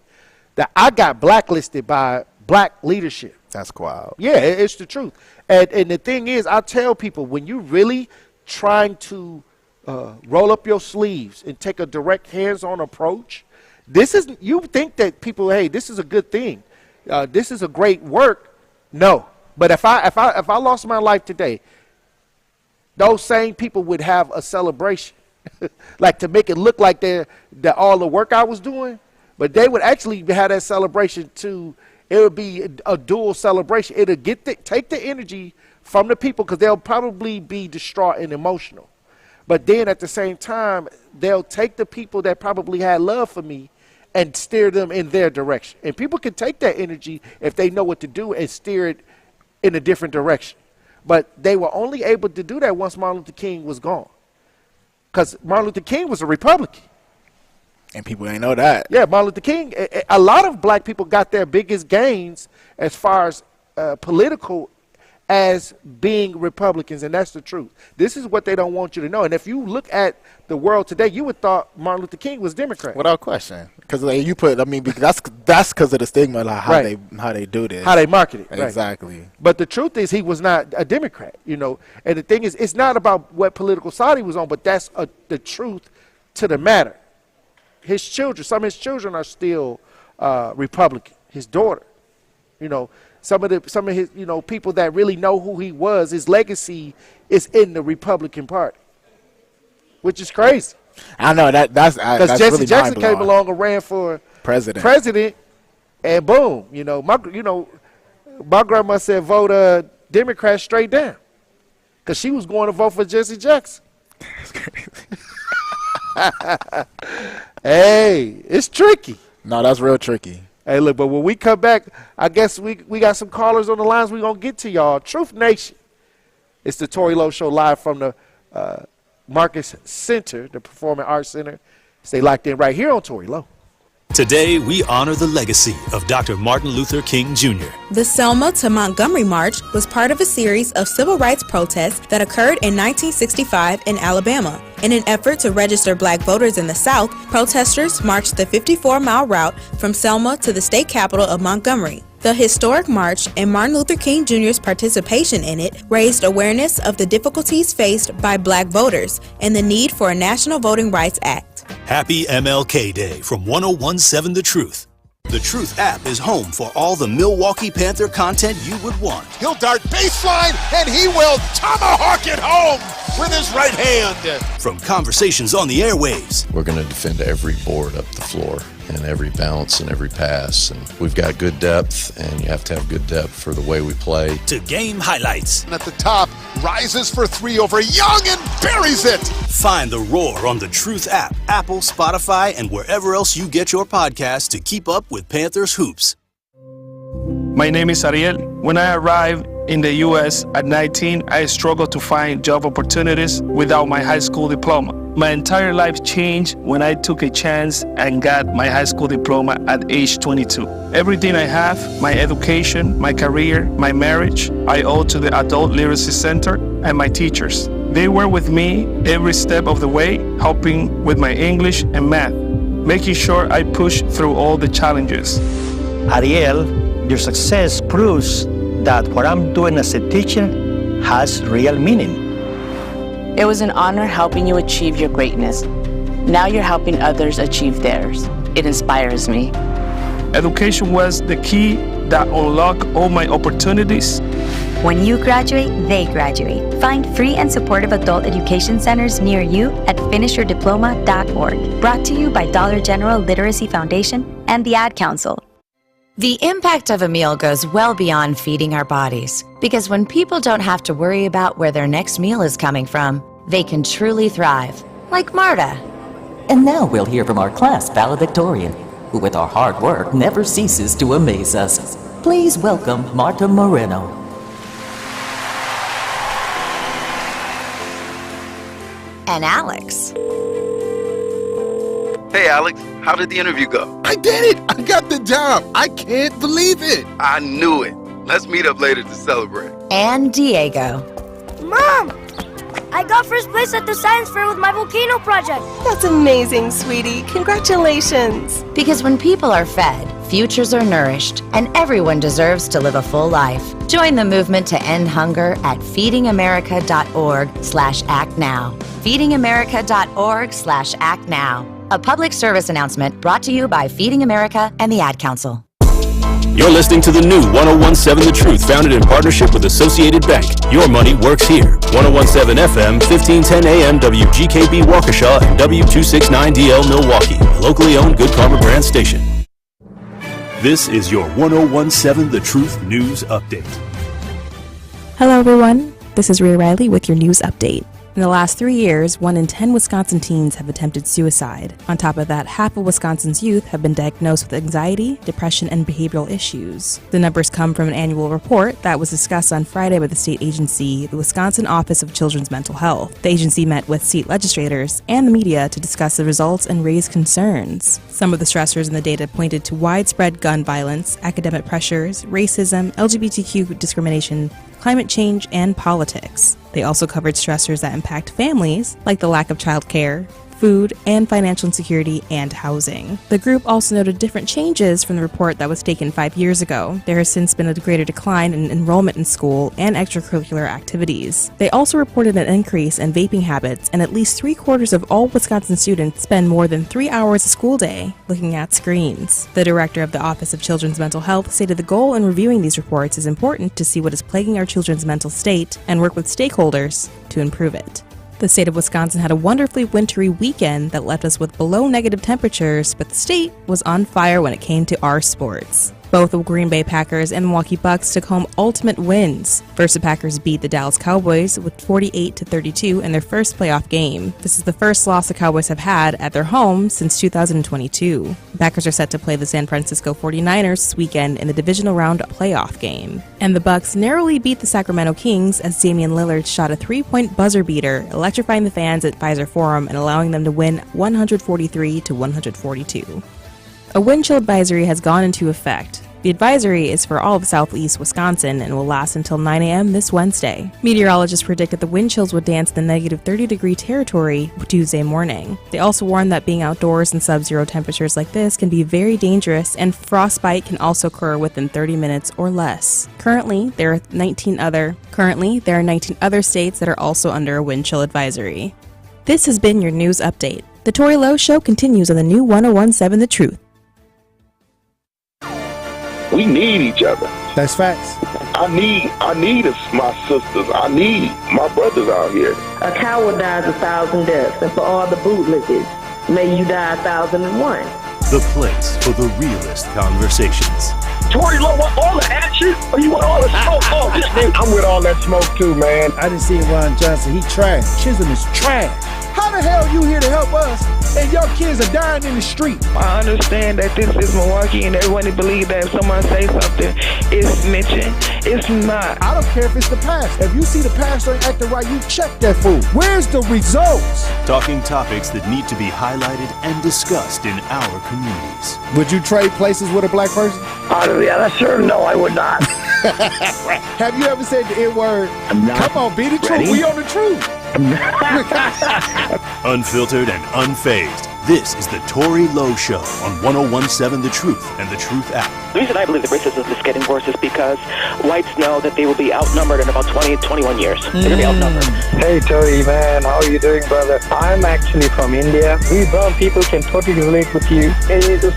that I got blacklisted by black leadership. That's wild. Yeah, it's the truth. And the thing is, I tell people, when you really trying to roll up your sleeves and take a direct hands-on approach, you think that people, hey, this is a good thing. This is a great work. No, But if I lost my life today, those same people would have a celebration, like to make it look like that all the work I was doing. But they would actually have that celebration too. It would be a dual celebration. It'll take the energy from the people because they'll probably be distraught and emotional. But then at the same time, they'll take the people that probably had love for me and steer them in their direction. And people can take that energy if they know what to do and steer it in a different direction. But they were only able to do that once Martin Luther King was gone. Because Martin Luther King was a Republican. And people ain't know that. Yeah, Martin Luther King, a lot of black people got their biggest gains as far as political as being Republicans, and that's the truth. This is what they don't want you to know. And if you look at the world today, you would thought Martin Luther King was Democrat. Without question. Because because that's because of the stigma, like how they do this. How they market it. Exactly. Right. But the truth is he was not a Democrat, you know. And the thing is, it's not about what political side he was on, but that's the truth to the matter. His children, some of his children are still Republican. His daughter, you know. Some of his, you know, people that really know who he was, his legacy is in the Republican Party, which is crazy. I know that's because Jesse Jackson came along and ran for president, and boom, you know, my grandma said vote Democrat straight down, because she was going to vote for Jesse Jackson. That's crazy. Hey, it's tricky. No, that's real tricky. Hey, look, but when we come back, I guess we got some callers on the lines. We're going to get to y'all. Truth Nation. It's the Tory Lowe Show live from the Marcus Center, the Performing Arts Center. Stay locked in right here on Tory Lowe. Today, we honor the legacy of Dr. Martin Luther King Jr. The Selma to Montgomery March was part of a series of civil rights protests that occurred in 1965 in Alabama. In an effort to register black voters in the South, protesters marched the 54-mile route from Selma to the state capital of Montgomery. The historic march and Martin Luther King Jr.'s participation in it raised awareness of the difficulties faced by black voters and the need for a National Voting Rights Act. Happy MLK Day from 1017 The Truth. The Truth app is home for all the Milwaukee Panther content you would want. He'll dart baseline, and he will tomahawk it home with his right hand. From conversations on the airwaves. We're going to defend every board up the floor and every bounce and every pass. And we've got good depth, and you have to have good depth for the way we play. To game highlights. And at the top, rises for three over Young and buries it. Find The Roar on the Truth app, Apple, Spotify, and wherever else you get your podcasts to keep up with Panthers hoops. My name is Ariel. When I arrived in the U.S. at 19, I struggled to find job opportunities without my high school diploma. My entire life changed when I took a chance and got my high school diploma at age 22. Everything I have, my education, my career, my marriage, I owe to the Adult Literacy Center and my teachers. They were with me every step of the way, helping with my English and math, making sure I push through all the challenges. Ariel, your success proves that what I'm doing as a teacher has real meaning. It was an honor helping you achieve your greatness. Now you're helping others achieve theirs. It inspires me. Education was the key that unlocked all my opportunities. When you graduate, they graduate. Find free and supportive adult education centers near you at finishyourdiploma.org. Brought to you by Dollar General Literacy Foundation and the Ad Council. The impact of a meal goes well beyond feeding our bodies, because when people don't have to worry about where their next meal is coming from, they can truly thrive, like Marta. And now we'll hear from our class valedictorian, who with our hard work never ceases to amaze us. Please welcome Marta Moreno. And Alex. Hey, Alex, how did the interview go? I did it! I got the job! I can't believe it! I knew it. Let's meet up later to celebrate. And Diego. Mom! I got first place at the science fair with my volcano project. That's amazing, sweetie. Congratulations. Because when people are fed, futures are nourished, and everyone deserves to live a full life. Join the movement to end hunger at feedingamerica.org/actnow. feedingamerica.org/actnow. A public service announcement brought to you by Feeding America and the Ad Council. You're listening to the new 1017 The Truth, founded in partnership with Associated Bank. Your money works here. 1017 FM, 1510 AM, WGKB Waukesha, and W269DL Milwaukee, a locally owned Good Karma brand station. This is your 1017 The Truth News Update. Hello, everyone. This is Ray Riley with your news update. In the last 3 years, 1 in 10 Wisconsin teens have attempted suicide. On top of that, half of Wisconsin's youth have been diagnosed with anxiety, depression, and behavioral issues. The numbers come from an annual report that was discussed on Friday by the state agency, the Wisconsin Office of Children's Mental Health. The agency met with state legislators and the media to discuss the results and raise concerns. Some of the stressors in the data pointed to widespread gun violence, academic pressures, racism, LGBTQ discrimination, climate change, and politics. They also covered stressors that impact families, like the lack of childcare, food, and financial insecurity, and housing. The group also noted different changes from the report that was taken 5 years ago. There has since been a greater decline in enrollment in school and extracurricular activities. They also reported an increase in vaping habits, and at least 3/4 of all Wisconsin students spend more than 3 hours a school day looking at screens. The director of the Office of Children's Mental Health stated the goal in reviewing these reports is important to see what is plaguing our children's mental state and work with stakeholders to improve it. The state of Wisconsin had a wonderfully wintry weekend that left us with below negative temperatures, but the state was on fire when it came to our sports. Both the Green Bay Packers and Milwaukee Bucks took home ultimate wins. First, the Packers beat the Dallas Cowboys with 48-32 in their first playoff game. This is the first loss the Cowboys have had at their home since 2022. The Packers are set to play the San Francisco 49ers this weekend in the divisional round playoff game. And the Bucks narrowly beat the Sacramento Kings as Damian Lillard shot a 3-point buzzer beater, electrifying the fans at Pfizer Forum and allowing them to win 143-142. A wind chill advisory has gone into effect. The advisory is for all of southeast Wisconsin and will last until 9 a.m. this Wednesday. Meteorologists predicted the wind chills would dance the negative 30-degree territory Tuesday morning. They also warned that being outdoors in sub-zero temperatures like this can be very dangerous, and frostbite can also occur within 30 minutes or less. Currently, there are 19 other states that are also under a wind chill advisory. This has been your news update. The Tory Lowe Show continues on the new 1017 The Truth. We need each other. That's facts. I need my sisters. I need my brothers out here. A coward dies 1,000 deaths, and for all the bootlickers, may you die 1,001. The place for the realest conversations. Tory Lowe want all the action, or you want all the smoke? Oh, I'm with all that smoke too, man. I didn't see Ron Johnson. He trash. Chisholm is trash. How the hell you here to help us and your kids are dying in the street? I understand that this is Milwaukee and everyone believes that if someone say something, it's snitching. It's not. I don't care if it's the past. If you see the pastor ain't acting right, you check that fool. Where's the results? Talking topics that need to be highlighted and discussed in our communities. Would you trade places with a black person? Yeah, sure. No, I would not. Have you ever said the N-word? Come on, be the truth. We on the truth. Unfiltered and unfazed. This is the Tory Lowe Show on 1017 The Truth and the Truth app. The reason I believe that racism is getting worse is because whites know that they will be outnumbered in about 20 to 21 years. They're going to be outnumbered. Hey, Tory, man. How are you doing, brother? I'm actually from India. We brown people can totally relate with you.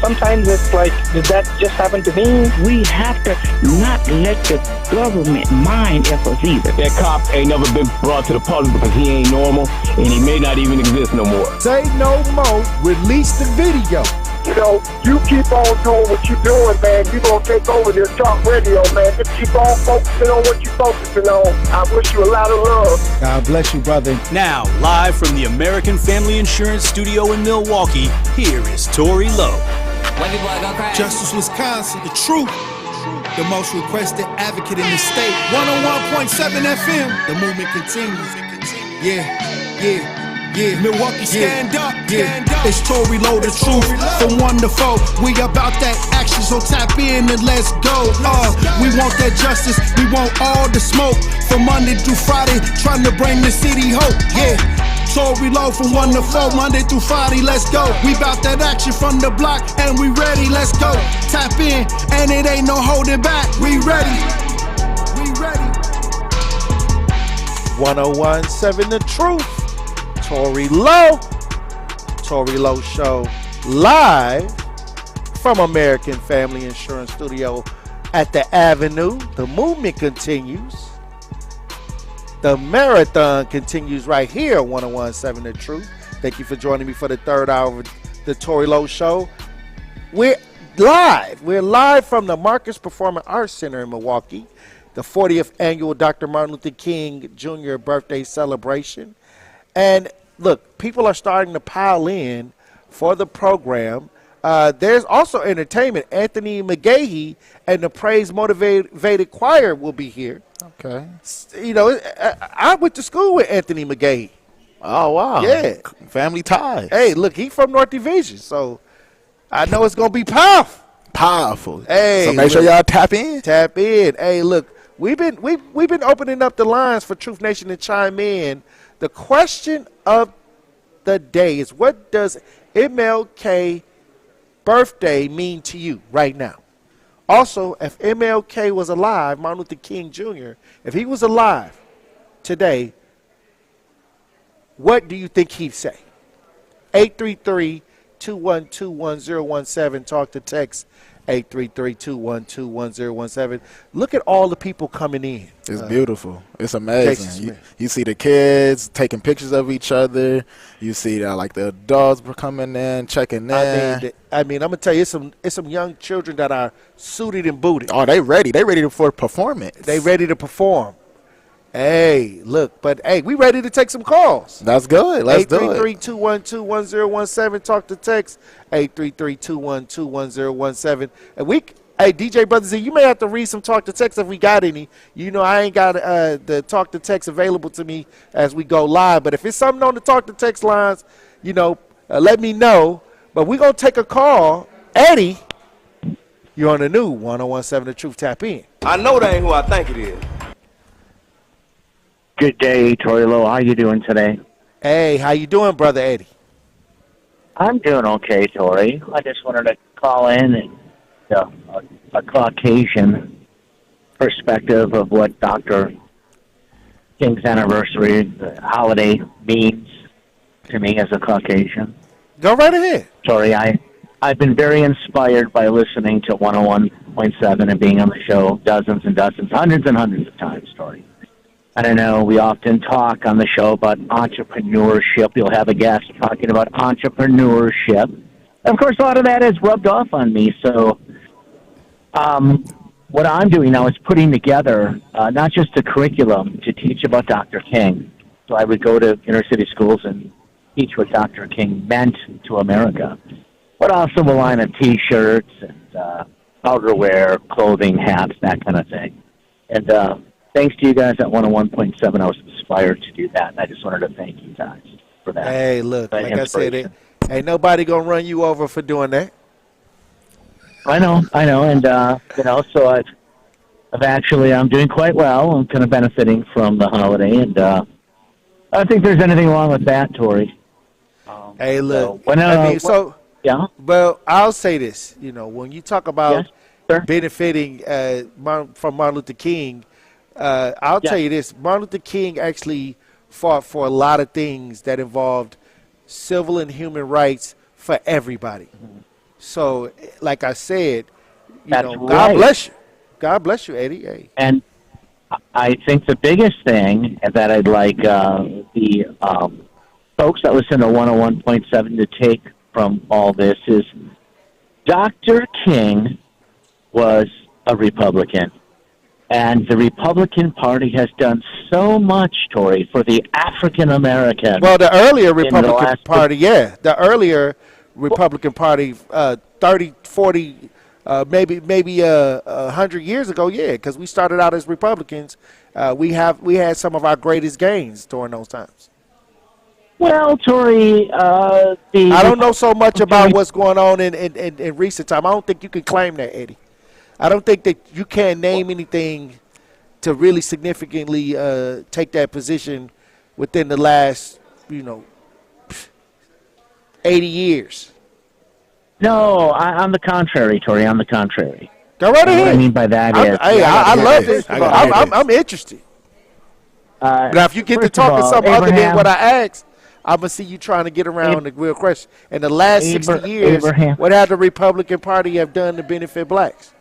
Sometimes it's like, did that just happen to me? We have to not let the government mind us either. That cop ain't never been brought to the public because he ain't normal, and he may not even exist no more. Say no more. Release the video. You know, you keep on doing what you're doing, man. You're going to take over this talk radio, man. Just keep on focusing on what you're focusing on. I wish you a lot of love. God bless you, brother. Now, live from the American Family Insurance Studio in Milwaukee, here is Tory Lowe. Justice Wisconsin, the truth. The most requested advocate in the state. 101.7 FM. The movement continues. Yeah. Milwaukee, stand up. It's Tory Lowe, the truth. From 1 to 4, we about that action, so tap in and let's go. We want that justice, we want all the smoke. From Monday through Friday, trying to bring the city hope. Yeah. Tory Lowe from 1 to 4, Monday through Friday, let's go. We bout that action from the block, and we ready, let's go. Tap in, and it ain't no holding back. We ready. 1017 The Truth. Tory Lowe Show, live from American Family Insurance Studio. at the Avenue. The movement continues. The marathon continues right here on 101.7 The Truth. Thank you for joining me for the third hour of the Tory Lowe Show. We're live. We're live from the Marcus Performing Arts Center in Milwaukee. The 40th annual Dr. Martin Luther King Jr. birthday celebration. And look, people are starting to pile in for the program. There's also entertainment. Anthony McGahee and the Praise Motivated Choir will be here. Okay. You know, I went to school with Anthony McGahee. Oh, wow. Yeah. Family ties. Hey, look, he from North Division, so I know it's going to be powerful. Powerful. Hey, so make sure y'all tap in. Tap in. Hey, look, we've been opening up the lines for Truth Nation to chime in. The question of the day is, what does MLK birthday mean to you right now? Also, if MLK was alive, Martin Luther King Jr., if he was alive today, what do you think he'd say? 833-212-1017. Talk to text 833-212-1017. Look at all the people coming in. It's beautiful. It's amazing. You see the kids taking pictures of each other. You see like the adults coming in, checking in. I mean, I'm gonna tell you, it's some young children that are suited and booted. Oh, they ready. They ready for performance. They ready to perform. Hey, look, but hey, we ready to take some calls. That's good. Let's do it. 833-212-1017. Talk to text 833-212-1017. And hey, DJ Brother Z, you may have to read some talk to text if we got any. You know, I ain't got the talk to text available to me as we go live. But if it's something on the talk to text lines, you know, let me know. But we're going to take a call. Eddie, you're on the new 101.7 The Truth. Tap in. I know that ain't who I think it is. Good day, Tory Lowe. How you doing today? Hey, how you doing, Brother Eddie? I'm doing okay, Tory. I just wanted to call in and a Caucasian perspective of what Dr. King's anniversary holiday means to me as a Caucasian. Go right ahead. Tory, I've been very inspired by listening to 101.7 and being on the show dozens and dozens, hundreds and hundreds of times, Tory. I don't know, we often talk on the show about entrepreneurship. You'll have a guest talking about entrepreneurship. Of course, a lot of that has rubbed off on me. So what I'm doing now is putting together not just a curriculum to teach about Dr. King. So I would go to inner city schools and teach what Dr. King meant to America, but also a line of T-shirts and outerwear, clothing, hats, that kind of thing. And thanks to you guys at 101.7, I was inspired to do that, and I just wanted to thank you guys for that. Hey, look, like I said, ain't nobody going to run you over for doing that. I know, and, you know, so I'm doing quite well. I'm kind of benefiting from the holiday, and I don't think there's anything wrong with that, Tory. Hey, look, yeah. Well, I'll say this, you know, when you talk about benefiting from Martin Luther King, I'll tell you this, Martin Luther King actually fought for a lot of things that involved civil and human rights for everybody. So, like I said, God bless you. God bless you, Eddie. Hey. And I think the biggest thing that I'd like the folks that listen to 101.7 to take from all this is Dr. King was a Republican. And the Republican Party has done so much, Tory, for the African American. Well, the earlier Republican Party, the earlier Republican Party, 30, 40, maybe 100 years ago, because we started out as Republicans. We had some of our greatest gains during those times. Well, Tory, I don't know so much about what's going on in recent time. I don't think you can claim that, Eddie. I don't think that you can name anything to really significantly take that position within the last, 80 years. No, on the contrary, Tory, on the contrary. Go right ahead. What I mean by that is... I love this. I'm interested. Now, if you get to talking something other than what I asked, I'm going to see you trying to get around the real question. In the last 60 years, what had the Republican Party have done to benefit blacks?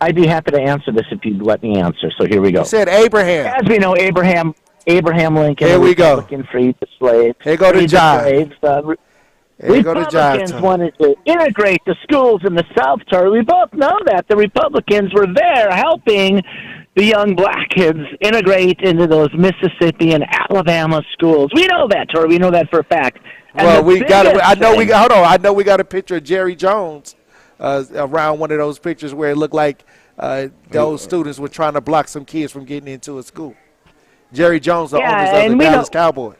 I'd be happy to answer this if you'd let me answer. So here we go. You said Abraham. As we know, Abraham Lincoln. Here we go. Republican freed the slaves. Here go the John. Republicans wanted to integrate the schools in the South, Tory. We both know that. The Republicans were there helping the young black kids integrate into those Mississippi and Alabama schools. We know that, Tory. We know that for a fact. And well, we got it. I know we got. Hold on. I know we got a picture of Jerry Jones around one of those pictures where it looked like those students were trying to block some kids from getting into a school. Jerry Jones, the owners of the Dallas Cowboys.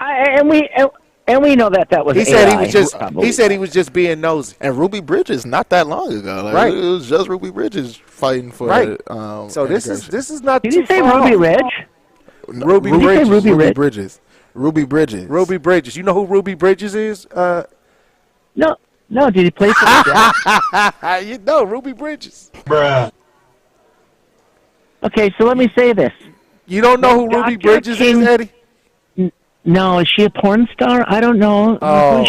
And we know that was. He said he was just. He said he was just being nosy. And Ruby Bridges, not that long ago, like, right? It was just Ruby Bridges fighting for. Right. So this is not. Did you say Ruby Ridge? Ruby Bridges. Ruby Bridges. Ruby Bridges. Ruby Bridges. You know who Ruby Bridges is? No. Did he play for the Jets? You know Ruby Bridges. Bruh. Okay, so let me say this. You don't know who Ruby Bridges is, Eddie? No, is she a porn star? I don't know. Oh,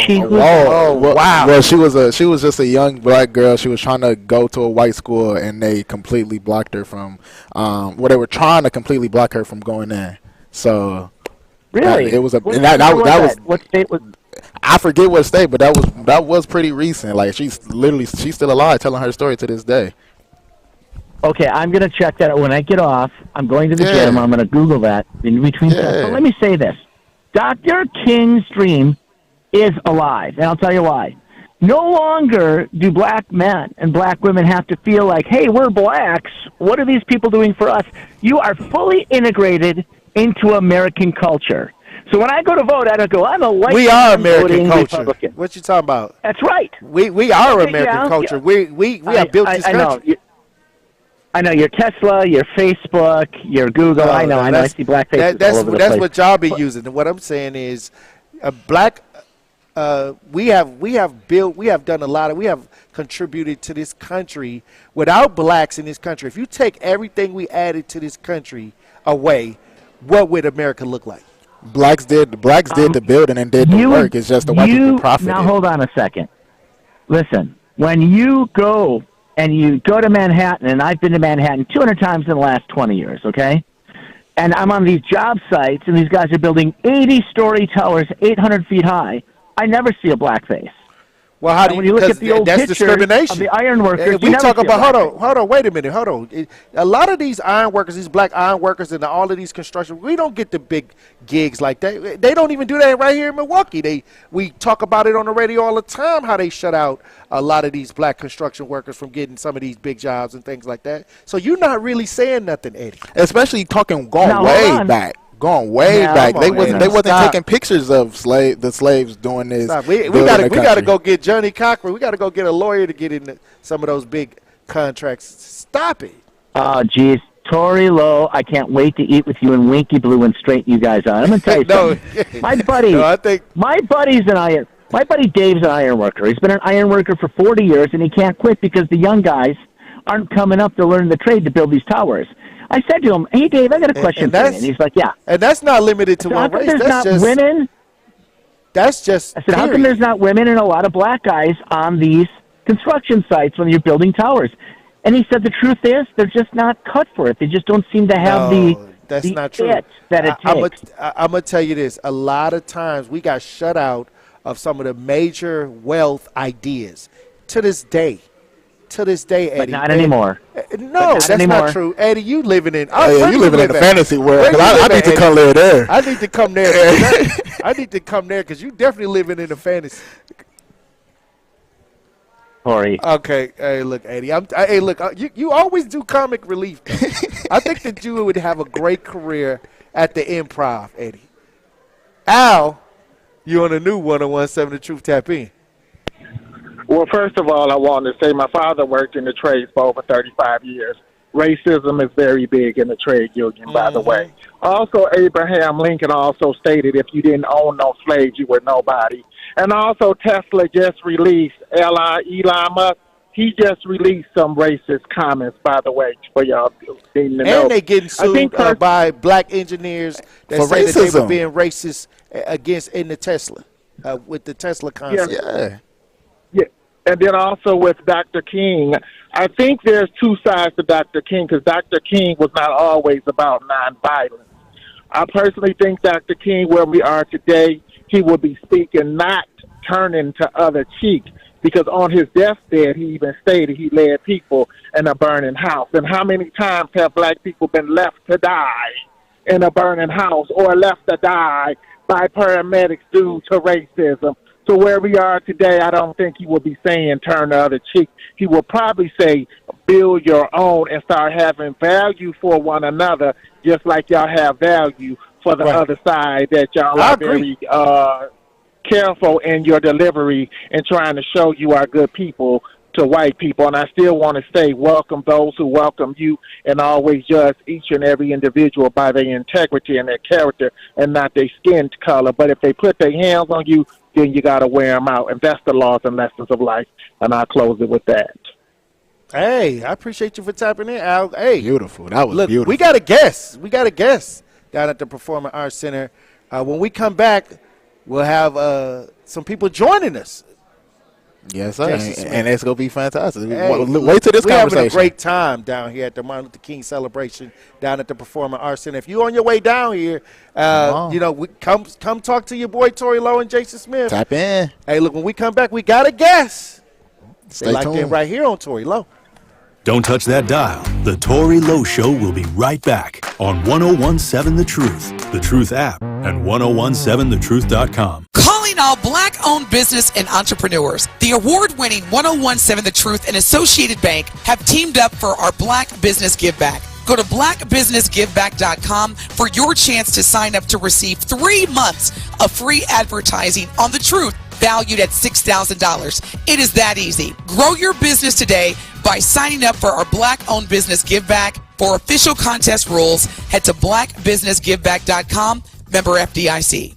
wow. Well, she was just a young black girl. She was trying to go to a white school, and they completely blocked her from. They were trying to completely block her from going there. So, really, it was a. That was what state was? I forget what state, but that was pretty recent. Like she's still alive, telling her story to this day. Okay, I'm gonna check that out when I get off. I'm going to the gym. I'm gonna Google that in between. Stuff. But let me say this. Dr. King's dream is alive, and I'll tell you why. No longer do black men and black women have to feel like, hey, we're blacks. What are these people doing for us? You are fully integrated into American culture. So when I go to vote, I don't go, I'm a white We are American culture. Republican. What you talking about? That's right. We are American culture. We have built this country. I know your Tesla, your Facebook, your Google. I know. I see black faces all over the place. That's what y'all be using. And what I'm saying is, we have contributed to this country. Without blacks in this country, if you take everything we added to this country away, what would America look like? Blacks did the building and did the work. It's just the white people profited. Now hold on a second. Listen, when you go to Manhattan, and I've been to Manhattan 200 times in the last 20 years, okay? And I'm on these job sites, and these guys are building 80-story towers, 800 feet high. I never see a black face. Well, how do you look at the old that's discrimination? Of the iron workers. We talk about hold on, wait a minute, hold on. A lot of these iron workers, these black iron workers, and all of these construction, we don't get the big gigs like that. They don't even do that right here in Milwaukee. We talk about it on the radio all the time, how they shut out a lot of these black construction workers from getting some of these big jobs and things like that. So you're not really saying nothing, Eddie. Especially going way back. Going way back. They wasn't taking pictures of the slaves doing this. We gotta go get Johnny Cochran. We gotta go get a lawyer to get in some of those big contracts. Stop it. Oh, geez. Tory Lowe, I can't wait to eat with you in Winky Blue and straighten you guys out. I'm gonna tell you something. My buddy, my buddy Dave's an iron worker. He's been an iron worker for 40 years, and he can't quit because the young guys aren't coming up to learn the trade to build these towers. I said to him, hey, Dave, I got a question for you. And he's like, yeah. And that's not limited to one race. That's just women. That's just I said, how come there's not women and a lot of black guys on these construction sites when you're building towers? And he said the truth is they're just not cut for it. They just don't seem to have that's the not true. That it takes. I'm going to tell you this. A lot of times we got shut out of some of the major wealth ideas to this day. Eddie. But not anymore. No, that's not true. Eddie, you living in you living in the fantasy world. I need to come live there. I need to come there. I need to come there because you definitely living in the fantasy. Sorry. Okay. Hey, look, Eddie. You always do comic relief. I think that you would have a great career at the Improv, Eddie. Al, you on a new 101.7 The Truth Tap In. Well, first of all, I want to say my father worked in the trades for over 35 years. Racism is very big in the trade union, by the way. Also, Abraham Lincoln also stated if you didn't own no slaves, you were nobody. And also, Tesla just released, Elon Musk, he just released some racist comments, by the way, for y'all to know. And they getting sued by black engineers that say that they were being racist against in the Tesla, with the Tesla concept. And then also with Dr. King, I think there's two sides to Dr. King because Dr. King was not always about nonviolence. I personally think Dr. King, where we are today, he will be speaking, not turning to other cheek, because on his deathbed, he even stated he led people in a burning house. And how many times have black people been left to die in a burning house or left to die by paramedics due to racism? So where we are today, I don't think he will be saying turn the other cheek. He will probably say build your own and start having value for one another, just like y'all have value for the other side, that y'all are very careful in your delivery and trying to show you are good people to white people. And I still want to say welcome those who welcome you, and always judge each and every individual by their integrity and their character and not their skin color. But if they put their hands on you, then you got to wear them out. And that's the laws and lessons of life. And I'll close it with that. Hey, I appreciate you for tapping in, Al. Hey, beautiful. That was beautiful. We got a guest. Down at the Performing Arts Center. When we come back, we'll have some people joining us. Yes, sir. And it's going to be fantastic. Hey, wait till this conversation. We're having a great time down here at the Martin Luther King celebration down at the Performing Arts Center. If you're on your way down here, come talk to your boy Tory Lowe and Jason Smith. Tap in. Hey, look, when we come back, we got a guest. Stay tuned. That right here on Tory Lowe. Don't touch that dial. The Tory Lowe Show will be right back on 1017 The Truth app, and 1017thetruth.com. Calling all black-owned business and entrepreneurs. The award-winning 1017 The Truth and Associated Bank have teamed up for our Black Business Give Back. Go to blackbusinessgiveback.com for your chance to sign up to receive 3 months of free advertising on The Truth, valued at $6,000. It is that easy. Grow your business today by signing up for our Black-owned business Give Back. For official contest rules, head to blackbusinessgiveback.com, member FDIC.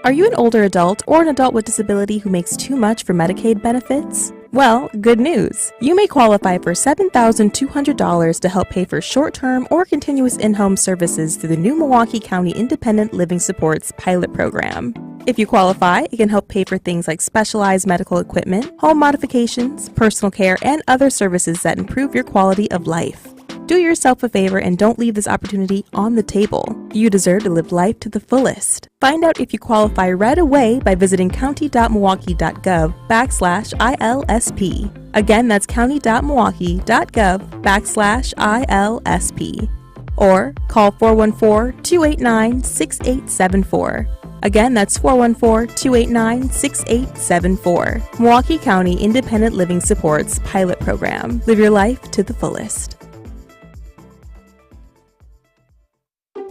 Are you an older adult or an adult with disability who makes too much for Medicaid benefits? Well, good news. You may qualify for $7,200 to help pay for short-term or continuous in-home services through the new Milwaukee County Independent Living Supports pilot program. If you qualify, it can help pay for things like specialized medical equipment, home modifications, personal care, and other services that improve your quality of life. Do yourself a favor and don't leave this opportunity on the table. You deserve to live life to the fullest. Find out if you qualify right away by visiting county.milwaukee.gov/ILSP. Again, that's county.milwaukee.gov/ILSP. Or call 414-289-6874. Again, that's 414-289-6874. Milwaukee County Independent Living Supports Pilot Program. Live your life to the fullest.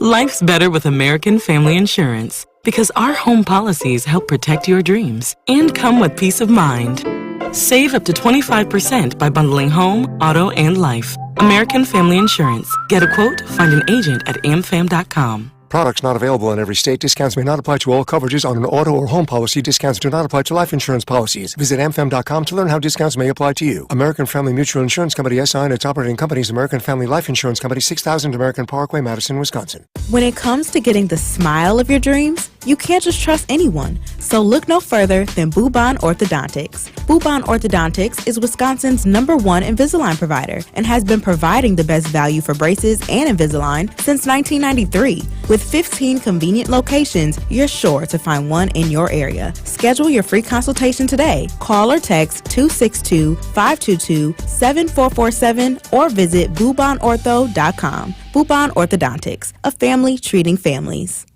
Life's better with American Family Insurance because our home policies help protect your dreams and come with peace of mind. Save up to 25% by bundling home, auto, and life. American Family Insurance. Get a quote, find an agent at amfam.com. Products not available in every state. Discounts may not apply to all coverages on an auto or home policy. Discounts do not apply to life insurance policies. Visit amfam.com to learn how discounts may apply to you. American Family Mutual Insurance Company, SI, and its operating companies, American Family Life Insurance Company, 6000 American Parkway, Madison, Wisconsin. When it comes to getting the smile of your dreams, you can't just trust anyone. So look no further than Bubon Orthodontics. Bubon Orthodontics is Wisconsin's #1 Invisalign provider and has been providing the best value for braces and Invisalign since 1993. With 15 convenient locations, you're sure to find one in your area. Schedule your free consultation today. Call or text 262-522-7447 or visit bubonortho.com. Bubon Orthodontics, a family treating families.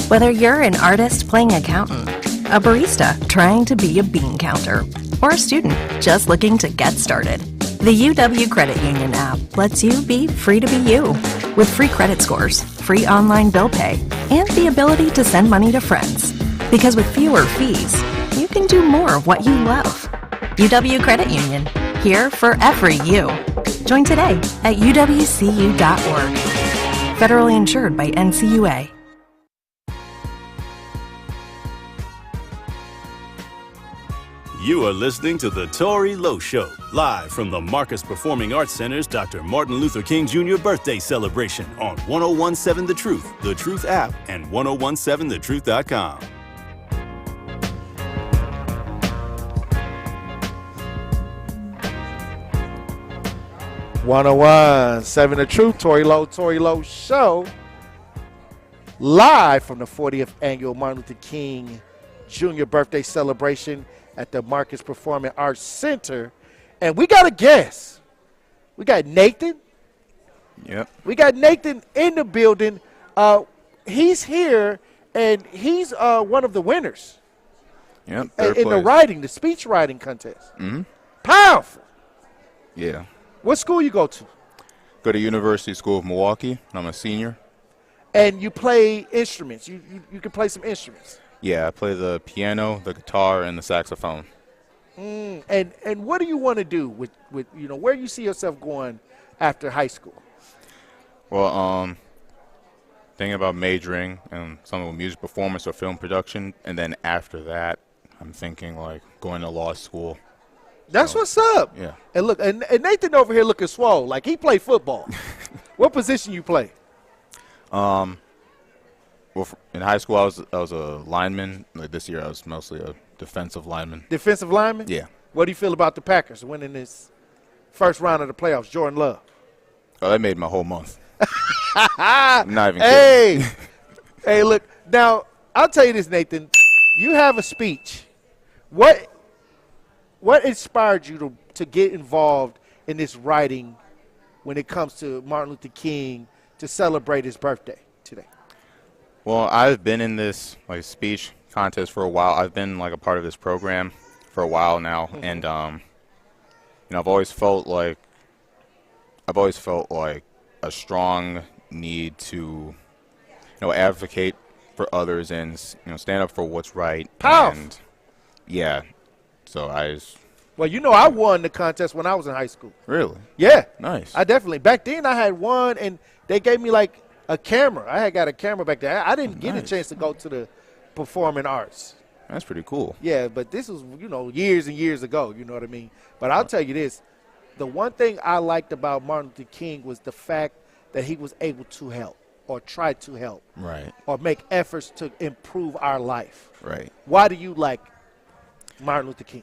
Whether you're an artist playing accountant, a barista trying to be a bean counter, or a student just looking to get started, the UW Credit Union app lets you be free to be you. With free credit scores, free online bill pay, and the ability to send money to friends. Because with fewer fees, you can do more of what you love. UW Credit Union, here for every you. Join today at uwcu.org. Federally insured by NCUA. You are listening to The Tory Lowe Show, live from the Marcus Performing Arts Center's Dr. Martin Luther King Jr. birthday celebration on 1017 The Truth app, and 1017thetruth.com. 101.7 The Truth, Tory Lowe Show. Live from the 40th annual Martin Luther King Jr. birthday celebration at the Marcus Performing Arts Center. And we got a guest. We got Nathan. Yep. We got Nathan in the building. He's here, and he's one of the winners. Yep. In the speech writing contest. Mm-hmm. Powerful. Yeah. What school you go to? Go to University School of Milwaukee. I'm a senior. And you play instruments. You can play some instruments. Yeah, I play the piano, the guitar, and the saxophone. And what do you want to do with where you see yourself going after high school? Well, thinking about majoring in something with music performance or film production, and then after that, I'm thinking like going to law school. That's what's up. Yeah. And look, and Nathan over here looking swole, like he played football. What position you play? Well, in high school, I was a lineman. Like this year, I was mostly a defensive lineman. Defensive lineman? Yeah. What do you feel about the Packers winning this first round of the playoffs? Jordan Love. Oh, that made my whole month. I'm not even kidding. Hey, look. Now, I'll tell you this, Nathan. You have a speech. What inspired you to get involved in this writing when it comes to Martin Luther King to celebrate his birthday today? Well, I've been in this like speech contest for a while. I've been like a part of this program for a while now, and I've always felt like a strong need to advocate for others and stand up for what's right. Powerful. And yeah, so Well, I won the contest when I was in high school. Really? Yeah. Nice. I definitely. Back then, I had one, and they gave me like a camera. I had got a camera back then. I didn't get a chance to go to the performing arts. That's pretty cool. Yeah, but this was, years and years ago. You know what I mean? But I'll tell you this. The one thing I liked about Martin Luther King was the fact that he was able to help or try to help. Right. Or make efforts to improve our life. Right. Why do you like Martin Luther King?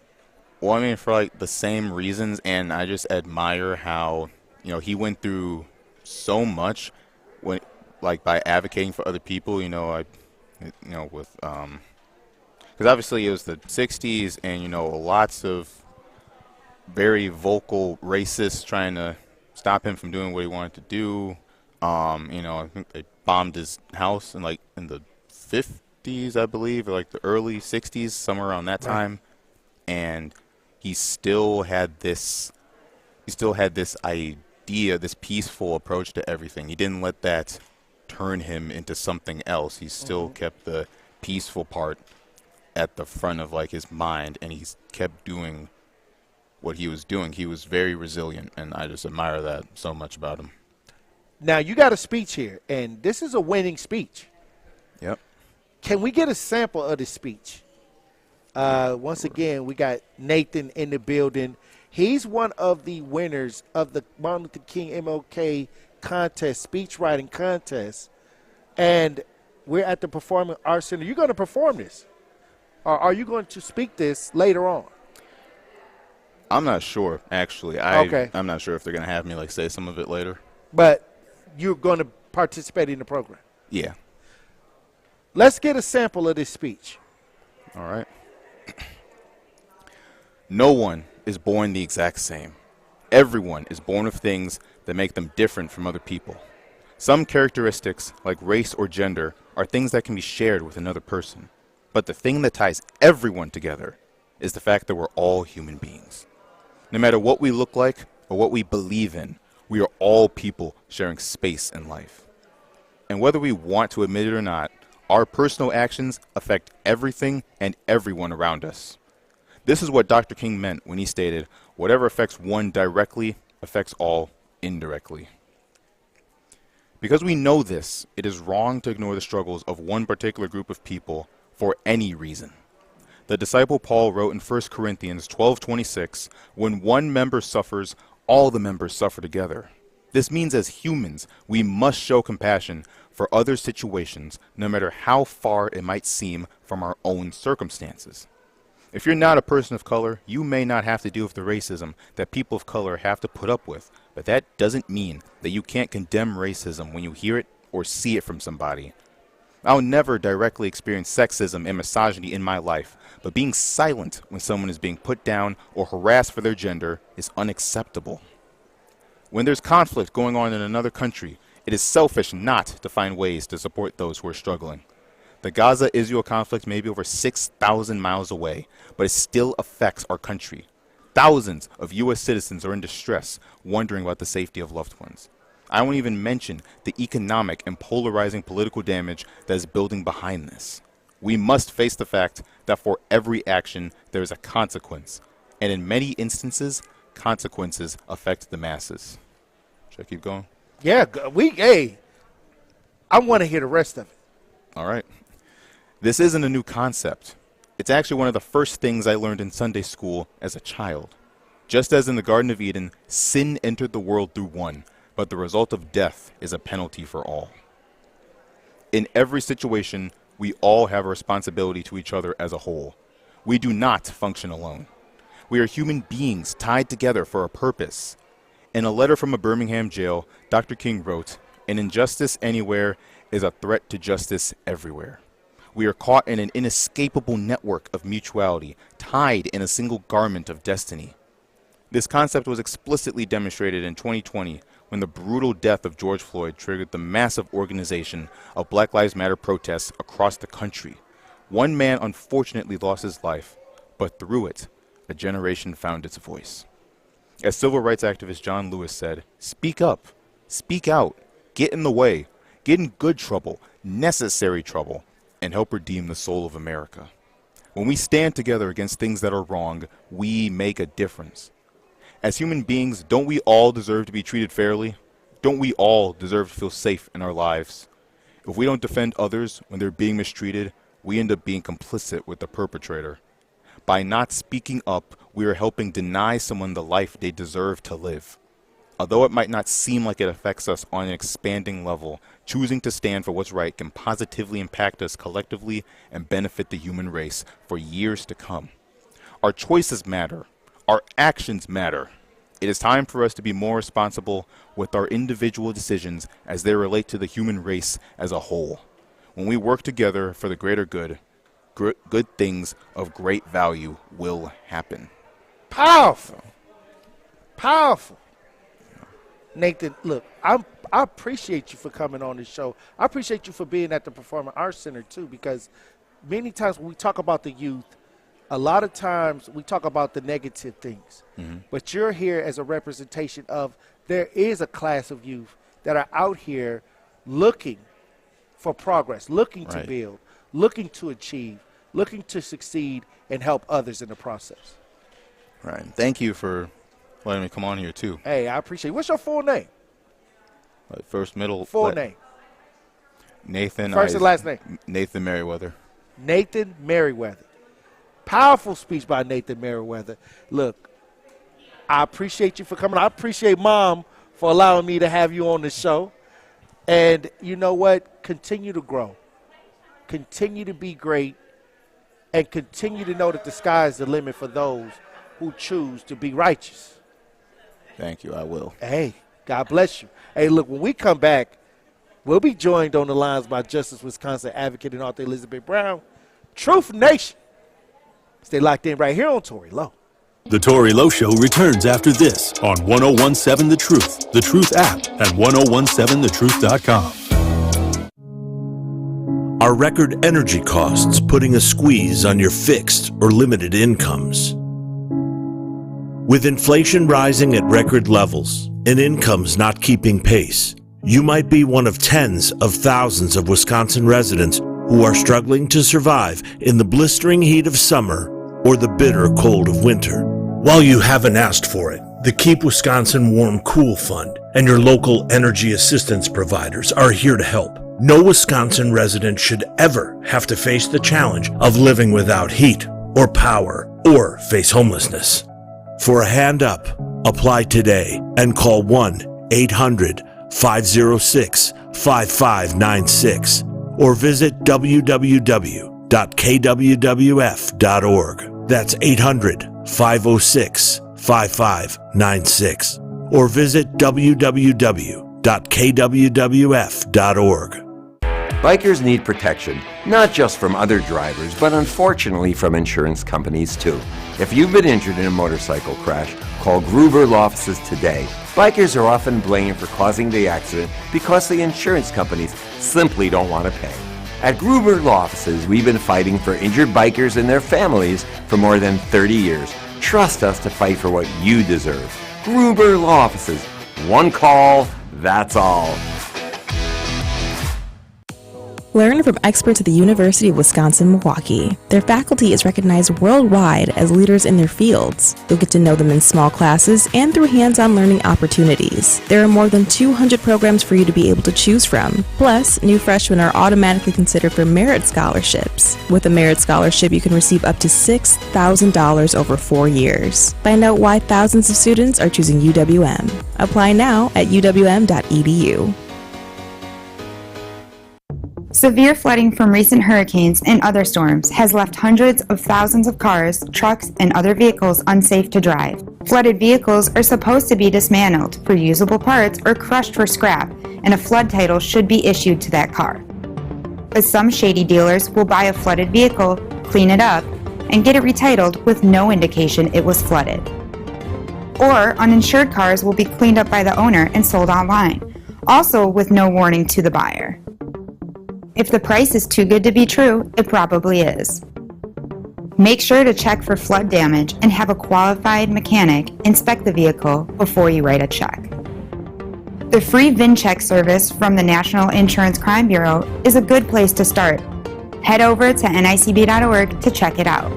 Well, I mean, for like the same reasons, and I just admire how he went through so much by advocating for other people. Because obviously it was the '60s, and lots of very vocal racists trying to stop him from doing what he wanted to do. I think they bombed his house in the '50s, I believe, or like the early '60s, somewhere around that time, and he still had this idea, this peaceful approach to everything. He didn't let that turn him into something else. He still kept the peaceful part at the front of his mind, and he kept doing what he was doing. He was very resilient, and I just admire that so much about him. Now, you got a speech here, and this is a winning speech. Yep. Can we get a sample of the speech? Once again, we got Nathan in the building. He's one of the winners of the Martin Luther King MLK contest, speech writing contest. And we're at the Performing Arts Center. You're going to perform this? Or are you going to speak this later on? I'm not sure, actually. Okay. I'm not sure if they're going to have me say some of it later. But you're going to participate in the program? Yeah. Let's get a sample of this speech. All right. No one is born the exact same. Everyone is born of things that make them different from other people. Some characteristics, like race or gender, are things that can be shared with another person. But the thing that ties everyone together is the fact that we're all human beings. No matter what we look like or what we believe in, we are all people sharing space in life. And whether we want to admit it or not, our personal actions affect everything and everyone around us. This is what Dr. King meant when he stated, "Whatever affects one directly affects all indirectly." Because we know this, it is wrong to ignore the struggles of one particular group of people for any reason. The disciple Paul wrote in 1 Corinthians 12:26, "When one member suffers, all the members suffer together." This means as humans, we must show compassion for other situations, no matter how far it might seem from our own circumstances. If you're not a person of color, you may not have to deal with the racism that people of color have to put up with, but that doesn't mean that you can't condemn racism when you hear it or see it from somebody. I'll never directly experience sexism and misogyny in my life, but being silent when someone is being put down or harassed for their gender is unacceptable. When there's conflict going on in another country, it is selfish not to find ways to support those who are struggling. The Gaza-Israel conflict may be over 6,000 miles away, but it still affects our country. Thousands of U.S. citizens are in distress, wondering about the safety of loved ones. I won't even mention the economic and polarizing political damage that is building behind this. We must face the fact that for every action, there is a consequence, and in many instances, consequences affect the masses. Should I keep going? Yeah, I want to hear the rest of it. All right. This isn't a new concept. It's actually one of the first things I learned in Sunday school as a child. Just as in the Garden of Eden, sin entered the world through one, but the result of death is a penalty for all. In every situation, we all have a responsibility to each other as a whole. We do not function alone. We are human beings tied together for a purpose. In a letter from a Birmingham jail, Dr. King wrote, "An injustice anywhere is a threat to justice everywhere. We are caught in an inescapable network of mutuality, tied in a single garment of destiny." This concept was explicitly demonstrated in 2020 when the brutal death of George Floyd triggered the massive organization of Black Lives Matter protests across the country. One man unfortunately lost his life, but through it, a generation found its voice. As civil rights activist John Lewis said, "Speak up, speak out, get in the way, get in good trouble, necessary trouble, and help redeem the soul of America." When we stand together against things that are wrong, we make a difference. As human beings, don't we all deserve to be treated fairly? Don't we all deserve to feel safe in our lives? If we don't defend others when they're being mistreated, we end up being complicit with the perpetrator. By not speaking up, we are helping deny someone the life they deserve to live. Although it might not seem like it affects us on an expanding level, choosing to stand for what's right can positively impact us collectively and benefit the human race for years to come. Our choices matter. Our actions matter. It is time for us to be more responsible with our individual decisions as they relate to the human race as a whole. When we work together for the greater good, good things of great value will happen. Powerful. Powerful. Nathan, look, I appreciate you for coming on this show. I appreciate you for being at the Performing Arts Center, too, because many times when we talk about the youth, a lot of times we talk about the negative things. Mm-hmm. But you're here as a representation of there is a class of youth that are out here looking for progress, looking to build, looking to achieve, looking to succeed and help others in the process. Right. Thank you for letting me come on here, too. Hey, I appreciate it. What's your full name? First, middle. Full name. Nathan. First and last name. Nathan Merriweather. Nathan Merriweather. Powerful speech by Nathan Merriweather. Look, I appreciate you for coming. I appreciate Mom for allowing me to have you on the show. And you know what? Continue to grow. Continue to be great. And continue to know that the sky is the limit for those who choose to be righteous. Thank you. I will. Hey, God bless you. Hey, look, when we come back, we'll be joined on the lines by Justice Wisconsin advocate and author Elizabeth Brown. Truth Nation. Stay locked in right here on Tory Lowe. The Tory Lowe Show returns after this on 1017 The Truth app, and 1017thetruth.com. Are record energy costs putting a squeeze on your fixed or limited incomes? With inflation rising at record levels and incomes not keeping pace, you might be one of tens of thousands of Wisconsin residents who are struggling to survive in the blistering heat of summer or the bitter cold of winter. While you haven't asked for it, the Keep Wisconsin Warm Cool Fund and your local energy assistance providers are here to help. No Wisconsin resident should ever have to face the challenge of living without heat or power or face homelessness. For a hand up, apply today and call 1-800-506-5596 or visit www.kwwf.org. That's 800-506-5596. Or visit www.kwwf.org. Bikers need protection, not just from other drivers, but unfortunately from insurance companies too. If you've been injured in a motorcycle crash, call Gruber Law Offices today. Bikers are often blamed for causing the accident because the insurance companies simply don't want to pay. At Gruber Law Offices, we've been fighting for injured bikers and their families for more than 30 years. Trust us to fight for what you deserve. Gruber Law Offices. One call, that's all. Learn from experts at the University of Wisconsin-Milwaukee. Their faculty is recognized worldwide as leaders in their fields. You'll get to know them in small classes and through hands-on learning opportunities. There are more than 200 programs for you to be able to choose from. Plus, new freshmen are automatically considered for merit scholarships. With a merit scholarship, you can receive up to $6,000 over 4 years. Find out why thousands of students are choosing UWM. Apply now at uwm.edu. Severe flooding from recent hurricanes and other storms has left hundreds of thousands of cars, trucks, and other vehicles unsafe to drive. Flooded vehicles are supposed to be dismantled for usable parts or crushed for scrap, and a flood title should be issued to that car. But some shady dealers will buy a flooded vehicle, clean it up, and get it retitled with no indication it was flooded. Or uninsured cars will be cleaned up by the owner and sold online, also with no warning to the buyer. If the price is too good to be true, it probably is. Make sure to check for flood damage and have a qualified mechanic inspect the vehicle before you write a check. The free VIN check service from the National Insurance Crime Bureau is a good place to start. Head over to nicb.org to check it out.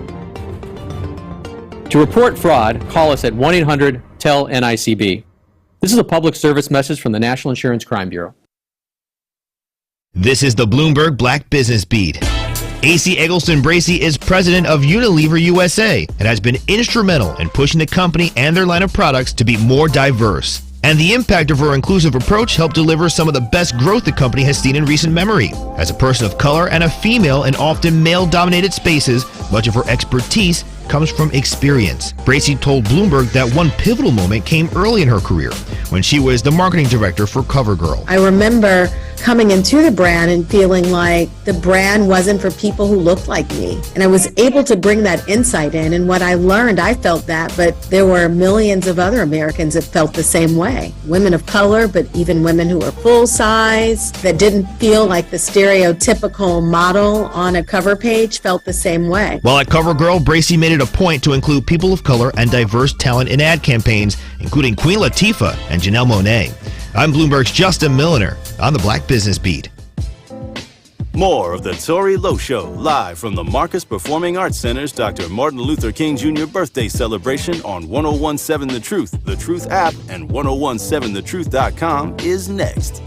To report fraud, call us at 1-800-TEL-NICB. This is a public service message from the National Insurance Crime Bureau. This is the Bloomberg Black Business Beat. AC Eggleston Bracey is president of Unilever USA and has been instrumental in pushing the company and their line of products to be more diverse. And the impact of her inclusive approach helped deliver some of the best growth the company has seen in recent memory. As a person of color and a female in often male-dominated spaces, much of her expertise comes from experience. Bracey told Bloomberg that one pivotal moment came early in her career, when she was the marketing director for CoverGirl. I remember coming into the brand and feeling like the brand wasn't for people who looked like me. And I was able to bring that insight in, and what I learned, I felt that, but there were millions of other Americans that felt the same way. Women of color, but even women who were full size, that didn't feel like the stereotypical model on a cover page, felt the same way. While at CoverGirl, Bracey made it a point to include people of color and diverse talent in ad campaigns, including Queen Latifah and Janelle Monáe. I'm Bloomberg's Justin Milliner on the Black Business Beat. More of the Tory Lowe Show, live from the Marcus Performing Arts Center's Dr. Martin Luther King Jr. birthday celebration on 1017 The Truth app, and 1017thetruth.com is next.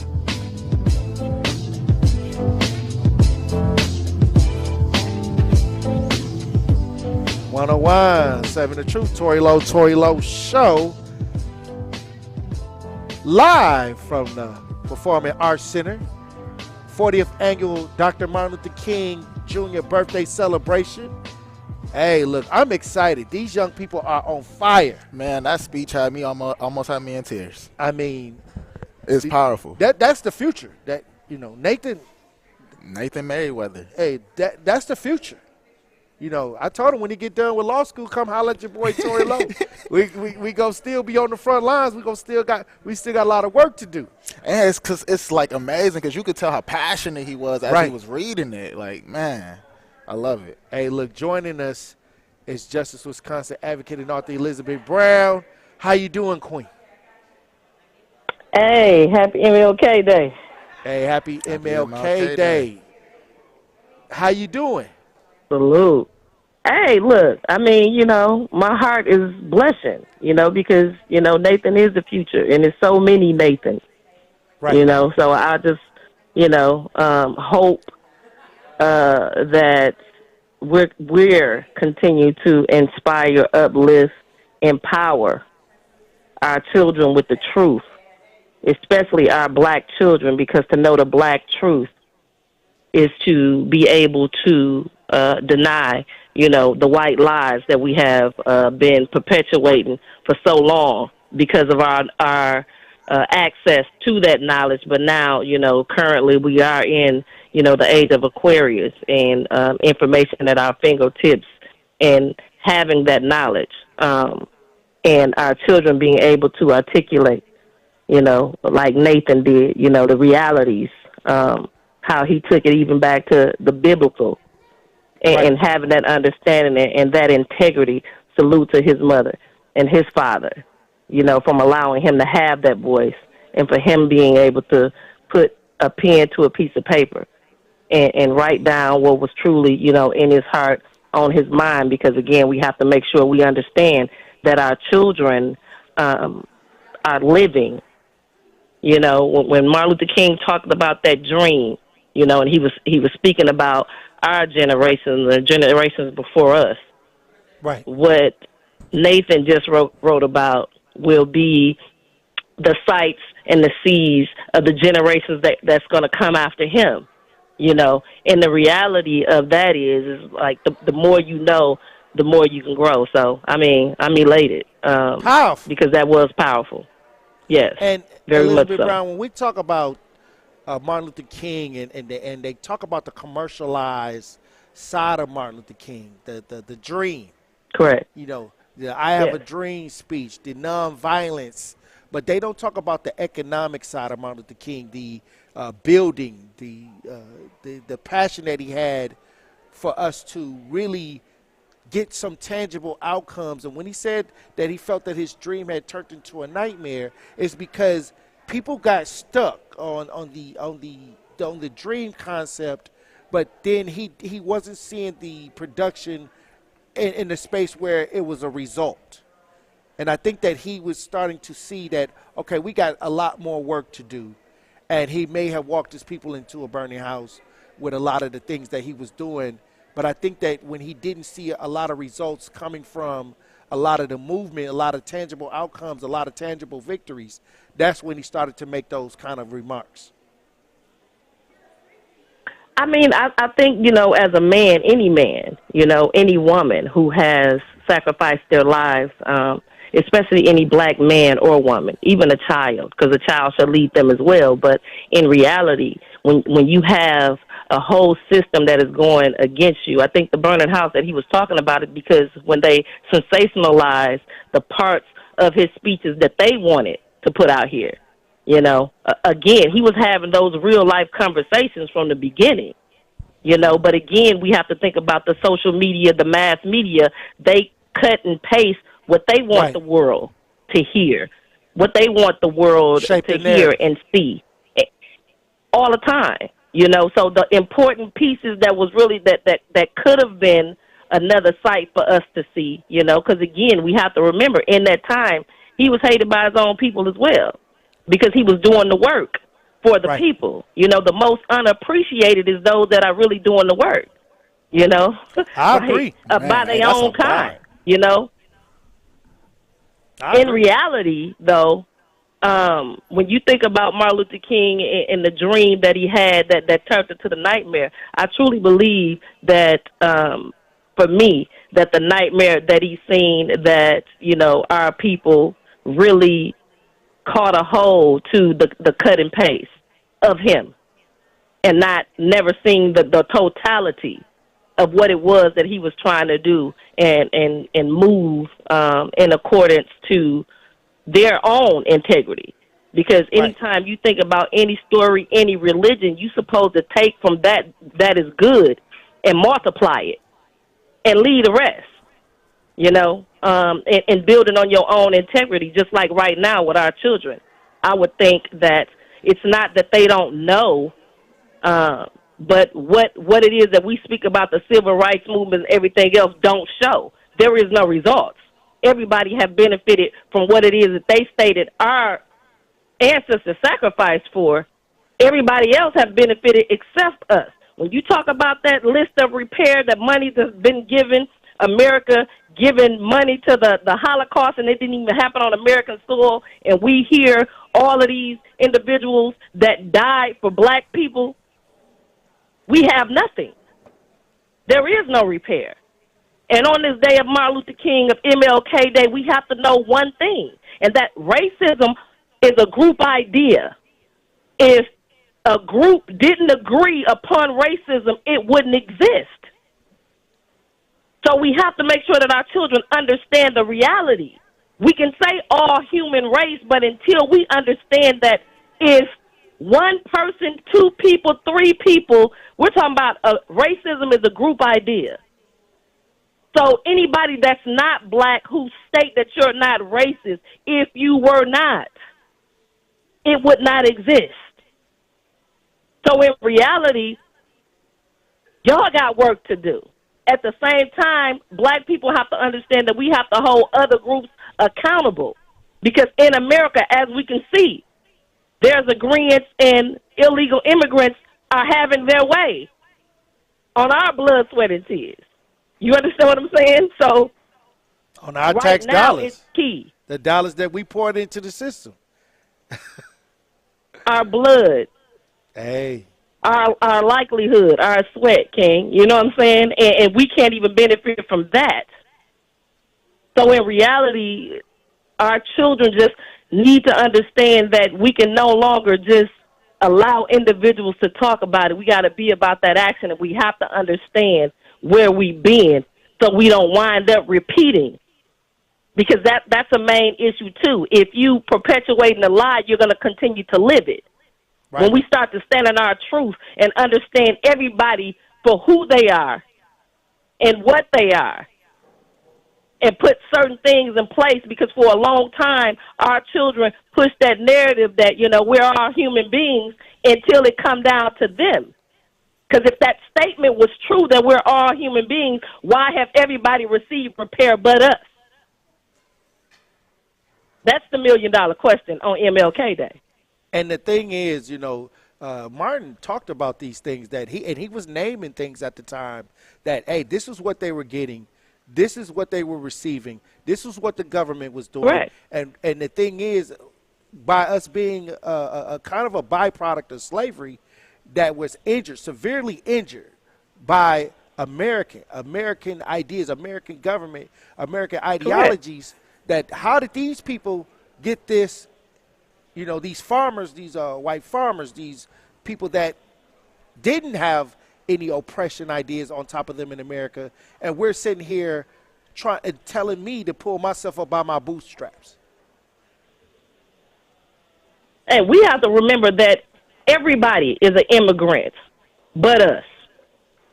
1017 The Truth, Tory Lowe Show. Live from the Performing Arts Center, 40th annual Dr. Martin Luther King Jr. birthday celebration. Hey, look, I'm excited. These young people are on fire. Man, that speech had me almost had me in tears. I mean, it's powerful. That's the future. That, you know, Nathan Merriweather. Hey, that's the future. You know, I told him when he get done with law school, come holler at your boy Tory Lowe. we gonna still be on the front lines. We still got a lot of work to do. And it's cause it's like amazing because you could tell how passionate he was as he was reading it. Like, man, I love it. Hey, look, joining us is Justice Wisconsin advocate and author Elizabeth Brown. How you doing, Queen? Hey, happy MLK Day. Hey, happy MLK Day. How you doing? Salute. Hey, look, I mean, you know, my heart is blushing, you know, because, you know, Nathan is the future, and there's so many Nathans, you know, so I just, you know, hope that we're continue to inspire, uplift, empower our children with the truth, especially our black children, because to know the black truth is to be able to deny the white lies that we have been perpetuating for so long because of our access to that knowledge. But now, currently we are in, the age of Aquarius and information at our fingertips and having that knowledge and our children being able to articulate, like Nathan did, the realities, how he took it even back to the biblical and having that understanding and that integrity. Salute to his mother and his father, from allowing him to have that voice and for him being able to put a pen to a piece of paper and write down what was truly, in his heart, on his mind, because, again, we have to make sure we understand that our children are living. When Martin Luther King talked about that dream, and he was speaking about our generation, the generations before us. Right. What Nathan just wrote about will be the sights and the seeds of the generations that's going to come after him. And the reality of that is like the more you know, the more you can grow. So, I'm elated. Powerful. Because that was powerful. Yes. And very Elizabeth much so. Brown, when we talk about Martin Luther King and they talk about the commercialized side of Martin Luther King, the dream. Correct. The I have a dream speech, the nonviolence, but they don't talk about the economic side of Martin Luther King, the building, the passion that he had for us to really get some tangible outcomes. And when he said that he felt that his dream had turned into a nightmare, it's because people got stuck on the dream concept, but then he wasn't seeing the production in the space where it was a result. And I think that he was starting to see that, okay, we got a lot more work to do. And he may have walked his people into a burning house with a lot of the things that he was doing. But I think that when he didn't see a lot of results coming from a lot of the movement, a lot of tangible outcomes, a lot of tangible victories, that's when he started to make those kind of remarks. I think, as a man, any woman who has sacrificed their lives, especially any black man or woman, even a child, because a child should lead them as well. But in reality, when you have a whole system that is going against you, I think the burning house that he was talking about it because when they sensationalized the parts of his speeches that they wanted to put out here, again, he was having those real life conversations from the beginning, but again, we have to think about the social media, the mass media. They cut and paste what they want the world to hear, what they want the world to hear and see all the time, So the important pieces that was really that could have been another sight for us to see, because again, we have to remember in that time, he was hated by his own people as well because he was doing the work for the people. The most unappreciated is those that are really doing the work, I agree. By their own kind, In reality, though, when you think about Martin Luther King and the dream that he had that turned into the nightmare, I truly believe that, for me, that the nightmare that he's seen that, our people really caught a hold to the cut and paste of him and never seeing the totality of what it was that he was trying to do and move in accordance to their own integrity. Because anytime you think about any story, any religion, you're supposed to take from that is good and multiply it and leave the rest, and building on your own integrity, just like right now with our children. I would think that it's not that they don't know, but what it is that we speak about the civil rights movement and everything else don't show. There is no results. Everybody have benefited from what it is that they stated our ancestors sacrificed for. Everybody else have benefited except us. When you talk about that list of repair, that money that's been given, America giving money to the Holocaust, and it didn't even happen on American soil, and we hear all of these individuals that died for black people, we have nothing. There is no repair. And on this day of Martin Luther King, of MLK Day, we have to know one thing, and that racism is a group idea. If a group didn't agree upon racism, it wouldn't exist. So we have to make sure that our children understand the reality. We can say all human race, but until we understand that if one person, two people, three people, we're talking about racism is a group idea. So anybody that's not black who state that you're not racist, if you were not, it would not exist. So in reality, y'all got work to do. At the same time, black people have to understand that we have to hold other groups accountable. Because in America, as we can see, there's agreements and illegal immigrants are having their way on our blood, sweat, and tears. You understand what I'm saying? So on our right tax now, dollars, it's key. The dollars that we poured into the system. Our blood. Hey. Our likelihood, our sweat, King. You know what I'm saying? And we can't even benefit from that. So in reality, our children just need to understand that we can no longer just allow individuals to talk about it. We got to be about that action, and we have to understand where we've been so we don't wind up repeating. Because that's a main issue, too. If you perpetuating a lie, you're going to continue to live it. Right. When we start to stand in our truth and understand everybody for who they are and what they are, and put certain things in place, because for a long time, our children push that narrative that, you know, we're all human beings until it come down to them. Because if that statement was true that we're all human beings, why have everybody received repair but us? That's the $1 million question on MLK Day. And the thing is, you know, Martin talked about these things that he was naming things at the time that, hey, this is what they were getting. This is what they were receiving. This is what the government was doing. Right. And the thing is, by us being a kind of a byproduct of slavery that was injured, severely injured by American ideas, American government, American ideologies, that how did these people get this, you know, these farmers, these white farmers, these people that didn't have any oppression ideas on top of them in America, and we're sitting here telling me to pull myself up by my bootstraps. And we have to remember that everybody is an immigrant but us,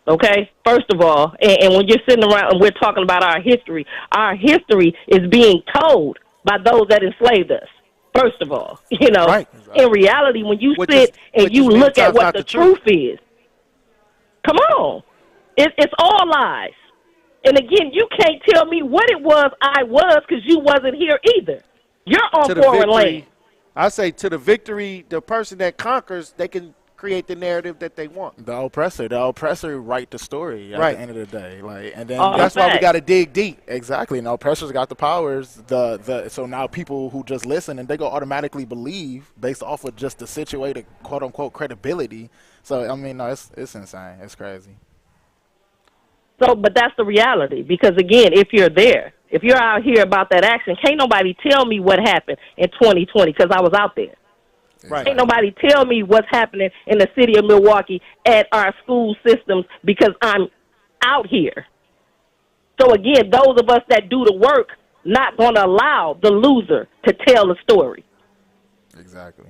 okay? First of all, and when you're sitting around and we're talking about our history is being told by those that enslaved us. First of all, you know, right. In reality, when you sit and you look at what the truth is, come on, it's all lies. And again, you can't tell me what it was I was, because you wasn't here either. You're on foreign land. I say to the victory, the person that conquers, they can create the narrative that they want. The oppressor write the story at the end of the day. Like, and then that's why we got to dig deep. Exactly. And the oppressor's got the powers. So now people who just listen and they go automatically believe based off of just the situated quote unquote credibility. So I mean, no, it's insane. It's crazy. So, but that's the reality, because again, if you're there, if you're out here about that action, can't nobody tell me what happened in 2020, because I was out there. Right. Can't nobody tell me what's happening in the city of Milwaukee at our school systems, because I'm out here. So again, those of us that do the work, not going to allow the loser to tell the story. Exactly.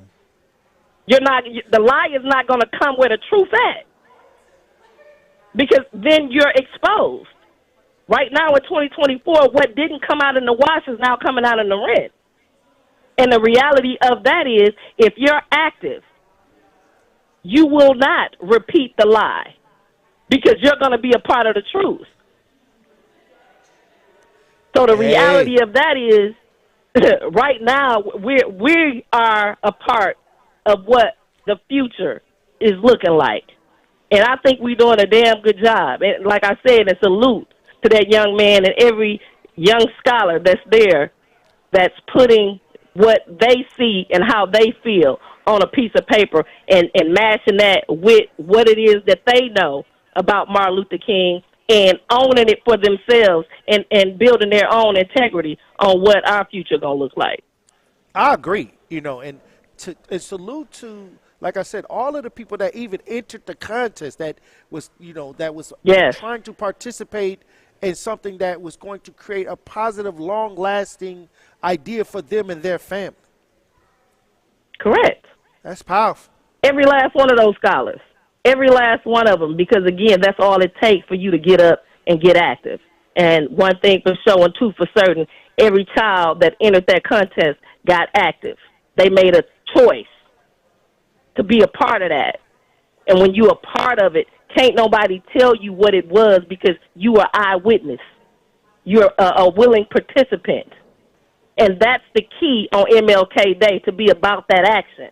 The lie is not going to come where the truth at, because then you're exposed. Right now in 2024, what didn't come out in the wash is now coming out in the rent. And the reality of that is, if you're active, you will not repeat the lie, because you're going to be a part of the truth. So the reality of that is, right now, we are a part of what the future is looking like. And I think we're doing a damn good job. And like I said, a salute to that young man and every young scholar that's there, that's putting what they see and how they feel on a piece of paper and mashing that with what it is that they know about Martin Luther King and owning it for themselves and building their own integrity on what our future going to look like. I agree, and salute to, like I said, all of the people that even entered the contest that was trying to participate in something that was going to create a positive, long-lasting idea for them and their family. Correct. That's powerful. Every last one of those scholars. Every last one of them, because, again, that's all it takes for you to get up and get active. And one thing for sure and two for certain, every child that entered that contest got active. They made a choice to be a part of that. And when you're a part of it, can't nobody tell you what it was because you are eyewitness. You're a willing participant. And that's the key on MLK Day, to be about that action.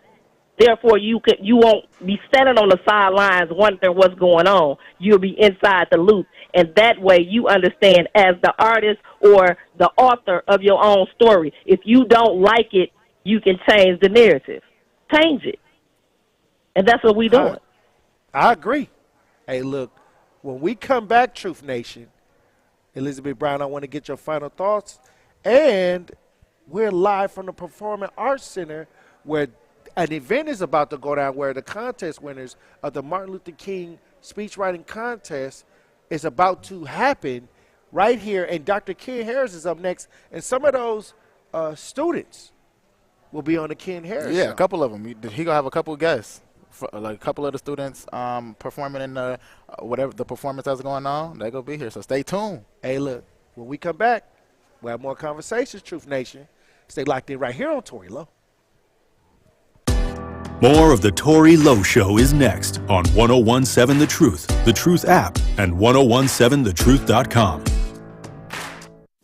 Therefore, you won't be standing on the sidelines wondering what's going on. You'll be inside the loop. And that way you understand, as the artist or the author of your own story, if you don't like it, you can change the narrative. Change it. And that's what we're doing. I agree. Hey, look, when we come back, Truth Nation, Elizabeth Brown, I want to get your final thoughts. And we're live from the Performing Arts Center, where an event is about to go down, where the contest winners of the Martin Luther King speechwriting contest is about to happen right here. And Dr. Ken Harris is up next. And some of those students will be on the Ken Harris show. A couple of them. He going to have a couple of guests. Like a couple of the students performing in the whatever the performance that's going on, they're going to be here. So stay tuned. Hey, look, when we come back, we'll have more conversations, Truth Nation. Stay locked in right here on Tory Lowe. More of the Tory Lowe Show is next on 1017 The Truth app, and 1017thetruth.com.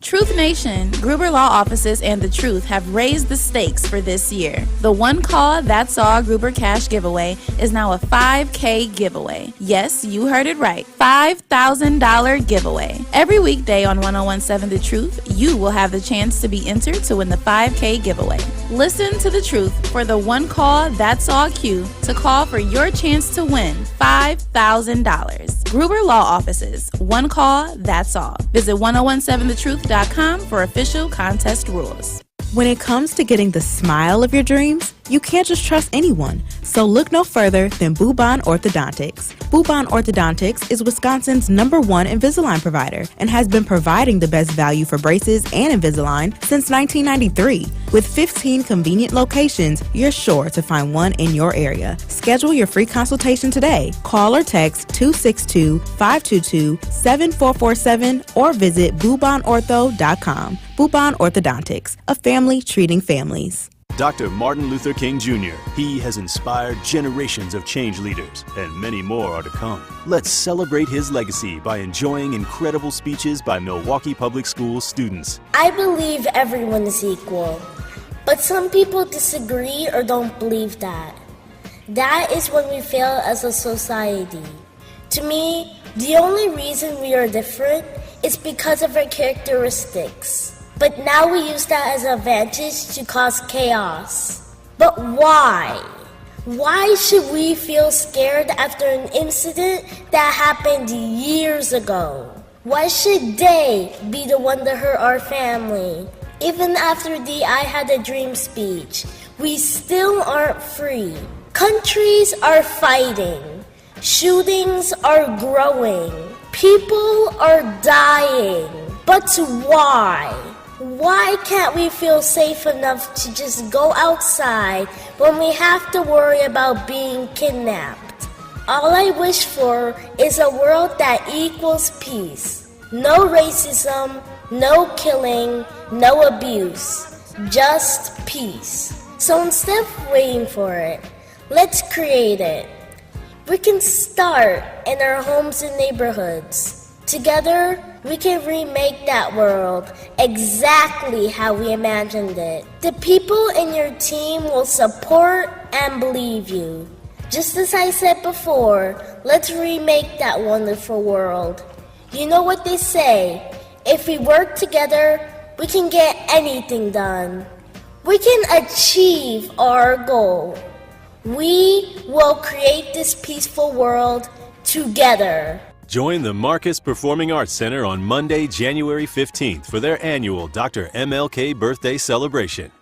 Truth Nation, Gruber Law Offices, and The Truth have raised the stakes for this year. The One Call That's All Gruber Cash Giveaway is now a $5K giveaway. Yes, you heard it right. $5,000 giveaway. Every weekday on 1017 The Truth, you will have the chance to be entered to win the $5K giveaway. Listen to The Truth for the One Call That's All cue to call for your chance to win $5,000. Gruber Law Offices, One Call That's All. Visit 1017thetruth.com for official contest rules. When it comes to getting the smile of your dreams, you can't just trust anyone. So look no further than Bubon Orthodontics. Bubon Orthodontics is Wisconsin's #1 Invisalign provider and has been providing the best value for braces and Invisalign since 1993. With 15 convenient locations, you're sure to find one in your area. Schedule your free consultation today. Call or text 262-522-7447 or visit bubonortho.com. Bubon Orthodontics, a family treating families. Dr. Martin Luther King Jr. He has inspired generations of change leaders, and many more are to come. Let's celebrate his legacy by enjoying incredible speeches by Milwaukee Public Schools students. I believe everyone is equal, but some people disagree or don't believe that. That is when we fail as a society. To me, the only reason we are different is because of our characteristics. But now we use that as an advantage to cause chaos. But why? Why should we feel scared after an incident that happened years ago? Why should they be the one to hurt our family? Even after the I Had a Dream speech, we still aren't free. Countries are fighting. Shootings are growing. People are dying. But why? Why can't we feel safe enough to just go outside when we have to worry about being kidnapped? All I wish for is a world that equals peace. No racism, no killing, no abuse. Just peace. So instead of waiting for it, let's create it. We can start in our homes and neighborhoods. Together, we can remake that world exactly how we imagined it. The people in your team will support and believe you. Just as I said before, let's remake that wonderful world. You know what they say, if we work together, we can get anything done. We can achieve our goal. We will create this peaceful world together. Join the Marcus Performing Arts Center on Monday, January 15th for their annual Dr. MLK birthday celebration.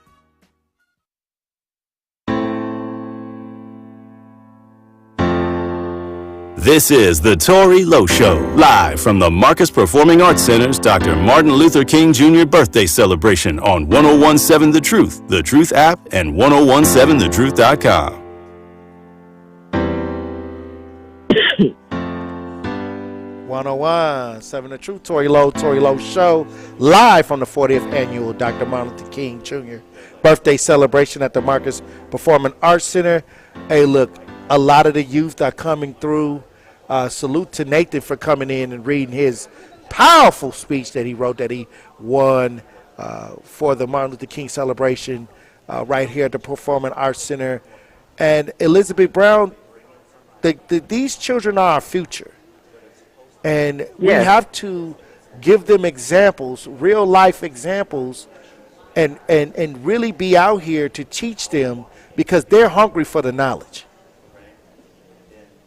This is the Tory Lowe Show, live from the Marcus Performing Arts Center's Dr. Martin Luther King Jr. birthday celebration on 1017 The Truth app, and 1017thetruth.com. 1017 The Truth, Tory Lowe Show, live from the 40th annual Dr. Martin Luther King Jr. birthday celebration at the Marcus Performing Arts Center. Hey, look, a lot of the youth are coming through. Salute to Nathan for coming in and reading his powerful speech that he wrote, that he won for the Martin Luther King celebration right here at the Performing Arts Center. And Elizabeth Brown, these children are our future. And we have to give them examples, real life examples, and really be out here to teach them, because they're hungry for the knowledge.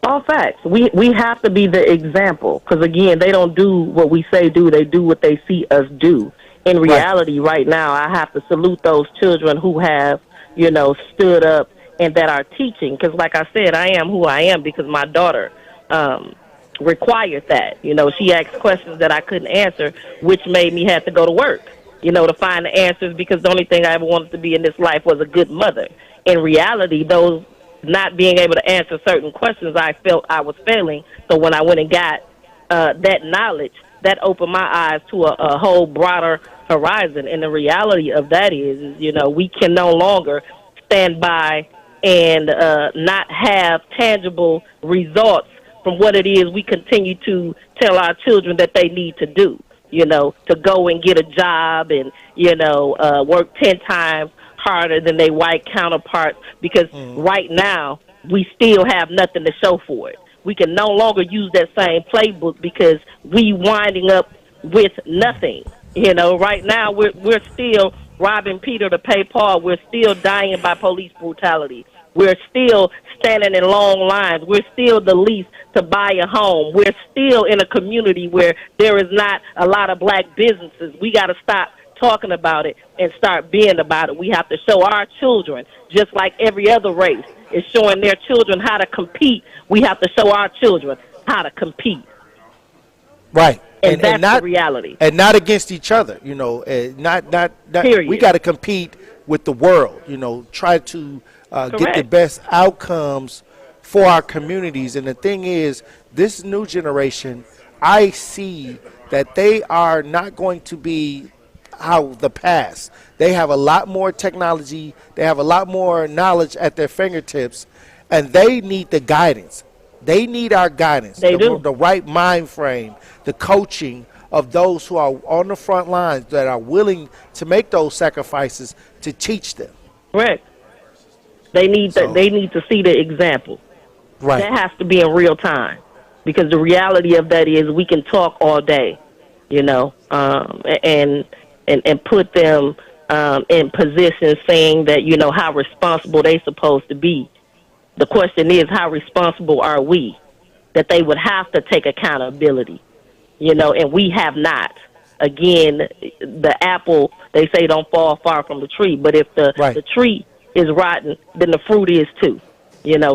All facts. We have to be the example, because, again, they don't do what we say do. They do what they see us do. In reality, right now, I have to salute those children who have, stood up and that are teaching. Because, like I said, I am who I am because my daughter required that. She asked questions that I couldn't answer, which made me have to go to work, to find the answers, because the only thing I ever wanted to be in this life was a good mother. In reality, those not being able to answer certain questions, I felt I was failing. So when I went and got that knowledge, that opened my eyes to a whole broader horizon. And the reality of that is we can no longer stand by and not have tangible results from what it is we continue to tell our children that they need to do, to go and get a job and, work 10 times harder than their white counterparts, because right now we still have nothing to show for it. We can no longer use that same playbook because we winding up with nothing. Right now we're still robbing Peter to pay Paul. We're still dying by police brutality. We're still standing in long lines. We're still the least to buy a home. We're still in a community where there is not a lot of black businesses. We got to stop talking about it and start being about it. We have to show our children, just like every other race is showing their children how to compete. We have to show our children how to compete. Right. And that's the reality. And not against each other, not Period. We got to compete with the world, try to get the best outcomes for our communities. And the thing is, this new generation, I see that they are not going to be how the past. They have a lot more technology. They have a lot more knowledge at their fingertips, and they need the guidance. They need our guidance. They do. The right mind frame, the coaching of those who are on the front lines that are willing to make those sacrifices to teach them. Correct. They need to see the example. Right. That has to be in real time, because the reality of that is we can talk all day, and put them in positions saying that, how responsible they're supposed to be. The question is, how responsible are we? That they would have to take accountability, and we have not. Again, the apple, they say, don't fall far from the tree. But if the tree is rotten, then the fruit is too.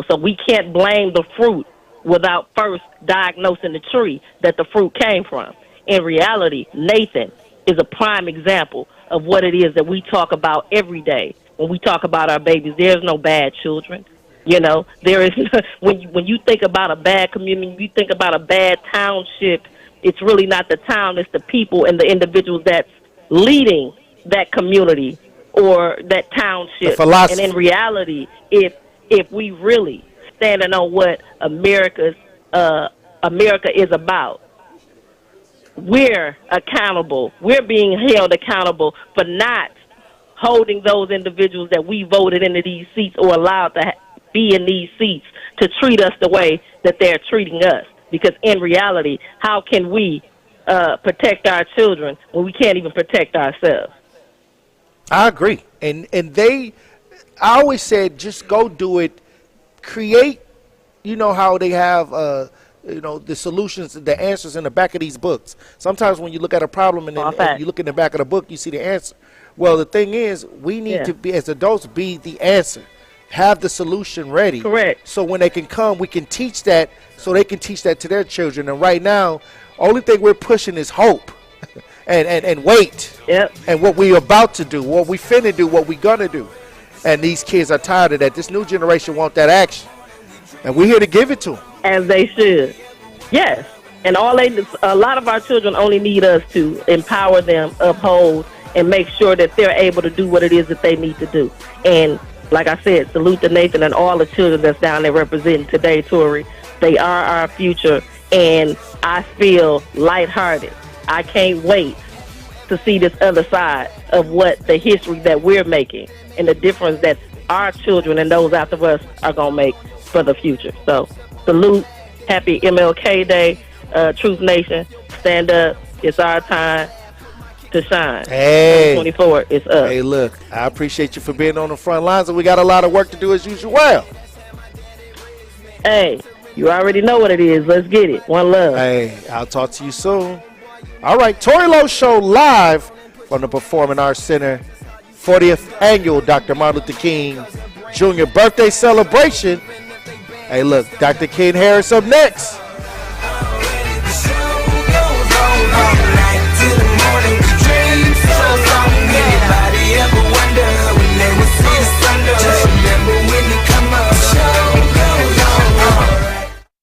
So we can't blame the fruit without first diagnosing the tree that the fruit came from. In reality, Nathan is a prime example of what it is that we talk about every day when we talk about our babies. There's no bad children. There is when you think about a bad community, you think about a bad township, it's really not the town, it's the people and the individuals that's leading that community or that township. And in reality, if we really standing on what America is about, we're accountable. We're being held accountable for not holding those individuals that we voted into these seats or allowed to be in these seats to treat us the way that they're treating us. Because in reality, how can we protect our children when we can't even protect ourselves? I agree. And I always said, just go do it. Create, how they have the solutions, the answers in the back of these books. Sometimes when you look at a problem and you look in the back of the book, you see the answer. Well, the thing is, we need to be, as adults, be the answer. Have the solution ready. Correct. So when they can come, we can teach that, so they can teach that to their children. And right now, only thing we're pushing is hope and wait. Yep. And what we about to do, what we finna do, what we gonna do. And these kids are tired of that. This new generation want that action. And we're here to give it to them. As they should. Yes. And a lot of our children only need us to empower them, uphold, and make sure that they're able to do what it is that they need to do. And like I said, salute to Nathan and all the children that's down there representing today, Tory. They are our future, and I feel lighthearted. I can't wait to see this other side of what the history that we're making and the difference that our children and those after us are going to make for the future. So, salute. Happy MLK Day. Truth Nation, stand up. It's our time to shine. Hey. 24 is up. Hey, look, I appreciate you for being on the front lines, and we got a lot of work to do as usual. Hey, you already know what it is. Let's get it. One love. Hey, I'll talk to you soon. All right, Tory Lowe Show live from the Performing Arts Center, 40th annual Dr. Martin Luther King Jr. birthday celebration. Hey, look, Dr. Ken Harris up next.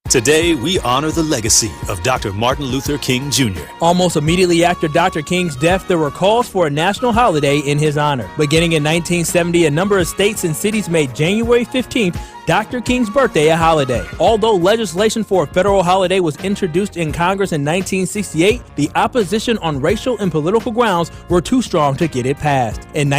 Today, we honor the legacy of Dr. Martin Luther King Jr. Almost immediately after Dr. King's death, there were calls for a national holiday in his honor. Beginning in 1970, a number of states and cities made January 15th Dr. King's birthday a holiday. Although legislation for a federal holiday was introduced in Congress in 1968, the opposition on racial and political grounds were too strong to get it passed. In